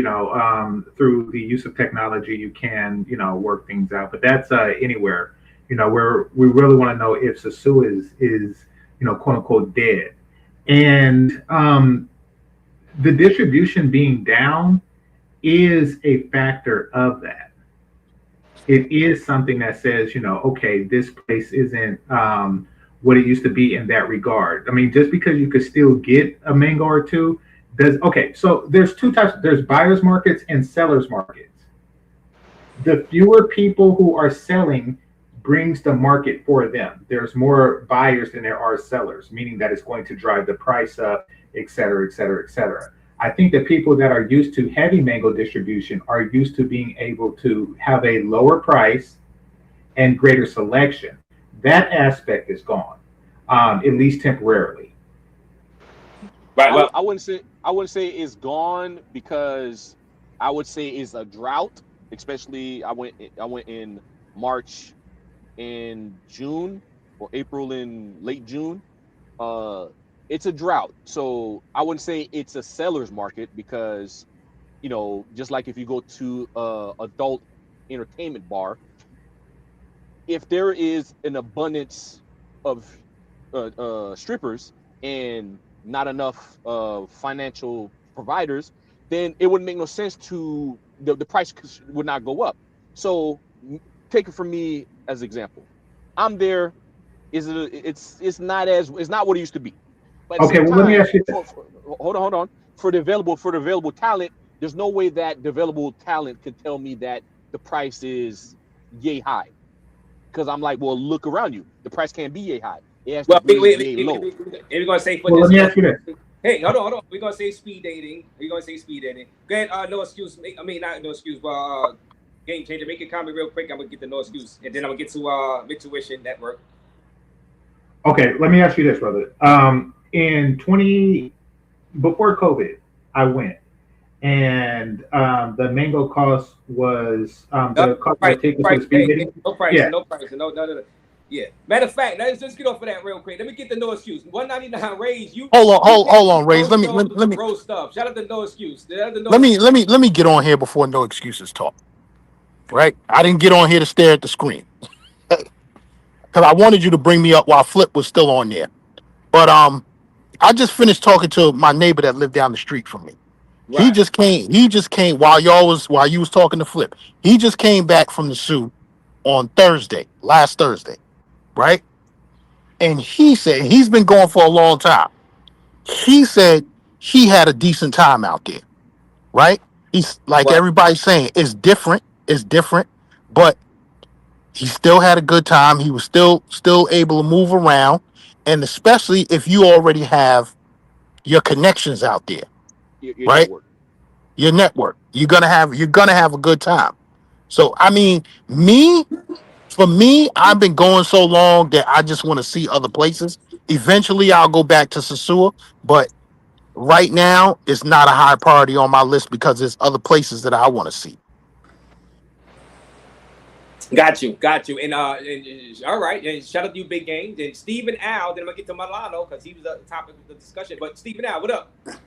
through the use of technology you can work things out, but that's anywhere. Where we really want to know if Sasu is quote unquote dead, and the distribution being down is a factor of that. It is something that says, okay, this place isn't what it used to be in that regard. I mean, just because you could still get a mango or two, does okay. So there's two types. There's buyers markets and sellers markets. The fewer people who are selling brings the market for them. There's more buyers than there are sellers, meaning that it's going to drive the price up, et cetera, et cetera, et cetera. I think that people that are used to heavy mango distribution are used to being able to have a lower price and greater selection. That aspect is gone, at least temporarily. Right. Well, I wouldn't say it's gone because I would say it's a drought. Especially I went in March and June or April and late June. Uh, it's a drought, so I wouldn't say it's a seller's market because just like if you go to a adult entertainment bar, if there is an abundance of strippers and not enough financial providers, then it wouldn't make no sense to the price would not go up. So take it from me as an example. I'm there. Is it? It's not what it used to be. But at the Okay, same well, let me time, ask you this. hold on. For the available talent, there's no way that the available talent can tell me that the price is yay high because I'm like, well, look around you. The price can't be yay high. It has to well, be yay low. we're gonna say for Well, this. let me ask you this. Hey, hold on. We're gonna say speed dating. We're gonna say speed dating. Go ahead. No excuse. I mean, not no excuse, but game changer. Make a comment real quick. I'm gonna get the no excuse, and then I'm gonna get to Intuition Network. Okay, let me ask you this, brother. In 20 before COVID, I went, and the mango cost was No the cost price. of tickets for Price. the speed dating. No price. Yeah. No price. No. Yeah. Matter of fact, let's get off of that real quick. Let me get the no excuse. 199 Raze. Hold on, Raze. Bro stuff with the bro stuff. Shout out to no excuse. Shout out to no excuse. Let me get on here before no excuses talk. Right? I didn't get on here to stare at the screen because I wanted you to bring me up while Flip was still on there. But I just finished talking to my neighbor that lived down the street from me. Right. He just came while you was talking to Flip. He just came back from the zoo on Thursday, last Thursday, right? And he said he's been going for a long time. He said he had a decent time out there, right? He's like Right. everybody's saying, it's different, but he still had a good time. He was still able to move around, and especially if you already have your connections out there, Your right? network. Your network. You're gonna have a good time. So I mean, for me, I've been going so long that I just want to see other places. Eventually I'll go back to Sosua, but right now it's not a high priority on my list because there's other places that I want to see. Got you. And all right. And shout out to you, Big Game. Then Stephen Al. Then I'm gonna get to Milano because he was the topic of the discussion. But Stephen Al, what up? What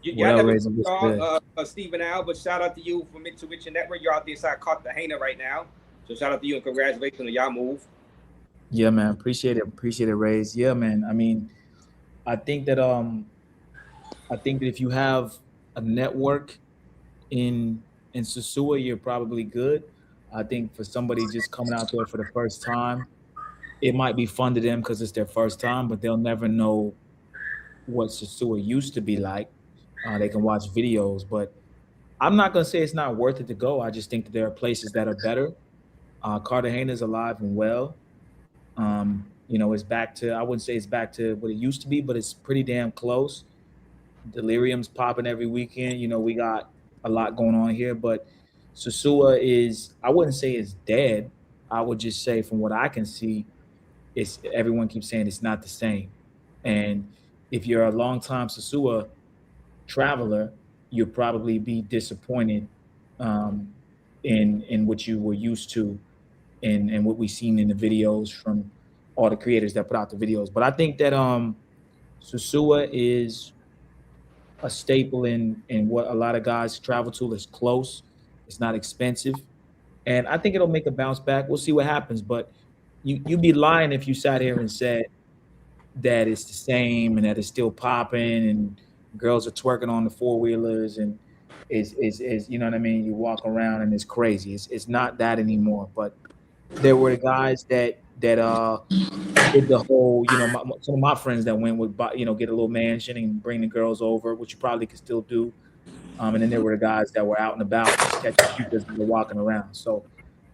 I up, never Raze? What's good? Stephen Al, but shout out to you from Intuition Network. You're out there inside Cartagena right now. So shout out to you and congratulations on y'all move. Yeah, man. Appreciate it, Raze. Yeah, man. I mean, I think that if you have a network in Sosua, you're probably good. I think for somebody just coming out there for the first time, it might be fun to them because it's their first time, but they'll never know what Sosua used to be like. They can watch videos, but I'm not gonna say it's not worth it to go. I just think that there are places that are better. Cartagena is alive and well. It's back to, I wouldn't say it's back to what it used to be, but it's pretty damn close. Delirium's popping every weekend. We got a lot going on here, but Sosua is, I wouldn't say it's dead. I would just say from what I can see, it's, everyone keeps saying it's not the same. And if you're a long-time Sosua traveler, you'll probably be disappointed in what you were used to and what we've seen in the videos from all the creators that put out the videos. But I think that Sosua is a staple in what a lot of guys travel to. It's close, it's not expensive, and I think it'll make a bounce back. We'll see what happens, but you'd be lying if you sat here and said that it's the same and that it's still popping and girls are twerking on the four-wheelers and is you know what I mean? You walk around and it's crazy. It's not that anymore. But there were guys that did the whole, some of my friends that went would buy, get a little mansion and bring the girls over, which you probably could still do. And then there were the guys that were out and about just catching shooters and walking around. So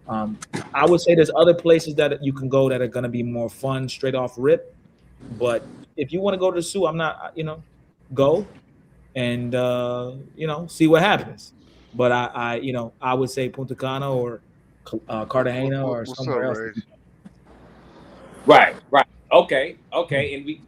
I would say there's other places that you can go that are going to be more fun straight off rip. But if you want to go to the zoo, I'm not, go and, see what happens. But I would say Punta Cana or Cartagena or somewhere else. Right. Okay. And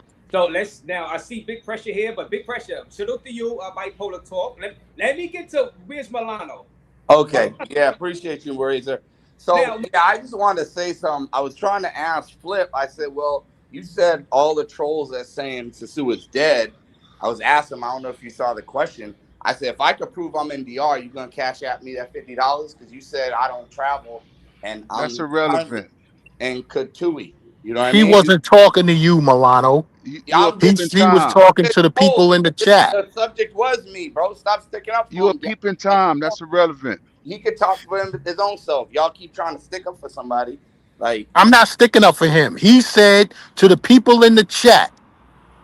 let's now. I see Big Pressure here, but Big Pressure. Salute to you, Bipolar Talk. Let me get to where's Milano. Okay. Yeah, appreciate you, Razor. So now, I just wanted to say something. I was trying to ask Flip. I said, well, you said all the trolls that saying Sosua is dead. I was asking him, I don't know if you saw the question. I said, if I could prove I'm in DR, you gonna cash at me that $50? Because you said I don't travel and that's irrelevant. And Katui. You know what I He mean? wasn't talking to you, Milano. You He was talking to the people in the chat. The subject was me, bro. Stop sticking up for him. You a peeping Tom. That's irrelevant. He could talk for his own self. Y'all keep trying to stick up for somebody. Like, I'm not sticking up for him. He said to the people in the chat,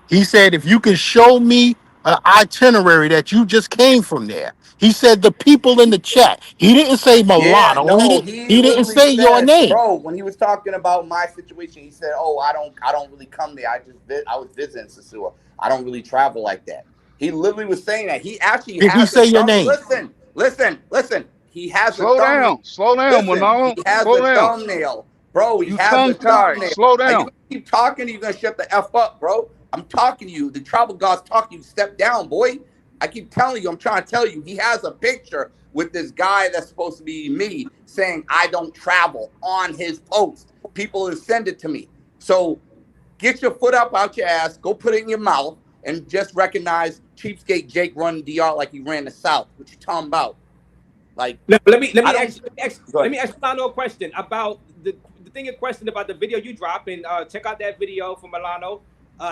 he said, if you can show me an itinerary that you just came from there. He said the people in the chat. He didn't say Milano. Yeah, no, he didn't say your name. Bro, when he was talking about my situation, he said, "Oh, I don't really come there. I was visiting Sosua. I don't really travel like that." He literally was saying that. He actually Did he say your name? Listen. He has slow down, Milano. He has a thumbnail, bro. He has a thumbnail. Slow down. You keep talking, you're gonna shut the F up, bro. I'm talking to you. The tribal gods talking to you. Step down, boy. I keep telling you, I'm trying to tell you, he has a picture with this guy that's supposed to be me saying I don't travel on his post. People have sent it to me. So get your foot up out your ass, go put it in your mouth, and just recognize Cheapskate Jake run DR like he ran the South. What you talking about? Like, let me ask Milano a question about the thing in question about the video you dropped, and check out that video from Milano.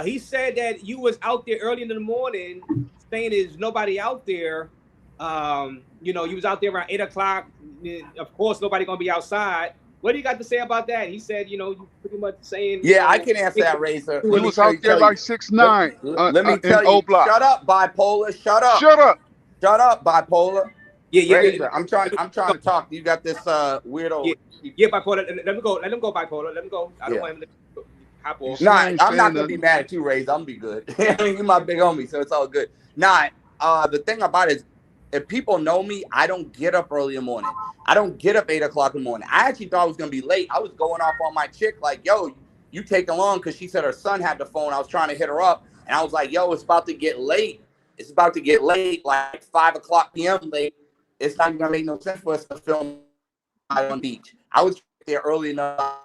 He said that you was out there early in the morning saying there's nobody out there. You was out there around 8 o'clock. Of course, nobody gonna be outside. What do you got to say about that? He said, you pretty much saying. Yeah, I can answer that, Razor. He was out there like 6'9". Let me tell you. Shut up, Bipolar. Shut up. Shut up, Bipolar. Yeah. Razor, I'm trying to talk. You got this weirdo. Yeah, Bipolar. Let him go. Let him go, Bipolar. Let him go. I don't want him to hop off. Nah, I'm not gonna be mad at you, Raze. I'm gonna be good. I mean, you're my big homie, so it's all good. Nah, the thing about it is, if people know me, I don't get up early in the morning. I don't get up 8 o'clock in the morning. I actually thought I was gonna be late. I was going off on my chick, like, yo, you taking long, because she said her son had the phone. I was trying to hit her up, and I was like, yo, it's about to get late. It's about to get late, like 5 o'clock p.m. late. It's not gonna make no sense for us to film on the beach. I was there early enough,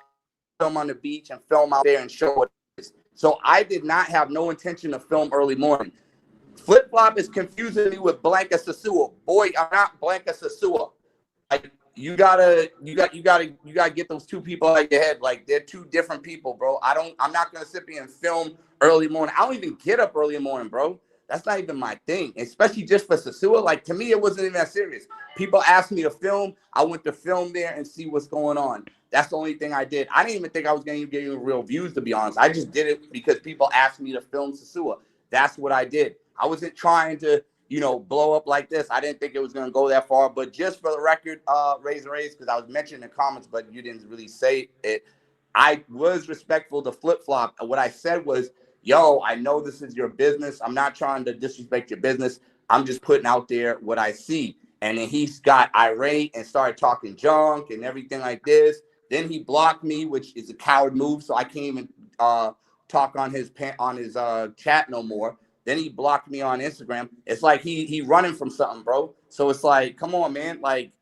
film on the beach and film out there and show what it is. So I did not have no intention to film early morning. Flip Flop is confusing me with Blanca Sosua. Boy, I'm not Blanca Sosua. Like you gotta get those two people out of your head. Like they're two different people, bro. I'm not gonna sit there and film early morning. I don't even get up early morning, bro. That's not even my thing, especially just for Sosua. Like to me, it wasn't even that serious. People asked me to film. I went to film there and see what's going on. That's the only thing I did. I didn't even think I was going to get any real views, to be honest. I just did it because people asked me to film Sosua. That's what I did. I wasn't trying to, blow up like this. I didn't think it was going to go that far. But just for the record, Raze, because I was mentioning in the comments, but you didn't really say it. I was respectful to Flip Flop. What I said was, yo, I know this is your business. I'm not trying to disrespect your business. I'm just putting out there what I see. And then he got irate and started talking junk and everything like this. Then he blocked me, which is a coward move. So I can't even talk on his chat no more. Then he blocked me on Instagram. It's like he running from something, bro. So it's like, come on, man. Like,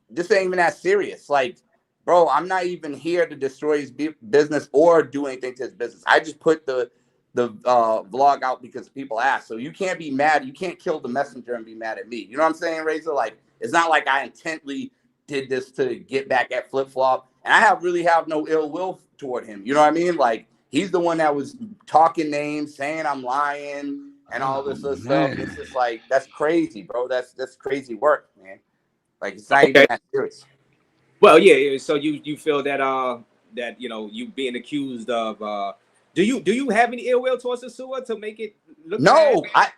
this ain't even that serious. Like, bro, I'm not even here to destroy his business or do anything to his business. I just put the vlog out because people ask. So you can't be mad. You can't kill the messenger and be mad at me. You know what I'm saying, Razor? Like, it's not like I intently did this to get back at Flip Flop. And I really have no ill will toward him. You know what I mean? Like, he's the one that was talking names, saying I'm lying and all this other stuff. And it's just like, that's crazy, bro. That's crazy work, man. Like, it's not even that serious. Well, yeah. So you feel that you being accused of do you have any ill will towards Sosua to make it look No, bad?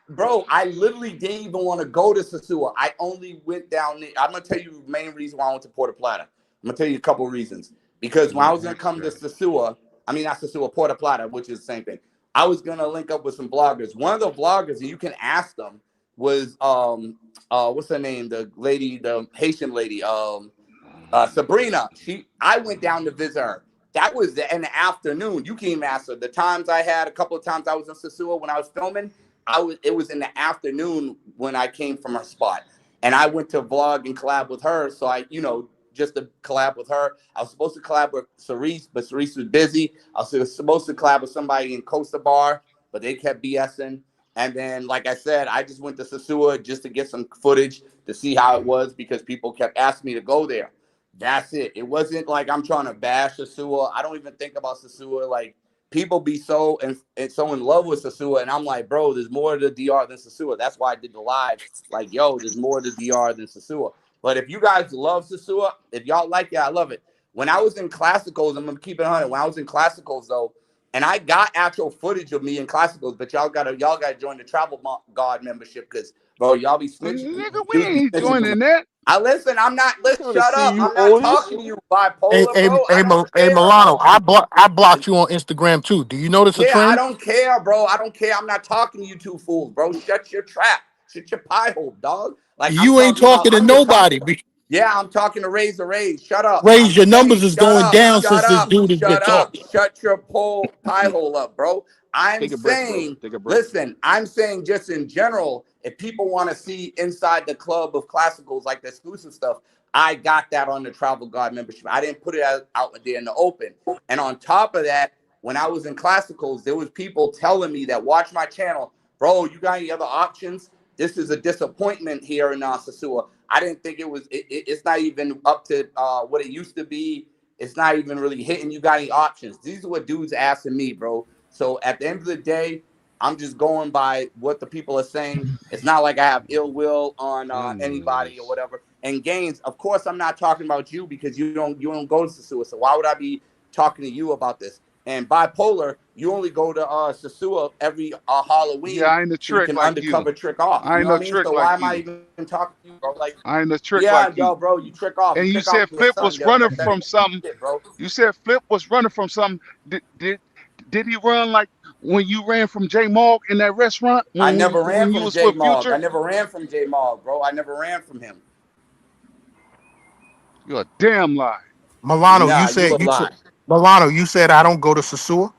I literally didn't even want to go to Sosua. I only went down there. I'm gonna tell you the main reason why I went to Puerto Plata. I'm gonna tell you a couple of reasons. Because when I was gonna come to Sosua, I mean not Sosua, Puerto Plata, which is the same thing. I was gonna link up with some bloggers. One of the bloggers, and you can ask them, was what's her name? The lady, the Haitian lady, Sabrina. I went down to visit her. That was in the afternoon. You can even ask her. The times I had, a couple of times I was in Sosua when I was filming, it was in the afternoon when I came from her spot. And I went to vlog and collab with her. So just to collab with her. I was supposed to collab with Cerise, but Cerise was busy. I was supposed to collab with somebody in Costa Bar, but they kept BSing. And then, like I said, I just went to Sosua just to get some footage to see how it was because people kept asking me to go there. That's it. It wasn't like I'm trying to bash Sosua. I don't even think about Sosua. Like, people be so and so in love with Sosua, and I'm like, bro, there's more to the DR than Sosua. That's why I did the live. Like, yo, there's more to the DR than Sosua. But if you guys love Sosua, if y'all like it, I love it. When I was in Classicals, I'm gonna keep it 100. When I was in Classicals though, and I got actual footage of me in Classicals, but y'all gotta join the Travel God membership because bro, y'all be snitching. Nigga, we ain't joining that. Listen, I'm not. Listen, shut up. I'm not talking to you, Hey, bipolar, hey, bro. hey, I don't Hey, care. Milano, I blocked you on Instagram too. Do you notice a Yeah, I trend? don't care, bro. I don't care. I'm not talking to you two fools, bro. Shut your trap. Shut your pie hole, dog. Like I'm You ain't talking about. talking to I'm just talking. nobody. Yeah, I'm talking to Raze the Raze. Shut up. Raise I'm your saying, numbers is shut going up. down Shut since this up. dude has been Shut up. talking. Shut your pie hole up, bro. I'm Take a breath, bro. saying, Take a breath. listen, I'm saying just in general, if people want to see inside the club of classicals, like the exclusive stuff, I got that on the Travel Guard membership. I didn't put it out there in the open. And on top of that, when I was in classicals, there was people telling me that watch my channel, bro, you got any other options? This is a disappointment here in Sosua. I didn't think it was. It's not even up to what it used to be. It's not even really hitting. You got any options? These are what dudes asking me, bro. So at the end of the day, I'm just going by what the people are saying. It's not like I have ill will on anybody or whatever. And Gaines, of course, I'm not talking about you because you don't go to Sosua. So why would I be talking to you about this? And bipolar, you only go to Sosua every Yeah, Halloween I ain't a so you trick can like you. undercover trick off. I You ain't know what no I mean? trick So like why am I you. even talking to you, bro? Like, I ain't a trick yeah, like you. yo, bro, you trick off. And You you trick off said your Flip son. was Yo, running that from something. shit, bro. You said Flip was running from something. Did he run like when you ran from J Morg in that restaurant I never ran when you from was J with Mogg. I Future? never ran from J Mogg, bro. I never ran from him. You're a damn lie. Milano, Nah, you a lie. Milano, you said I don't go to Sosua.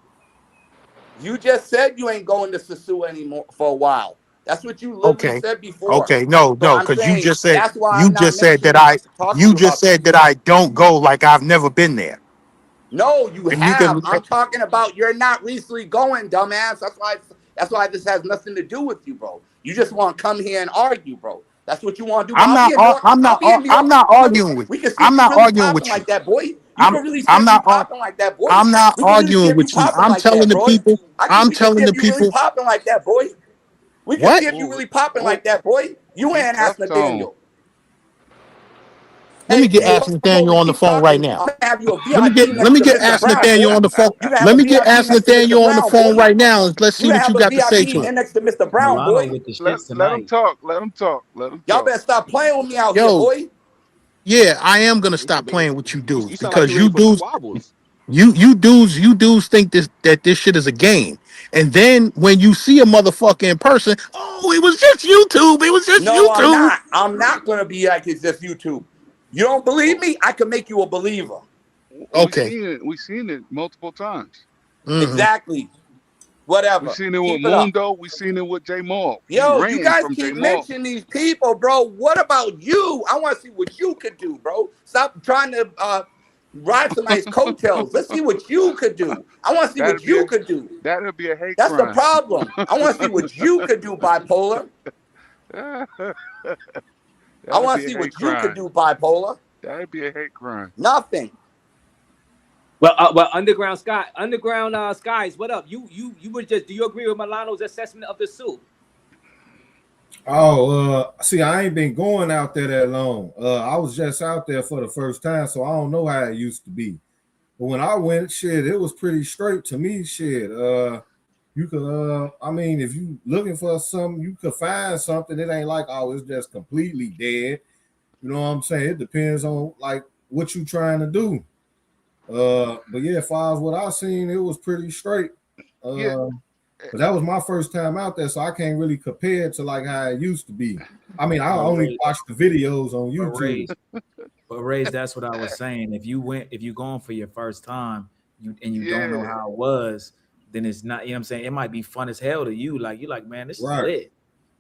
You just said you ain't going to Sosua anymore for a while. That's what you literally Okay. said before. Okay. No, So no, I'm because you saying just said that's why you I'm not just said that mentioning I talking to you you just about said this. that I don't go like I've never been there. No, you And you have. can I'm talking about you're not recently going, dumbass. That's why this has nothing to do with you, bro. You just want to come here and argue, bro. That's what you want to do. But I'm not I'll be in New I'm York. not arguing with We can see I'm if you not really arguing popping with you. like that, boy. You I'm can really see I'm if you not ar- popping like that, boy. I'm not We can really see arguing if you with you. popping like that, bro. I'm We can see telling if the you really people popping like that, boy. We can see what? if you Oh, really popping oh, like that, boy. You he ain't tough ask tone. Nathaniel. Let me get Hey, Ask don't come over Nathaniel and on the keep phone right talking. now. I'm gonna have you a Let me VIP get let next me to get Mr. Ask Brown, Nathaniel boy. on the phone. You can have Let a me get VIP Ask next to Mr. Nathaniel on the Brown, phone boy. right now and let's see You can what you have a got to say VIP to him. next to Mr. Brown, Milano boy. with the Let shits let him tonight. talk. Let him talk. Let him Y'all talk. better stop playing with me out here, Yo, boy. yeah, I am gonna You stop playing with you dudes sound like because you're ready you for some dudes squabbles. you dudes think that this shit is a game. And then when you see a motherfucker in person, oh, it was just YouTube. It was just No, I'm YouTube. not. I'm not gonna be like it's just YouTube. You don't believe Oh, me? I can make you a believer. we Okay. seen it. We seen it multiple times. Hmm. Exactly. We Whatever. seen it with Keep it up. Mundo. We seen it with J Mall. He Yo, you ran guys from J keep Mall. mentioning these people, bro. What about you? I want to see what you could do, bro. Stop trying to ride somebody's coattails. Let's see what you could do. I want to see That'd what be you a could do. that'd be a hate That's the crime. problem. I want to see what you could do, bipolar. That'd I want be to a see hate what you could crime. do, bipolar. That'd be a hate crime. Nothing. Well, underground skies. What up? You would just do you agree with Milano's assessment of the suit? Oh, see, I ain't been going out there that long. I was just out there for the first time, so I don't know how it used to be. But when I went, shit, it was pretty straight to me. Shit, you could, I mean, if you looking for something, you could find something. It ain't like oh, it's just completely dead. You know what I'm saying? It depends on like what you trying to do. But yeah, as far as what I seen, it was pretty straight. Yeah. Uh, but that was my first time out there, so I can't really compare it to like how it used to be. I mean, I But only Ray, watch the videos on but YouTube. Rays, but Rays, that's what I was saying. If you going for your first time, you don't know Yeah. how it was, then it's not. You know what I'm saying? It might be fun as hell to you. Like you like, man, this is Right. lit.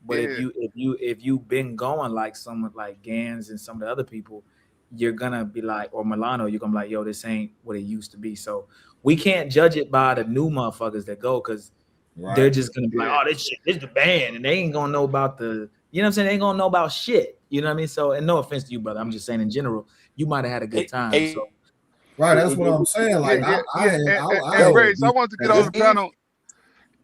But if Yeah. you've been going like someone like Gans and some of the other people, you're gonna be like, or Milano, you're gonna be like, yo, this ain't what it used to be. So we can't judge it by the new motherfuckers that go because they're Right. just gonna be like, Yeah. oh, this is the band, and they ain't gonna know about the, you know what I'm saying? They ain't gonna know about shit. You know what I mean? So, and no offense to you, brother, I'm just saying in general, you might have had a good Hey, time. hey, So, Right. That's what I'm saying. Yeah. Like Yeah. I Yeah. had I And yo, had Race, I beef wanted to get at on the that. Steve. panel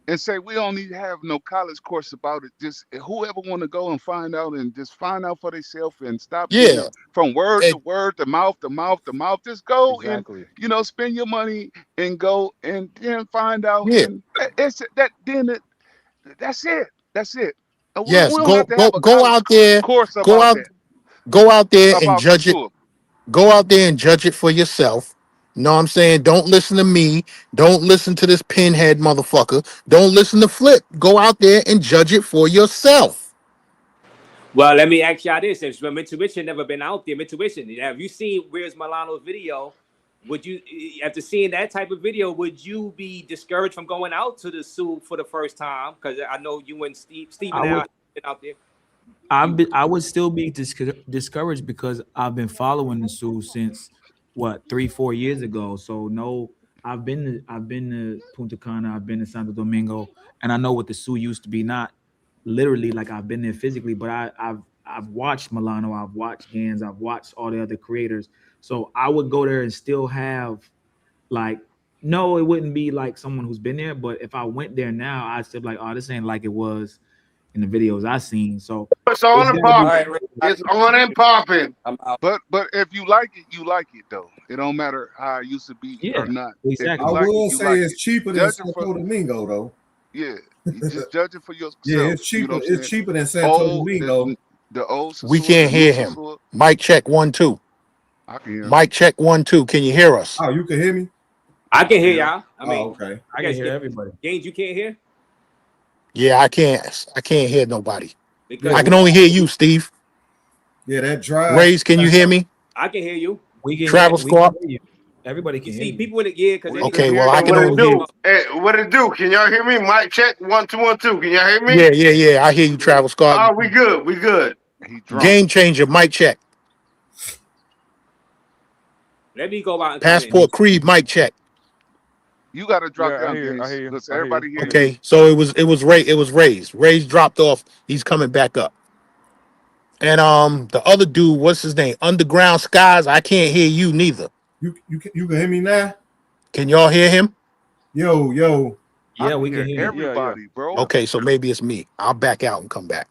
and say we don't need to have no college course about it. Just whoever want to go and find out and just find out for themselves and stop getting Yeah. it from word And to word, to mouth to mouth to mouth. Just go and Exactly. spend your money and go and then find out yeah. and it's that then that's it. That's it. Yes. We don't have to have a Go college out there. course Go about out that, go out there and about judge it. Sasua. Go out there and judge it for yourself. Know what I'm saying? Don't listen to me. Don't listen to this pinhead motherfucker. Don't listen to Flip. Go out there and judge it for yourself. Well, let me ask y'all this: since Mitsubishi never been out there, Mitsubishi, have you seen Where's Milano's video? Would you, after seeing that type of video, would you be discouraged from going out to the zoo for the first time? Because I know you and Steve I and Al would have been out there. I would still be discouraged because I've been following the Sioux since what 3-4 years ago. So no, I've been to Punta Cana, I've been to Santo Domingo, and I know what the Sioux used to be. Not literally like I've been there physically, but I've watched Milano, I've watched Gans, I've watched all the other creators. So I would go there and still have like no, it wouldn't be like someone who's been there, but if I went there now, I'd still be like, oh, this ain't like it was in the videos I seen. So It's it's on and gotta All be right, popping. Rick, It's on and popping. I'm out. But if you like it, you like it though. It don't matter how it used to be or yeah, not. If you I exactly. like it, will you say like it's it. cheaper than Judge it for Santo Domingo though. yeah. You just judge it for Yeah, yourself. it's You know cheaper. what I'm It's saying? cheaper than Santo Oh, Domingo. the old We Sasua, the can't new hear him. Sasua. Mic check 1 2. I can hear. Mic check 1 2. Can you hear us? Oh, you can hear me? I I can can hear hear. y'all. I Oh, mean, okay. I I can guess hear everybody. Gaines, you can't hear Yeah, I can't. I can't hear nobody. Yeah, I because can we only hear you, Steve. yeah, that drive. Raze, can you hear me? I can hear you. We can hear Travel we can Squad. hear you. Everybody can You hear see, you. people in the gear because Okay, well, I Hey, can what it only hear. do? Hey, what it do? Can y'all hear me? Mic check 1 2 1 2. Can y'all hear me? Yeah. I hear you, Travis Scott. Oh, we good. We good. He drunk. Game changer, mic check. Let me go out and come in. Passport Creed, mic check. You got to drop Yeah, I down, hear you. I Gaines. hear you. Let's I hear you. everybody I hear hear you. you. Okay, so it was Raze. Raze dropped off. He's coming back up. And the other dude, what's his name? Underground Skies. I can't hear you neither. You can hear me now? Can y'all hear him? Yo. I Yeah, can we can hear hear you. everybody, bro. Okay, so maybe it's me. I'll back out and come back.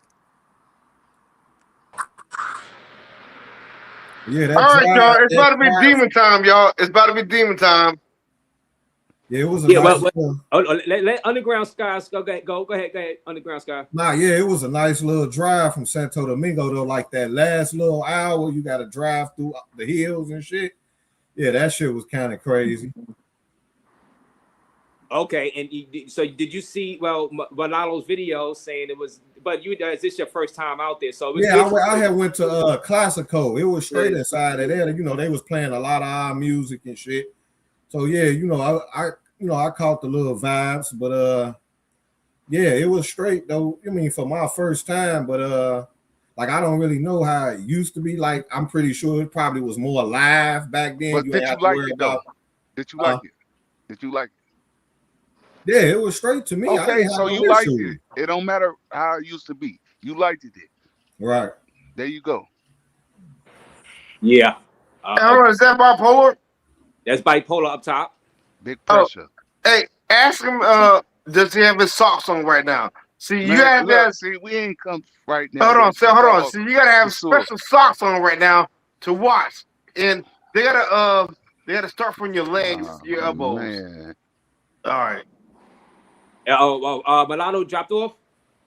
Yeah, All that right, drive, y'all. It's about to be demon time, y'all. It's about to be demon time. Yeah, it was a Yeah, nice. let Underground Skies go ahead, Underground Sky. It was a nice little drive from Santo Domingo though. Like that last little hour, you got to drive through the hills and shit. Yeah, that shit was kind of crazy. Okay, and so did you see? Well, Malalo's video saying it was, but is this your first time out there? So it's good. I had went to Classico. It was straight inside of there. You know, they was playing a lot of our music and shit. So yeah, I caught the little vibes, but yeah, it was straight though. I mean, for my first time, but like I don't really know how it used to be. Like I'm pretty sure it probably was more live back then. But You did ain't you have to like worry it though? about. Did you like it? Did you like it? Yeah, it was straight to me. I Okay, didn't so have you no liked issue. it. It don't matter how it used to be. You liked it. Right. There you go. Yeah. Is that bipolar? That's bipolar up top. Big pressure. Hey, ask him. Does he have his socks on right now? See, you Man, have look, that. see, we ain't come right now. Hold on. About See, you gotta have Sosua. special socks on right now to watch, and they gotta start from your legs, your elbows. Man. All right. Milano dropped off.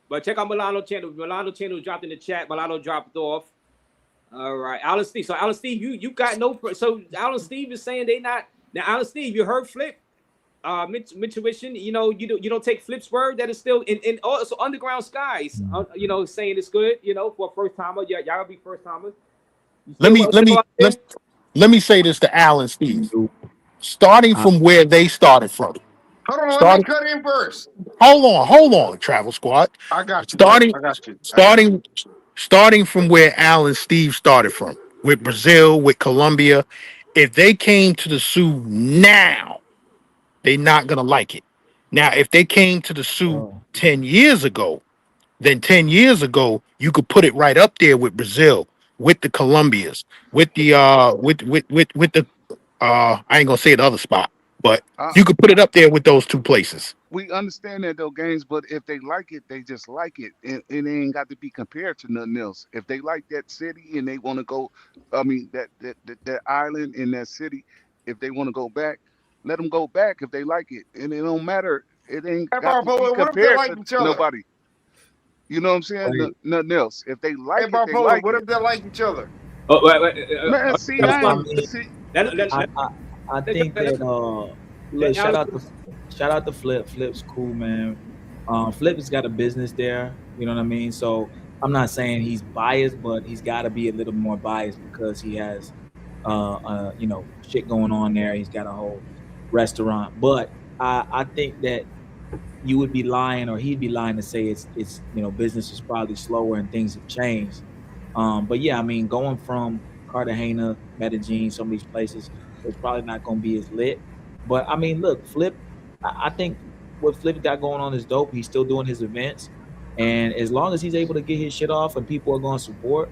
But check out Milano channel. Milano channel dropped in the chat. Milano dropped off. All right, Alan Steve. So Alan Steve, you got no. So Alan Steve is saying they not. Now Alan Steve, you heard Flip. Intuition. You know you don't take Flip's word that is still in also Underground Skies. Saying it's good. For a first timer. Yeah, y'all be first timers. Let me say this to Alan Steve. Starting from where they started from. Hold on, let me cut in first. Hold on, Travel Squad. I got you, bro. I got you. Starting from where Alan Steve started from, with Brazil, with Colombia. If they came to the Sioux now, they're not gonna like it. Now, if they came to the Sioux 10 years ago, then 10 years ago, you could put it right up there with Brazil, with the Colombias, with the with the I ain't gonna say the other spot, but you could put it up there with those two places. We understand that though, Games, but if they like it, they just like it. And it ain't got to be compared to nothing else. If they like that city and they want to go, I mean, that island in that city, if they want to go back, let them go back if they like it. And it don't matter. It ain't Hey, got to be bipolar, what if they compared like to each other? nobody. You know what I'm saying? Right. Nothing else. If they like Hey, it, they bipolar, like what it. if they like each other? Man, see, I think that look, shout out to Flip. Flip's cool, man. Flip has got a business there, you know what I mean? So I'm not saying he's biased, but he's got to be a little more biased because he has shit going on there. He's got a whole restaurant. But I think that you would be lying, or he'd be lying to say it's business is probably slower and things have changed. But yeah, I mean, going from Cartagena, Medellin, some of these places, it's probably not going to be as lit. But I mean, look, Flip, I think what Flip got going on is dope. He's still doing his events, and as long as he's able to get his shit off and people are going to support,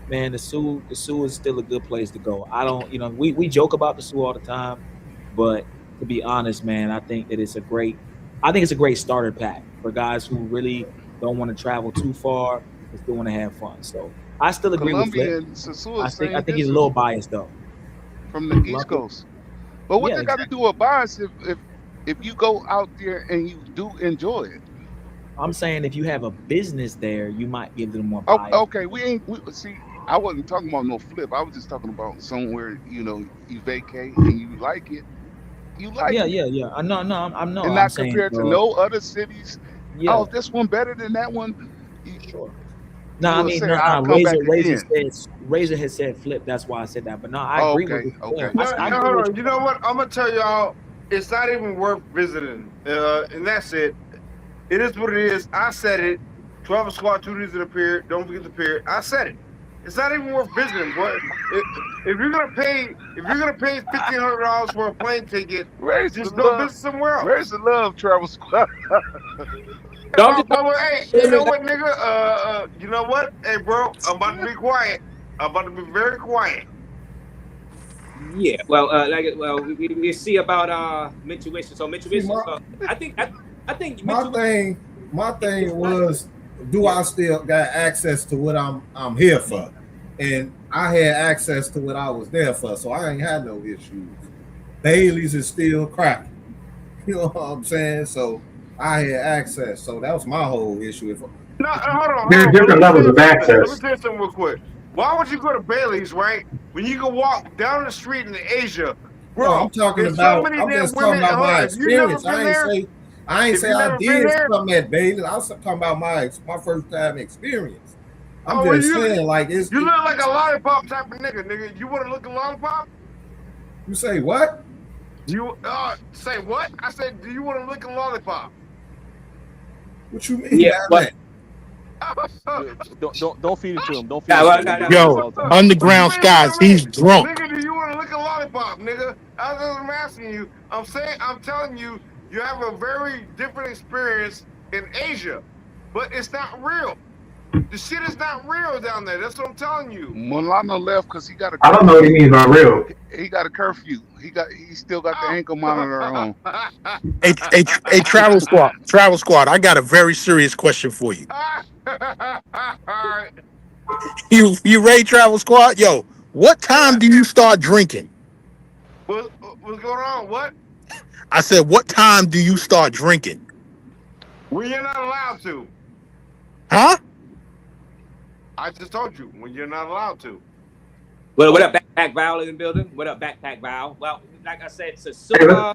man, the Sioux is still a good place to go. I don't, we joke about the Sioux all the time, but to be honest, man, I think it's a great starter pack for guys who really don't want to travel too far and still want to have fun. So I still agree with Flip. Colombia and Sosua, I think he's a little biased though. From the East Coast. But what they got to do with bias if you go out there and you do enjoy it? I'm saying if you have a business there, you might be a little more biased. Okay, see, I wasn't talking about no Flip. I was just talking about somewhere, you vacate and you like it. You like it. Yeah. I'm not And not compared to no other cities. Yeah. Oh, this one better than that one. Sure. No, You I will mean, say, no, "I'll no. come back again." Razor had said flip. That's why I said that. But no, I Oh, agree with okay, what you're okay. saying. No, I no, agree hold with on. You know what? I'm gonna tell y'all. It's not even worth visiting. And that's it. It is what it is. I said it. 12 squad, 2 days in the period. Don't forget the period. I said it. It's not even worth visiting, boy. If you're gonna pay, $1,500 for a plane ticket, Raise the just go love. visit somewhere else. Raise the love, Travel Squad. No, I'm just Hey, you know what, nigga? You know what? Hey, bro, I'm about to be quiet. I'm about to be very quiet. yeah. Well, we see about Mintuition. So See, Mintuition. I think my Mintuition. thing was, do I still got access to what I'm here for? And I had access to what I was there for, so I ain't had no issues. Bailey's is still cracking. You know what I'm saying? So I had access. So that was my whole issue. No, hold on. There's But different let me levels of tell you something. Let me access. tell you something real quick. Why would you go to Bailey's, right? When you can walk down the street in Asia, No, bro? There's so many I'm damn just talking women. about Hold my on. If you've never experience. been there, I ain't if say you've I never been did there, something at Bailey. I was talking about my first time experience. I'm oh, well, just saying, like, you look like a lollipop type of nigga, nigga. You want to look a lollipop? You say what? You say what? I said, do you want to lick a lollipop? What you mean Yeah, by but Don't feed it to him. Don't feed yeah, it to well, him. no, He no, gets no. this Yo, all the time. What you underground mean? What skies, you he's mean? drunk. Nigga, do you want to lick a lollipop, nigga? I'm asking you. I'm telling you, you have a very different experience in Asia, but it's not real. The shit is not real down there. That's what I'm telling you. Milano left because he got a I don't know what he curfew. means by real. He got a curfew. He still got the ankle monitor on. A travel squad. I got a very serious question for you. All right. You ready, travel squad? Yo, what time Yeah. do you start drinking? What's going on? What? I said, what time do you start drinking? When you're not allowed to. Huh? I just told you when you're not allowed to. Well, what Oh, up, Backpack Val in the building? What up, Backpack Val? Well, like I said, Hey, Sosua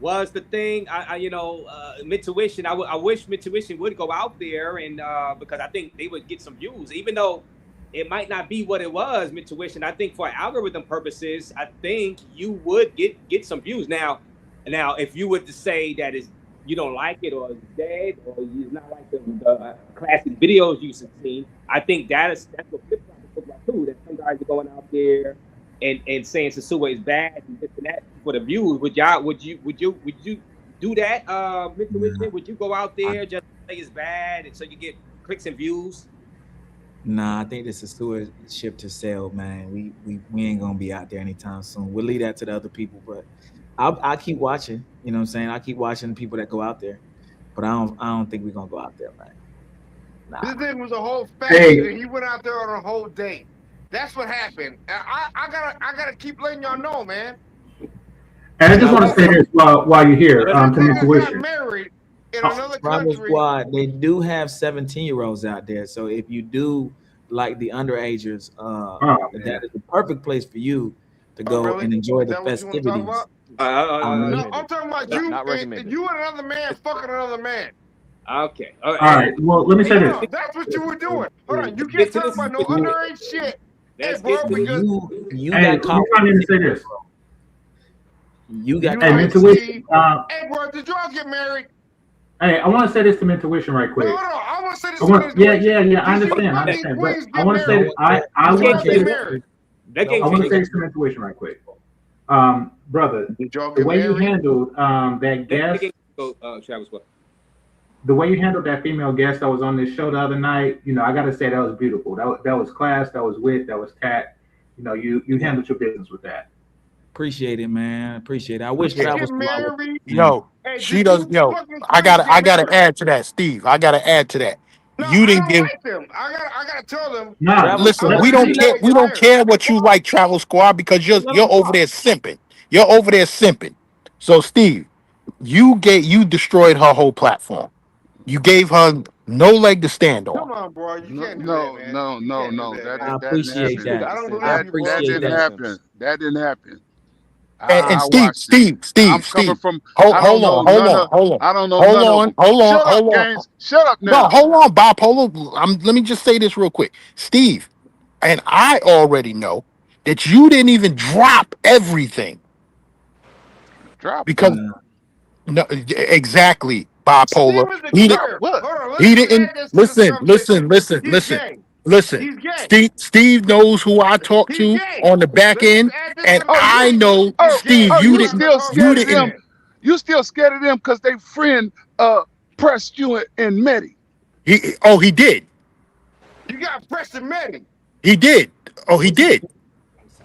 was the thing. Mintuition. I wish Mintuition would go out there and because I think they would get some views, even though it might not be what it was. Mintuition. I think for algorithm purposes, I think you would get some views. Now, if you were to say that is you don't like it or it's dead or it's not like the classic videos you used to see, I think that's what flip flop is talking about too. That some guys are going out there and saying Sosua is bad and this and that for the views. Would you do that, Nah, Mintuition? Would you go out I, there just say it's bad and so you get clicks and views? nah, I think this is sewer ship to sell, man. We ain't gonna be out there anytime soon. We'll leave that to the other people, but I'll keep watching. You know what I'm saying? I keep watching the people that go out there, but I don't think we're gonna go out there, man. This Nah. thing was a whole phase, hey, and he went out there on a whole date. That's what happened. And I gotta keep letting y'all know, man. and I just Now, want to say this while you're here, but This to nigga got Intuition. married in Oh, another Bravo country. Squad, they do have 17-year-olds out there. So if you do like the underagers, oh that man. is the perfect place for you to Oh, go really? and enjoy Is the that what you want to talk festivities. about? I Not No, mean, I'm recommended. talking about Not recommended. you and another man fucking another man. okay. All right. Well, let me say this. No, that's what you were doing. Hold on, you Let's can't get to talk this. about no underage shit. Hey, Let's bro, get to this. because you Hey, got let me caught come with in the and say this. you got you Hey, caught like with the Mintuition. see. Hey, bro, did y'all get married? Hey, I want to say this to Mintuition right No, quick. hold on. I want to say this I to want, yeah, Mintuition. yeah, yeah. I Did you understand. I fucking understand. But queens I get want to say married? that I Did want y'all to say get this. married? That game I want to changer. say this to Intuition right quick. Brother, Did y'all the get way you married? handled that That guest, game go Travis. What? the way you handled that female guest that was on this show the other night, I got to say that was beautiful. That was class. That was wit. That was tact. You handled your business with that. Appreciate it, man. Appreciate it. I wish Did you yeah. Travel get Squad was married? man. Yo, Hey, she did does. you Yo, fucking I queens gotta, get I gotta married? add to that, Steve. I gotta add to that. No, You I didn't don't give. like them. I gotta tell them. Nah, Travel Listen, I Squad. we want don't these care. niggas to We get don't married. care what you like, Travel Squad, because let you're them over talk. there simping. You're over there simping. So, Steve, you destroyed her whole platform. You gave her no leg to stand on. Come on, bro. You No, can't do that, no, man. no, You no, can't do no. that, That man. I that didn't appreciate This happen. nigga that. got I to don't say I believe That you, that bro. appreciate didn't that. happen. sentence. That didn't happen. And I watched it. I'm coming Steve. from. Hold, I don't hold know on, hold none on, of. hold on, I don't know hold none of on, them. hold on, Shut up, hold on. Gaines. Shut up No, now. hold on, bipolar. Let me just say this real quick, Steve. And I already know that you didn't even drop everything Drop because who? Nah. no, exactly Steve bipolar. is a He did. Drop queer. what? Hold on, He let's didn't add this to this listen, conversation. He's listen, gay. listen. He's gay. Steve knows who I talk He's to gay. on the back Let's just end, add this to and the Oh, I conversation. know He's Steve. gay. oh, Let's you have a still You scared of conversation them? didn't. then. You still scared of them because they friend pressed you and Medi. He did. You got Preston Manning He did. Oh, he What you did.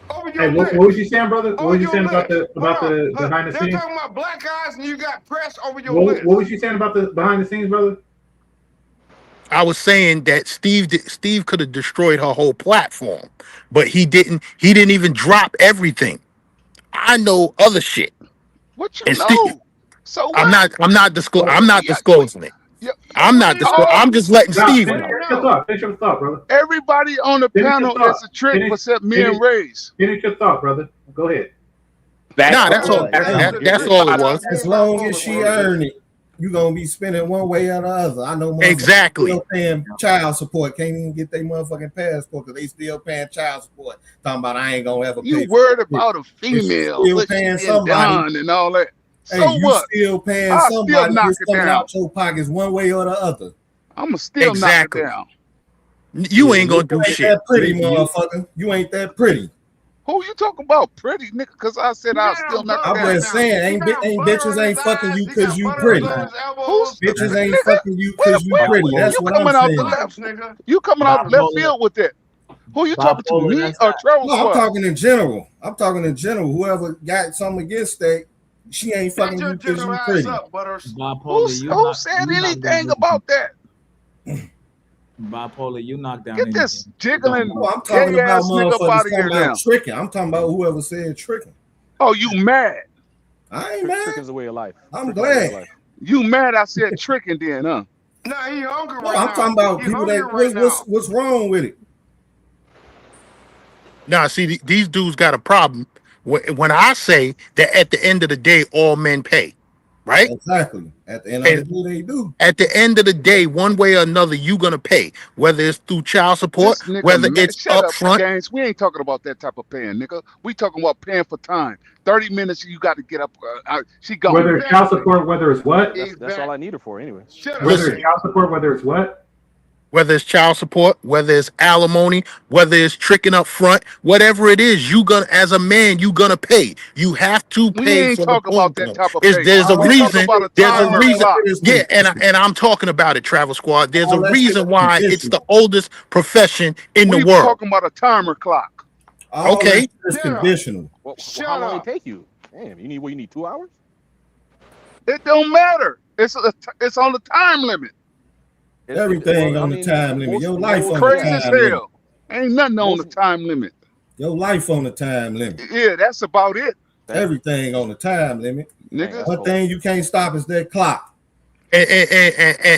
over Hey, your what was list. you saying, brother? What Over was you your saying about list. Hold on. the behind the They're scenes? talking about black guys and you got press over your What list. was you saying about the behind the scenes, brother? I was saying that Steve could have destroyed her whole platform, but he didn't. He didn't even drop everything. I know other shit, What you and Steve. know? So what? I'm not Yeah, we, disclosing it. yeah, I'm What do not you disclosing. all I'm know? just letting Nah, Steve What do know. you finish your know? thought. Finish your thought, brother. everybody on the Finish your panel thought. is a trick Finish, except me finish, and Raze. finish your thought, brother. Go ahead. Nah, Hold that's all. on. Tell him to That's finish all it without was. me As and long as bipolar she for a minute. earn it, you gonna be spending one way or the other. I know motherfuckers Exactly. still paying child support, can't even get their motherfucking passport because they still paying child support. Talking about I ain't gonna ever You pay for worried that shit. about a But you female, still what she paying getting somebody. done and all that. Hey, So you what? still paying I'll still somebody knock that's it coming down. out your pockets one way or the other. I'ma still knock it Exactly. down. You Yeah, ain't you gonna do ain't shit. that pretty, You, motherfucker. You ain't that pretty. Who you talking about, pretty nigga? Because I said He I'll got still on knock it I'm butter down. right just now. saying, He got ain't butter bitches on his ain't fucking eyes. you He because got you butter pretty. on his Who's elbows. Bitches ain't nigga? fucking you Where, because you where, pretty. where That's you what I'm coming out the saying. left? Relax, nigga. You coming out left Bipolar, field with that? Who you talking to? bipolar. Me That's or Travel No, I'm Squad? talking in general. I'm talking in general. Whoever got something against that, she ain't Shut fucking your you because general you ass pretty. up, Butters. bipolar. Who said You knock down anything anything. about that? Bipolar. You knock down Get anything. this It don't jiggling Oh, matter. I'm talking gay about ass nigga up out motherfuckers of talking here about now. tricking. I'm talking about whoever said tricking. Oh, you mad? I ain't mad. Tricking's a way of life. I'm Tricking's a way of glad. life. You mad I said tricking then, huh? Nah, he hungry No, right I'm talking now. about He people hungry that right now. what's wrong with it? Now, see, these dudes got a problem when I say that at the end of the day, all men pay, right? Exactly. At the end of the And day, they do. at the end of the day, one way or another, you're gonna pay, whether it's through child support, This nigga whether mad. it's Shut up, upfront. Gaines. We ain't talking about that type of paying, nigga. We talking about paying for time. 30 minutes, you got to get up. She gone. whether it's child Exactly. support, whether it's what, That's all I Exactly. need her for anyway. Shut up, whether it's Listen, Gaines. child support, whether it's what. whether it's child support, whether it's alimony, whether it's tricking up front, whatever it is, you gonna as a man, you gonna pay. You have to We pay ain't for the talking boom about that boom. type of Is pay. there's a We All that talking reason. about a shit, There's a timer all that reason. clock. shit is Yeah, conditional. and I'm talking about it, Travel Squad. There's a All that shit reason is why it's the conditional. oldest profession in the We world. talking about a timer clock. All that Okay, shit is Shut up. conditional. Well, how Shut long it up. take you? Damn, you need 2 hours? It don't matter. It's on the time limit. Everything Well, I on the mean, time limit. Your life on the Crazy as time limit. hell. Ain't nothing on the most. time limit. Your life on the time limit. Yeah, that's about it, Damn, Everything on the time limit. dang, nigga. that's One cold. thing you can't stop is that clock. and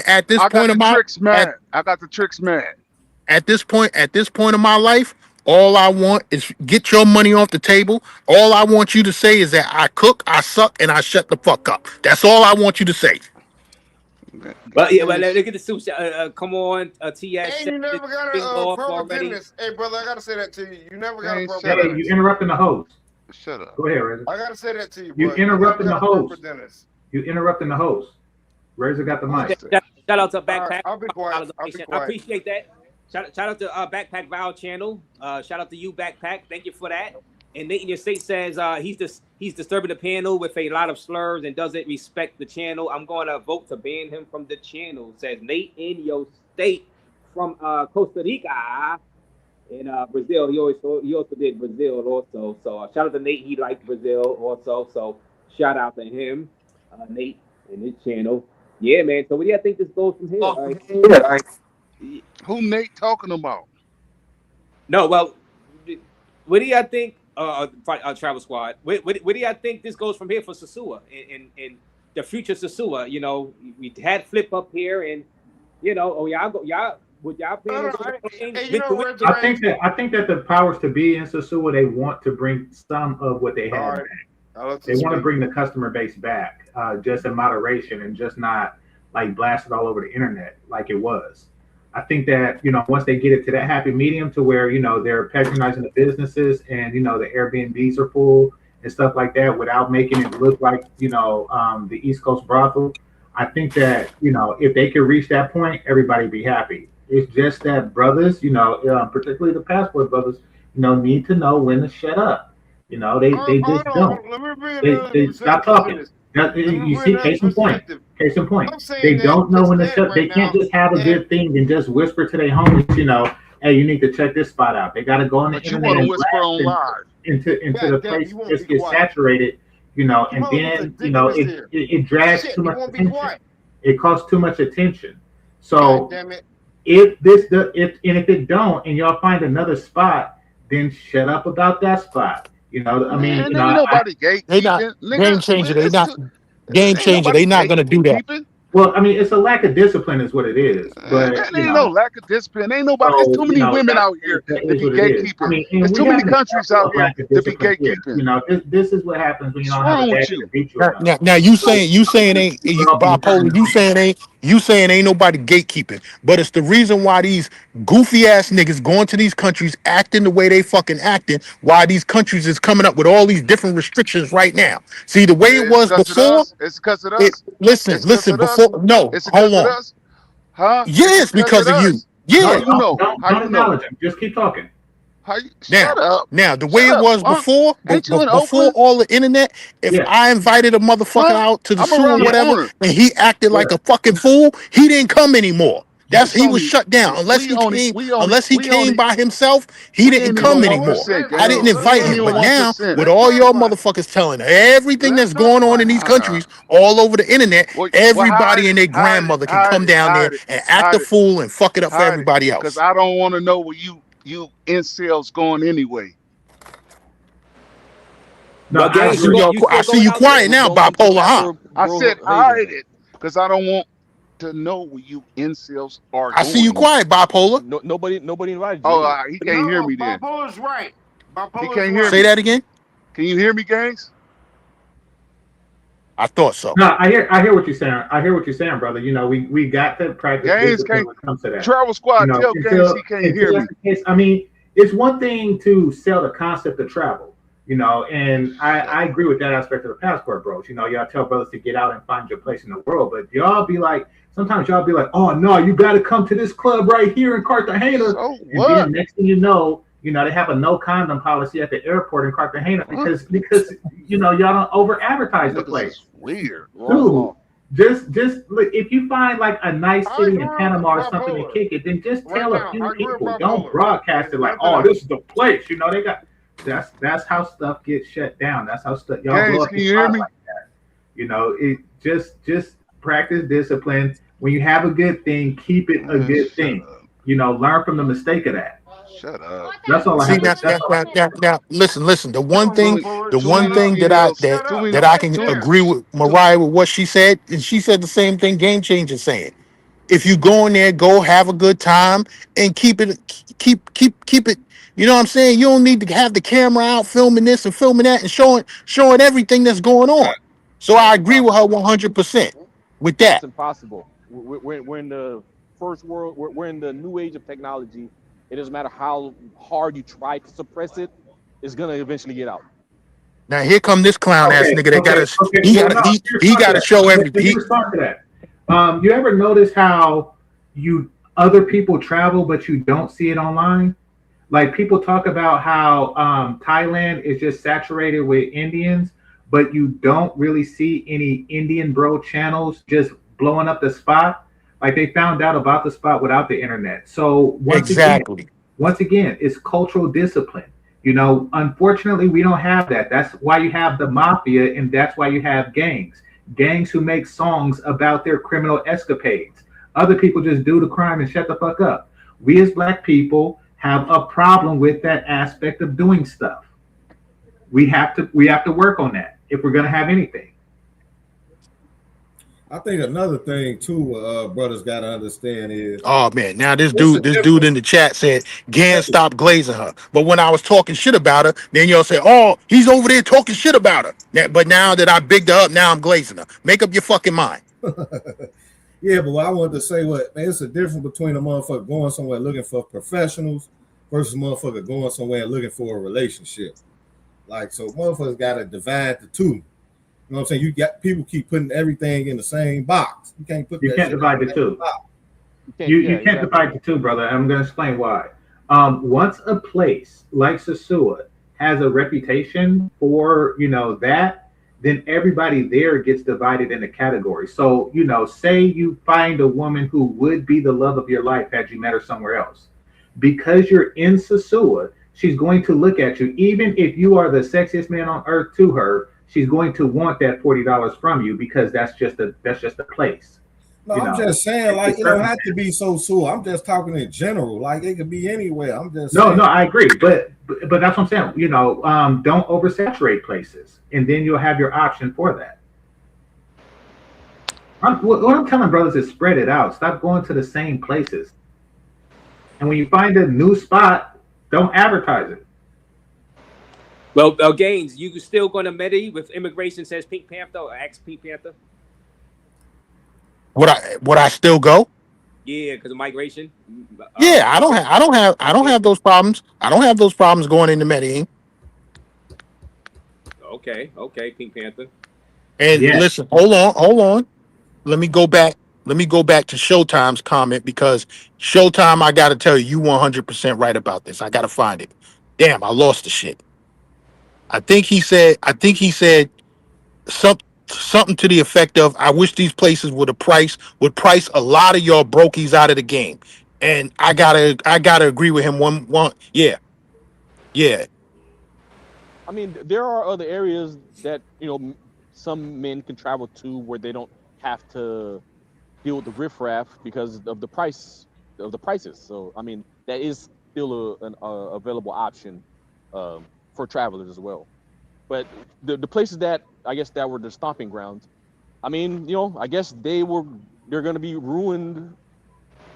at this I got point of the my tricks mad. I got the tricks mad. at this point of my life, all I want is get your money off the table. All I want you to say is that I cook, I suck, and I shut the fuck up. That's all I want you to say. But yeah, but Games. look at the suit. Come on, TS And said you this never got thing a off pro already. tennis. Hey, brother, I gotta say that to you. You never got a Games, pro shut Hey, up. you tennis. interrupting the host. Shut up. Go ahead, Razor. I gotta say that to you, You bro. You never interrupting the got a pro host. tennis. You interrupting the host. Razor got the I mic. understand. Shout out to All right, Backpack. I'll be quiet. I'll be I quiet. appreciate that. Shout out to Backpack Val channel. Shout out to you, Backpack. Thank you for that. And Nate in your state says he's disturbing the panel with a lot of slurs and doesn't respect the channel. I'm going to vote to ban him from the channel. Says Nate in your state from Costa Rica and Brazil. He also did Brazil also. So shout out to Nate. He liked Brazil also. So shout out to him, Nate, and his channel. Yeah, man. So where do you think this goes from here? All right. Who Nate talking about? No, well, what do y'all think, Travel Squad? Where do y'all think this goes from here for Sosua and the future Sosua? You know, we had Flip up here, and you know, would y'all No, plan no, on hey, you know where's I think that the powers to be in Sosua, they want to bring some of what they all had right. back. I love to They want to speak. bring the customer base back, just in moderation and just not like blast it all over the internet like it was. I think that, once they get it to that happy medium to where, they're patronizing the businesses and, the Airbnbs are full and stuff like that without making it look like, the East Coast brothel. I think that, if they could reach that point, everybody be happy. It's just that brothers, particularly the passport brothers, need to know when to shut up. They Hold just on. don't. Let me bring another They stop perspective to talking. this. Let me You bring see, another case in point. perspective. Case in point. I'm saying They that don't know just when to that shut. They right can't now. just have a And good thing and just whisper to their homies. Hey, you need to check this spot out. They got to go on the But you internet want to and whisper blast on live. into God the damn, place you won't just be get quiet. saturated. And Come on, then ridiculous it, here. it drags Shit, too you much won't be attention. quiet. It costs too much attention. God So damn it. if it don't, and y'all find another spot, then shut up about that spot. I mean, Man, ain't nobody They not gatekeeping, game nigga. changer. They It's not too, game ain't changer. nobody They not gonna do that. gatekeeping. well, I mean, it's a lack of discipline, is what it is. But That ain't no lack of discipline. Ain't nobody. It's so too many women that out here to is be what it is. I gatekeeping. mean, and It's we too many have an countries example out of here lack of to be discipline here. gatekeeping. This is what happens when you What's don't have a wrong with daddy you? to beat you Now, enough. now you saying ain't bipolar. You saying ain't nobody gatekeeping. But it's the reason why these goofy ass niggas going to these countries acting the way they fucking acting. Why these countries is coming up with all these different restrictions right now. See the way it It's was because of before. us. It's because of It us. It's because listen of us. before. No, It's hold because of on. us. Huh? It's Yes, because of because of you. us. How Yeah. you know? How Don't you know? acknowledge him. Just keep talking. How you? Shut Now, up. the way Shut it up, was punk. before, Ain't you in before Oakland? all the internet, if Yeah, I invited a motherfucker Huh? out to the I'm zoo or around the yeah, whatever, corner. and he acted yeah. like a fucking fool, he didn't come anymore. It's He was only shut down we only we only unless he we came only by himself. He we didn't ain't come even one anymore. percent, I didn't Gaines. Let's We invite ain't him. even But clarify. now, 1%. with Let's all your clarify. motherfuckers telling everything Let's that's going on clarify. in these Uh, countries all over the internet, well, everybody and their grandmother can come down there hide it, and act a hide it, fool and fuck it up for hide it, everybody because else. I don't want to know where you incels going anyway. No, Well, I Gaines, agree. you I still see going you out there? quiet now, Going to bipolar, huh? rapper I bro said Raven hide then. it because I don't want to know where you incels are I see you going. quiet, bipolar. No, nobody invited you Oh, anyway. he can't hear No, me then. bipolar's right. He Bipolar's can't hear right. Say me. that again. Can you hear me, Gaines? I thought so. No, I hear what you're saying. I hear what you're saying, brother. We got to practice Gaines discipline can't. when it comes to that. Travel Squad, tell Gaines he can't hear Until me. that's the case. I mean, it's one thing to sell the concept of travel, and Shut I up. agree with that aspect of the passport, bros. Y'all tell brothers to get out and find your place in the world, but y'all be like, sometimes y'all be like, oh no, you got to come to this club right here in Cartagena, So and what? then next thing they have a no condom policy at the airport in Cartagena Huh? because y'all don't over advertise the Niggas place. is weird. Wrong Dude, law. just look, if you find like a nice I city agree in with Panama or something to bipolar. kick it, then just Right tell a now, few I agree with people. Don't bipolar. broadcast There's it like, nothing oh, else. this is the place. They got that's how stuff gets shut down. That's how stuff y'all blow Gaines, up can the you hear spot me? like that. It just practice discipline. When you have a good thing, keep it a good Shut thing. up. Learn from the mistake of that. Shut up. That's all I See have to. now, That's all I have to say. listen. Come on, Too many, bipolar. The too one many Shut up. thing females. Shut Too up. many, that I Right can too, there. agree with too. Mariah with what she said, and she said the same thing. Game changer saying, if you go in there, go have a good time and keep it. You know what I'm saying? You don't need to have the camera out filming this and filming that and showing everything that's going on. So I That's agree with her impossible. 100% with That's that. impossible. We're in the first world. We're in the new age of technology. It doesn't matter how hard you try to suppress it. It's gonna eventually get out. Now here come this clown ass Okay, nigga that okay, okay. Well, no, let me he respond to gotta that. show Let me everything. respond to that. You ever notice how you other people travel, but you don't see it online? Like people talk about how Thailand is just saturated with Indians, but you don't really see any Indian bro channels just blowing up the spot. Like they found out about the spot without the internet. So Exactly. once again, it's cultural discipline. Unfortunately, we don't have that. That's why you have the mafia, and that's why you have gangs who make songs about their criminal escapades. Other people just do the crime and shut the fuck up. We as black people have a problem with that aspect of doing stuff. We have to work on that if we're going to have anything. I think another thing too, brothers got to understand is Oh man, now this it's a dude difference. in the chat said Gan stopped glazing her. But when I was talking shit about her, then y'all say, oh, he's over there talking shit about her. But now that I bigged her up, now I'm glazing her. Make up your fucking mind. Yeah, but what I wanted to say, what man, it's a difference between a motherfucker going somewhere looking for professionals versus a motherfucker going somewhere looking for a relationship. Like, so motherfuckers got to divide the two. You know what I'm saying? You got people keep putting everything in the same box. You can't put You that can't shit divide in the the same two. box. You can't divide the two, brother. I'm going to explain why. Once a place like Sosua has a reputation for, that, then everybody there gets divided into categories. So, say you find a woman who would be the love of your life had you met her somewhere else. Because you're in Sosua, she's going to look at you, even if you are the sexiest man on earth to her, she's going to want that $40 from you because that's just a place. No, I'm just saying, like, it don't have to be Sosua. I'm just talking in general. Like, it could be anywhere. I'm just saying. No, I agree, but that's what I'm saying. Don't oversaturate places, and then you'll have your option for that. What I'm telling brothers is spread it out. Stop going to the same places. And when you find a new spot, don't advertise it. Well, Gaines, you still going to Medi with immigration says Pink Panther or ex Pink Panther? Would I still go? Yeah, because of migration. Yeah, I don't have those problems. I don't have those problems going into Medellin. Okay, Pink Panther. And listen, hold on. Let me go back to Showtime's comment because Showtime, I gotta tell you, 100% right about this. I gotta find it. Damn, I lost the shit. I think he said something to the effect of, I wish these places would price a lot of y'all brokies out of the game. And I gotta agree with him. Yeah. I mean, there are other areas that some men can travel to where they don't have to deal with the riffraff because of the prices. So I mean, that is still an available option for travelers as well. But the places that I guess that were the stomping grounds, I mean, I guess they're going to be ruined,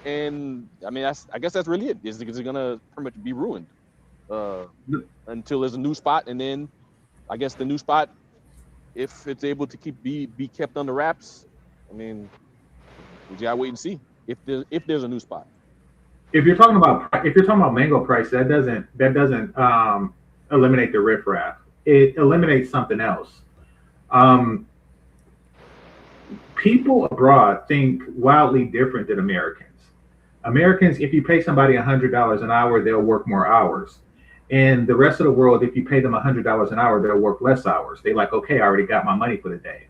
and I mean I guess that's really it. It's going to pretty much be ruined until there's a new spot, and then I guess the new spot, if it's able to be kept under wraps, I mean, we gotta wait and see if there's a new spot. If you're talking about mango price, that doesn't eliminate the riffraff. It eliminates something else. People abroad think wildly different than Americans. Americans, if you pay somebody $100 an hour, they'll work more hours. And the rest of the world, if you pay them $100 an hour, they'll work less hours. They're like, okay, I already got my money for the day.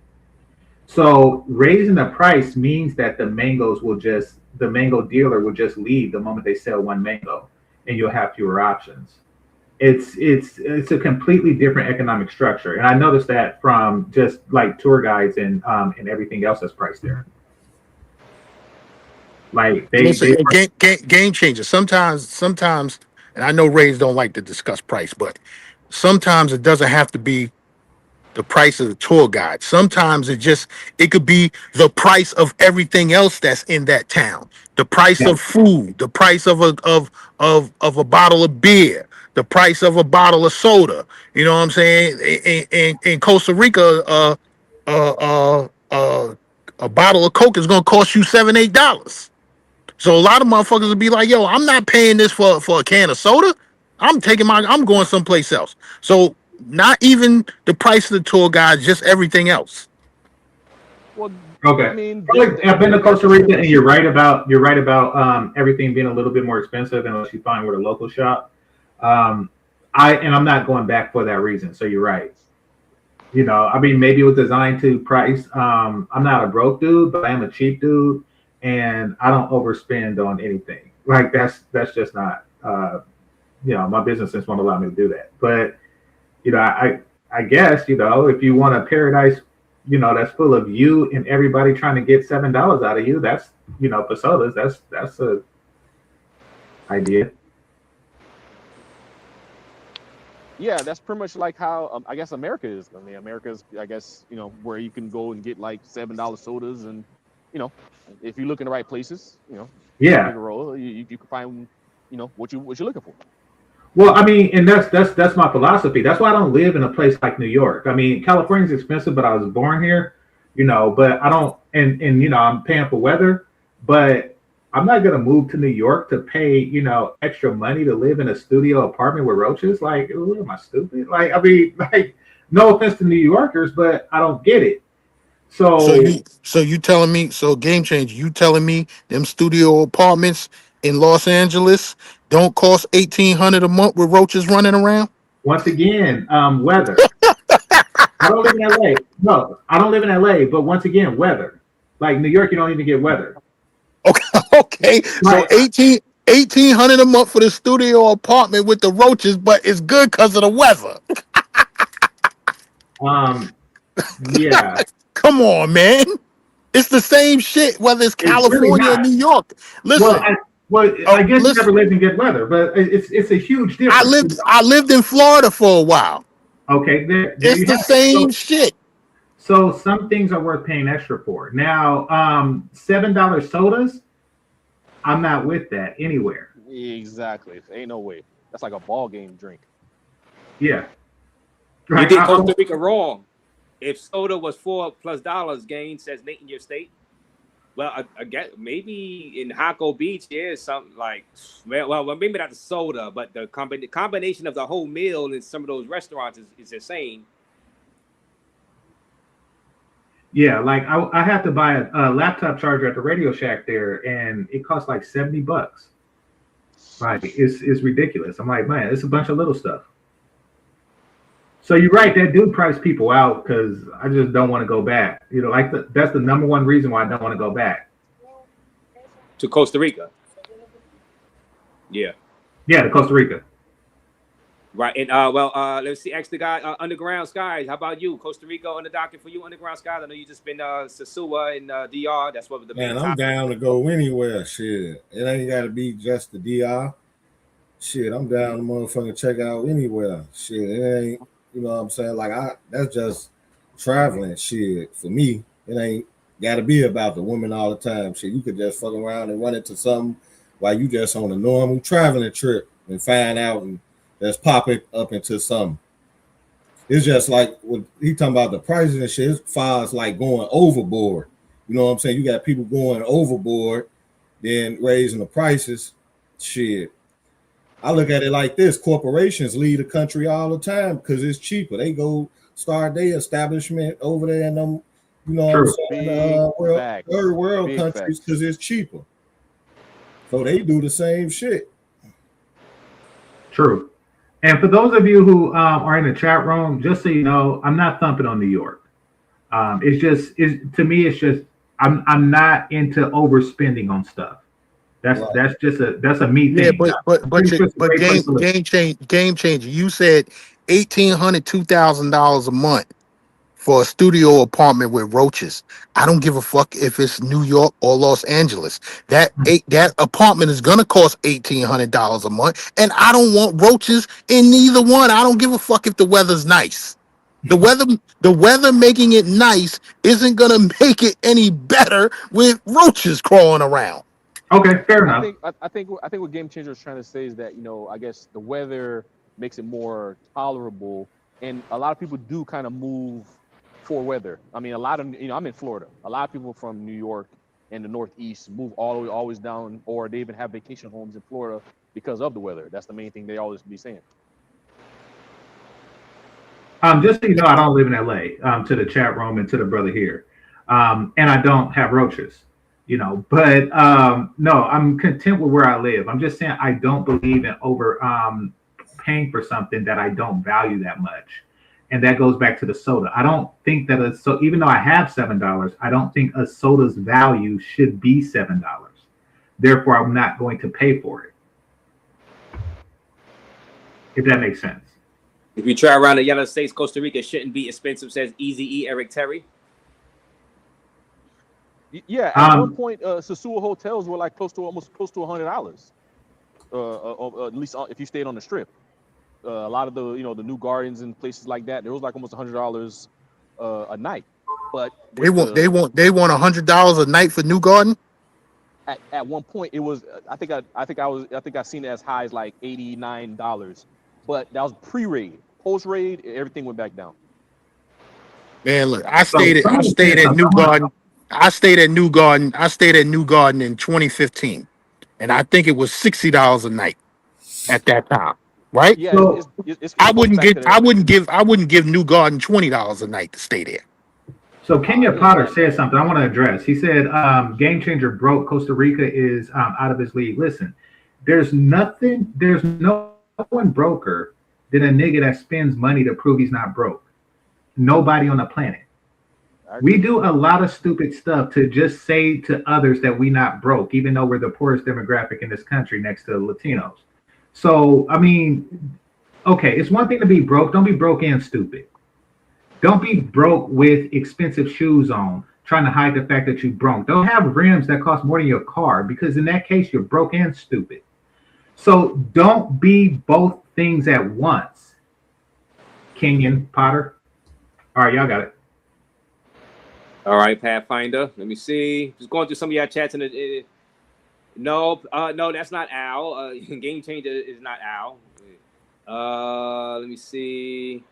So raising the price means that the mango dealer will just leave the moment they sell one mango, and you'll have fewer options. It's a completely different economic structure, and I noticed that from just like tour guides and everything else that's priced there. Like game changer. Sometimes, and I know Rays don't like to discuss price, but sometimes it doesn't have to be the price of the tour guide. Sometimes it could be the price of everything else that's in that town. The price of food, the price of a bottle of beer, the price of a bottle of soda. You know what I'm saying? In Costa Rica, a bottle of Coke is gonna cost you $7-8. So a lot of motherfuckers will be like, yo, I'm not paying this for a can of soda. I'm going someplace else. So not even the price of the tour guide, just everything else. Well, okay. I mean, I've been to Costa Rica, and you're right about everything being a little bit more expensive unless you find where the local shop. I'm not going back for that reason. So you're right. I mean, maybe it was designed to price. I'm not a broke dude, but I am a cheap dude, and I don't overspend on anything. Like that's just not. My business sense won't allow me to do that. But I guess if you want a paradise, that's full of you and everybody trying to get $7 out of you, that's for sodas, that's a idea. Yeah, that's pretty much like how I guess America is. I mean, America's, I guess, where you can go and get like $7 sodas, and if you look in the right places, San Yeah. Figueroa, you can find, what you're looking for. Well, I mean, and that's my philosophy. That's why I don't live in a place like New York. I mean, California's expensive, but I was born here, but I don't, and I'm paying for weather, but I'm not gonna move to New York to pay, extra money to live in a studio apartment with roaches. Like, what am I, stupid? Like, I mean, like, no offense to New Yorkers, but I don't get it. So So you telling me, so game changer, you telling me them studio apartments in Los Angeles don't cost 1,800 a month with roaches running around? once again, weather. I don't live in LA. No, I don't live in LA, but once again, weather. Like New York, you don't even get weather. Okay, okay. So Like, 1,800 a month for the studio apartment with the roaches, but it's good because of the weather. um, yeah, Come on, man. It's the same shit whether it's it's really California or not. New York. Well, Listen, I guess you never listen. lived in good weather, but it's a huge I difference. lived I lived in Florida for a while. Okay, there It's you the have it. same shit. So some things are worth paying extra for. Now, $7 sodas, I'm not with that anywhere. Exactly. Ain't no way. That's like a ball game drink. Yeah, You right. did Costa Rica wrong. If soda was $4+ gain, says Nate in your state. Well, I guess maybe in Hako Beach, yeah, something like well, maybe not the soda, but the combination of the whole meal in some of those restaurants is insane. Yeah, like I have to buy a laptop charger at the Radio Shack there, and it costs like $70. Like it's ridiculous. I'm like, man, it's a bunch of little stuff. So you're right, that do price people out because I just don't want to go back. Like that's the number one reason why I don't want to go back. To Costa Rica. Yeah. Yeah, to Costa Rica. Right. And let's see. Ask the guy, Underground Skies. How about you? Costa Rica on the docket for you, Underground Skies. I know you just been Sosua and DR. That's what the Man, main I'm topic. down to go anywhere. Shit, it ain't got to be just the DR. Shit, I'm down to motherfucking check out anywhere. Shit, it ain't. You know what I'm saying? Like that's just traveling. Shit, for me, it ain't got to be about the women all the time. Shit, you could just fuck around and run into something while you just on a normal traveling trip and find out and just pop it up into something. It's just like what he talking about the prices and shit. As far as like going overboard, you know what I'm saying? You got people going overboard, then raising the prices. Shit, I look at it like this: corporations leave the country all the time because it's cheaper. They go start their establishment over there in them, you know True. what I'm Big saying? facts. Third world Big countries facts. because it's cheaper. So they do the same shit. True. And for those of you who are in the chat room, just so you know, I'm not thumping on New York. To me, it's just I'm not into overspending on stuff. That's Right. that's a me Yeah, thing. I'm pretty sure it's a but great place to live. game changer. You said $1,800, $2,000 a month for a studio apartment with roaches. I don't give a fuck if it's New York or Los Angeles. That apartment is gonna cost $1,800 a month, and I don't want roaches in neither one. I don't give a fuck if the weather's nice. The weather making it nice isn't gonna make it any better with roaches crawling around. Okay, fair I enough. think what Game Changer is trying to say is that I guess the weather makes it more tolerable, and a lot of people do kind of move for weather. I mean, a lot of I'm in Florida. A lot of people from New York and the Northeast move all the way always down, or they even have vacation homes in Florida because of the weather. That's the main thing they always be saying. Just so you know, I don't live in LA. To the chat room and to the brother here, and I don't have roaches. But no, I'm content with where I live. I'm just saying I don't believe in over paying for something that I don't value that much, and that goes back to the soda. I don't think that even though I have $7, I don't think a soda's value should be $7. Therefore, I'm not going to pay for it. If that makes sense. If you try around the United States, Costa Rica shouldn't be expensive, says Easy E Eric Terry. Yeah, at one point, Sosua hotels were like almost close to $100. At least if you stayed on the strip. a lot of the the new gardens and places like that. There was like almost $100 a night. But They with want the they want they want $100 a night for New Garden. at one point it was I think I seen it as high as like $89, but that was pre-raid. Post-raid, everything went back down. Man, look, So I someone stayed said at something. New Garden. I stayed at New Garden. I stayed at New Garden in 2015, and I think it was $60 a night at that time. Right? Yeah, So it's close back to that. I wouldn't give New Garden $20 a night to stay there. So Kenya Potter Yeah, said something I want to address. He said, "Game Changer broke. Costa Rica is out of his league." Listen, there's no one broker than a nigga that spends money to prove he's not broke. Nobody on the planet. I We agree. do a lot of stupid stuff to just say to others that we not broke, even though we're the poorest demographic in this country next to Latinos. So I mean, okay, it's one thing to be broke. Don't be broke and stupid. Don't be broke with expensive shoes on, trying to hide the fact that you broke. Don't have rims that cost more than your car, because in that case, you're broke and stupid. So don't be both things at once. Kenyon Potter. All right, y'all got it. All right, Pathfinder. Let me see. Just going through some of y'all chats in the. No, no, that's not Al. Game Changer is not Al. Let me see.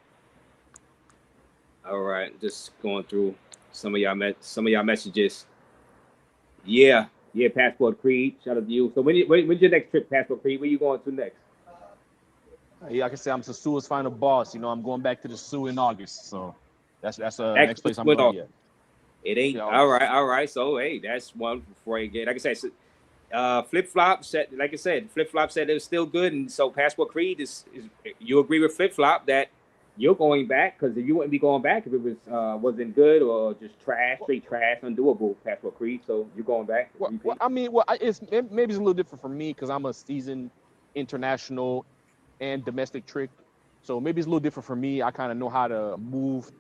All right, just going through some of y'all messages. Yeah, Passport Creed. Shout out to you. So when's your next trip, Passport Creed? Where you going to next? Yeah, like I said, I'm Sosua's final boss. I'm going back to the Sioux in August. So that's next place I'm going. Yeah. It ain't Yeah, all right. So hey, that's one before you get. Like I said, Flip Flop said. Like I said, Flip Flop said it was still good, and so Passport Creed is you agree with Flip Flop that you're going back, because you wouldn't be going back if it was wasn't good or just trash, straight trash, undoable. Passport Creed. So you're going back. Maybe it's a little different for me because I'm a seasoned international and domestic trick. So maybe it's a little different for me. I kind of know how to move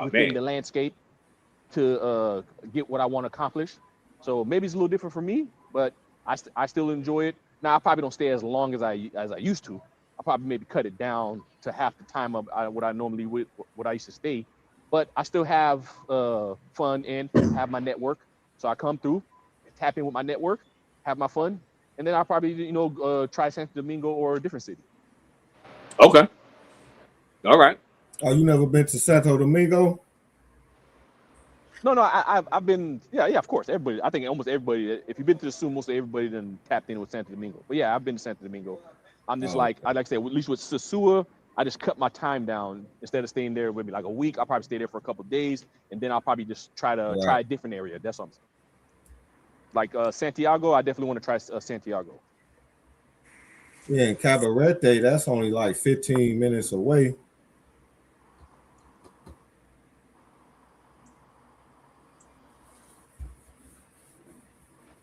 within the landscape to get what I want to accomplish. So maybe it's a little different for me, but I still enjoy it. Now I probably don't stay as long as I used to. I probably maybe cut it down to half the time of what I normally what I used to stay. But I still have fun and have my network. So I come through, tap in with my network, have my fun, and then I'll probably try Santo Domingo or a different city. Okay. All right. Oh, you never been to Santo Domingo? No, I've been, yeah, of course. Everybody, I think almost everybody, if you've been to the Sioux, most of everybody then tapped in with Santo Domingo. But yeah, I've been to Santo Domingo. I'm just I like to say, at least with Sosua, I just cut my time down. Instead of staying there with me like a week, I'll probably stay there for a couple of days, and then I'll probably just try a different area. That's what I'm saying. Like Santiago, I definitely want to try Santiago. Yeah, in Cabarete, that's only like 15 minutes away.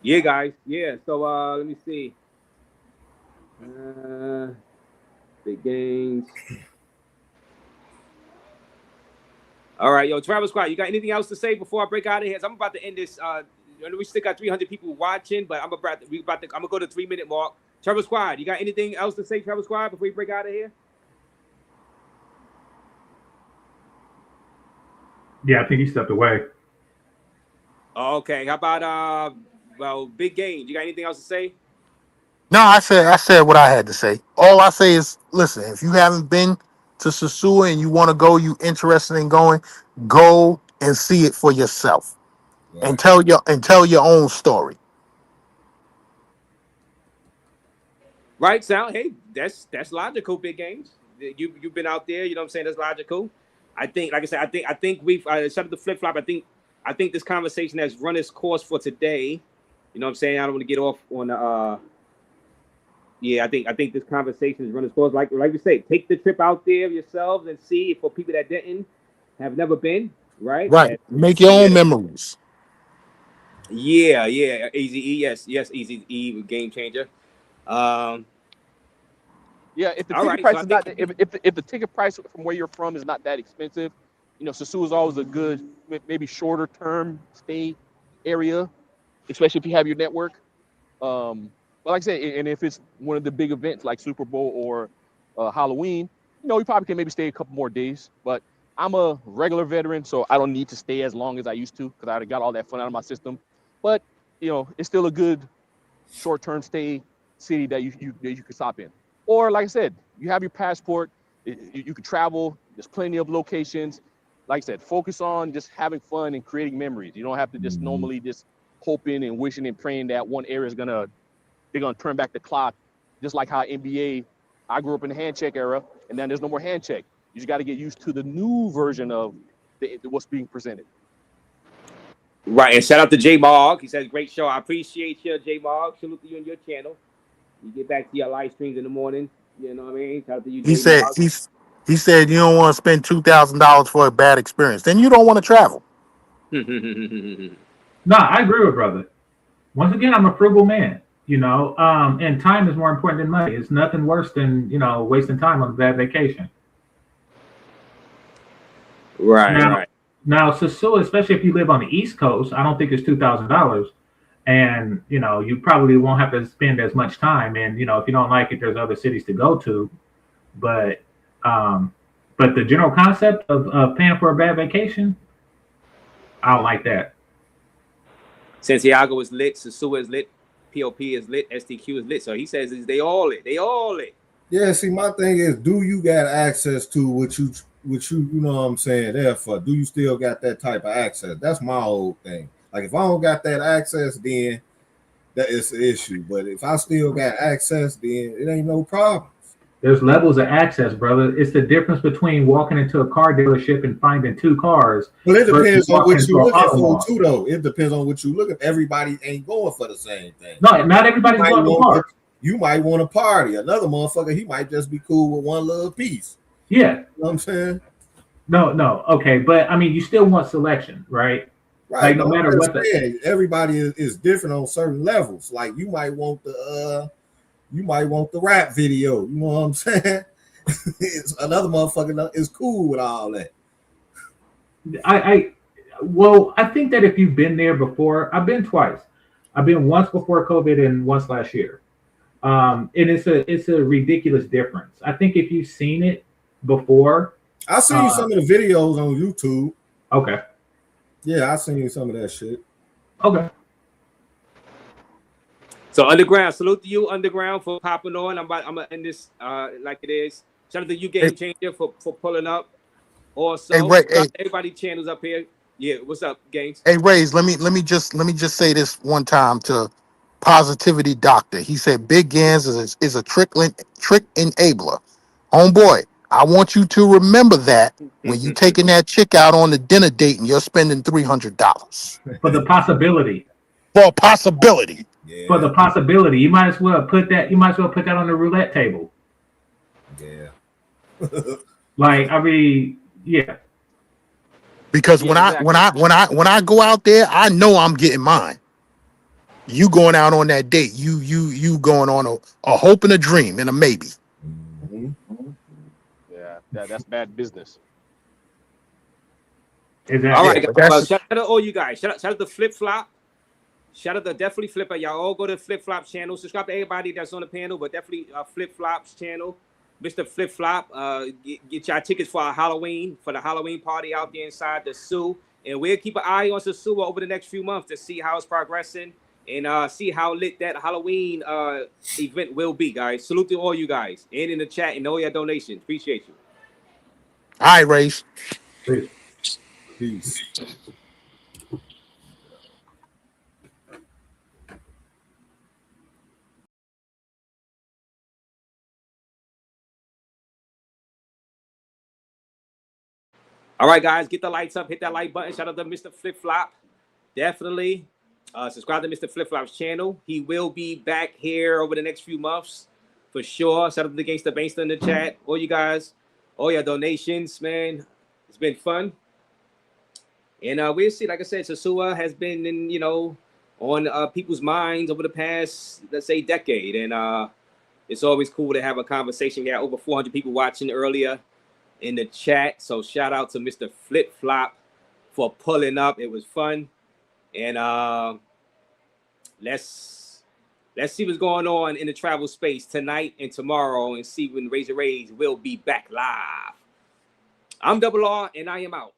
Yeah, guys. Yeah. So let me see. Big games. All right, yo, Travis Squad, you got anything else to say before I break out of here? So I'm about to end this. We still got 300 people watching, but I'm gonna go to 3-minute mark. Travis Squad, you got anything else to say, Travis Squad, before we break out of here? Yeah, I think he stepped away. Okay. How about Big Game? You got anything else to say? No, I said what I had to say. All I say is, listen, if you haven't been to Sosua and you want to go, you interested in going, go and see it for yourself and tell your own story. Right, sound. Hey, that's logical, Big Games. You've been out there, you know what I'm saying? That's logical. I think, like I said, I think we've shout out to Flip Flop. I think this conversation has run its course for today. You know what I'm saying? I don't want to get off on the yeah, I think this conversation has run its course. Like we say, take the trip out there yourselves and see, for people that have never been, right? Right. Make your own memories. Yeah, Easy E, yes, Easy E, Game Changer. Yeah, if the ticket price is not if the ticket price from where you're from is not that expensive, Sosua is always a good, maybe shorter term stay area, especially if you have your network. But like I said, and if it's one of the big events like Super Bowl or Halloween, you know, you probably can maybe stay a couple more days. But I'm a regular veteran, so I don't need to stay as long as I used to because I already got all that fun out of my system. But you know, it's still a good short-term stay city that you can stop in. Or like I said, you have your passport, you can travel. There's plenty of locations. Like I said, focus on just having fun and creating memories. You don't have to just normally just hoping and wishing and praying that one area is they're gonna turn back the clock, just like how NBA. I grew up in the hand check era, and then there's no more hand check. You just got to get used to the new version of what's being presented. Right, and shout out to J Mog. He says, great show. I appreciate you, J Mog. Salute to you and your channel. You get back to your live streams in the morning. You know what I mean? Shout out to you, He J said Mog. he said you don't want to spend $2,000 for a bad experience. Then you don't want to travel. No, I agree with brother. Once again, I'm a frugal man, you know, and time is more important than money. It's nothing worse than, you know, wasting time on a bad vacation. Right. Now, Sosua, especially if you live on the East Coast, I don't think it's $2,000, and you know you probably won't have to spend as much time. And you know, if you don't like it, there's other cities to go to. But but the general concept of paying for a bad vacation, I don't like that. Santiago is lit. Sosua is lit. POP is lit. STQ is lit. So he says they all lit. They all lit. Yeah, see, my thing is, do you got access to what you know what I'm saying? Therefore, do you still got that type of access? That's my whole thing. Like, if I don't got that access, then that is the issue. But if I still got access, then it ain't no problem. There's levels of access, brother. It's the difference between walking into a car dealership and finding two cars. Well, it depends on what you're looking for, too, though. It depends on what you're looking. Everybody ain't going for the same thing. No, not everybody's going for cars. You might want to party. Another motherfucker, he might just be cool with one little piece. Yeah. You know what I'm saying? No. Okay. But I mean, you still want selection, right? Right. Like, no matter what. Everybody is different on certain levels. Like, you might want the rap video. You know what I'm saying? Another motherfucker is cool with all that. I think that if you've been there before, I've been twice. I've been once before COVID and once last year. And it's a ridiculous difference. I think if you've seen it before, I seen some of the videos on YouTube. Okay. Yeah, I seen some of that shit. Okay. So Underground, salute to you, Underground, for popping on. I'm gonna end this like it is. Shout out to you, Game Changer, for pulling up. Also, everybody channels up here. Yeah, what's up, Games? Hey, Raze, let me just say this one time to Positivity Doctor. He said Big Gans is a trick enabler. Homeboy, I want you to remember that when you taking that chick out on the dinner date and you're spending $300 for the possibility. For a possibility. Yeah. For the possibility, you might as well put that on the roulette table. Yeah. Like, I mean, yeah. Because when I go out there, I know I'm getting mine. You going out on that date, you going on a hope and a dream and a maybe. Mm-hmm. Yeah, that's bad business. Exactly. All right, guys. Well, shout out to all you guys. Shout out to Flip Flop. Shout out to definitely Flipper. Y'all all go to Flip Flop's channel. Subscribe to everybody that's on the panel, but definitely Flip Flop's channel. Mr. Flip Flop, get y'all tickets for the Halloween party out there inside the zoo. And we'll keep an eye on Sosua over the next few months to see how it's progressing and see how lit that Halloween event will be, guys. Salute to all you guys and in the chat and all your donations. Appreciate you. All right, Race. Peace. All right, guys, get the lights up. Hit that like button. Shout out to Mr. Flip Flop. Definitely subscribe to Mr. Flip Flop's channel. He will be back here over the next few months for sure. Shout out to the Gangsta Bankster in the chat. All you guys, all your donations, man. It's been fun. And we'll see. Like I said, Sosua has been on people's minds over the past, let's say, decade. And it's always cool to have a conversation. We had over 400 people watching earlier in the chat. So shout out to Mr. Flip Flop for pulling up. It was fun. And let's Let's see what's going on in the travel space tonight and tomorrow, and see when Raze will be back live. I'm Double R, and I am out.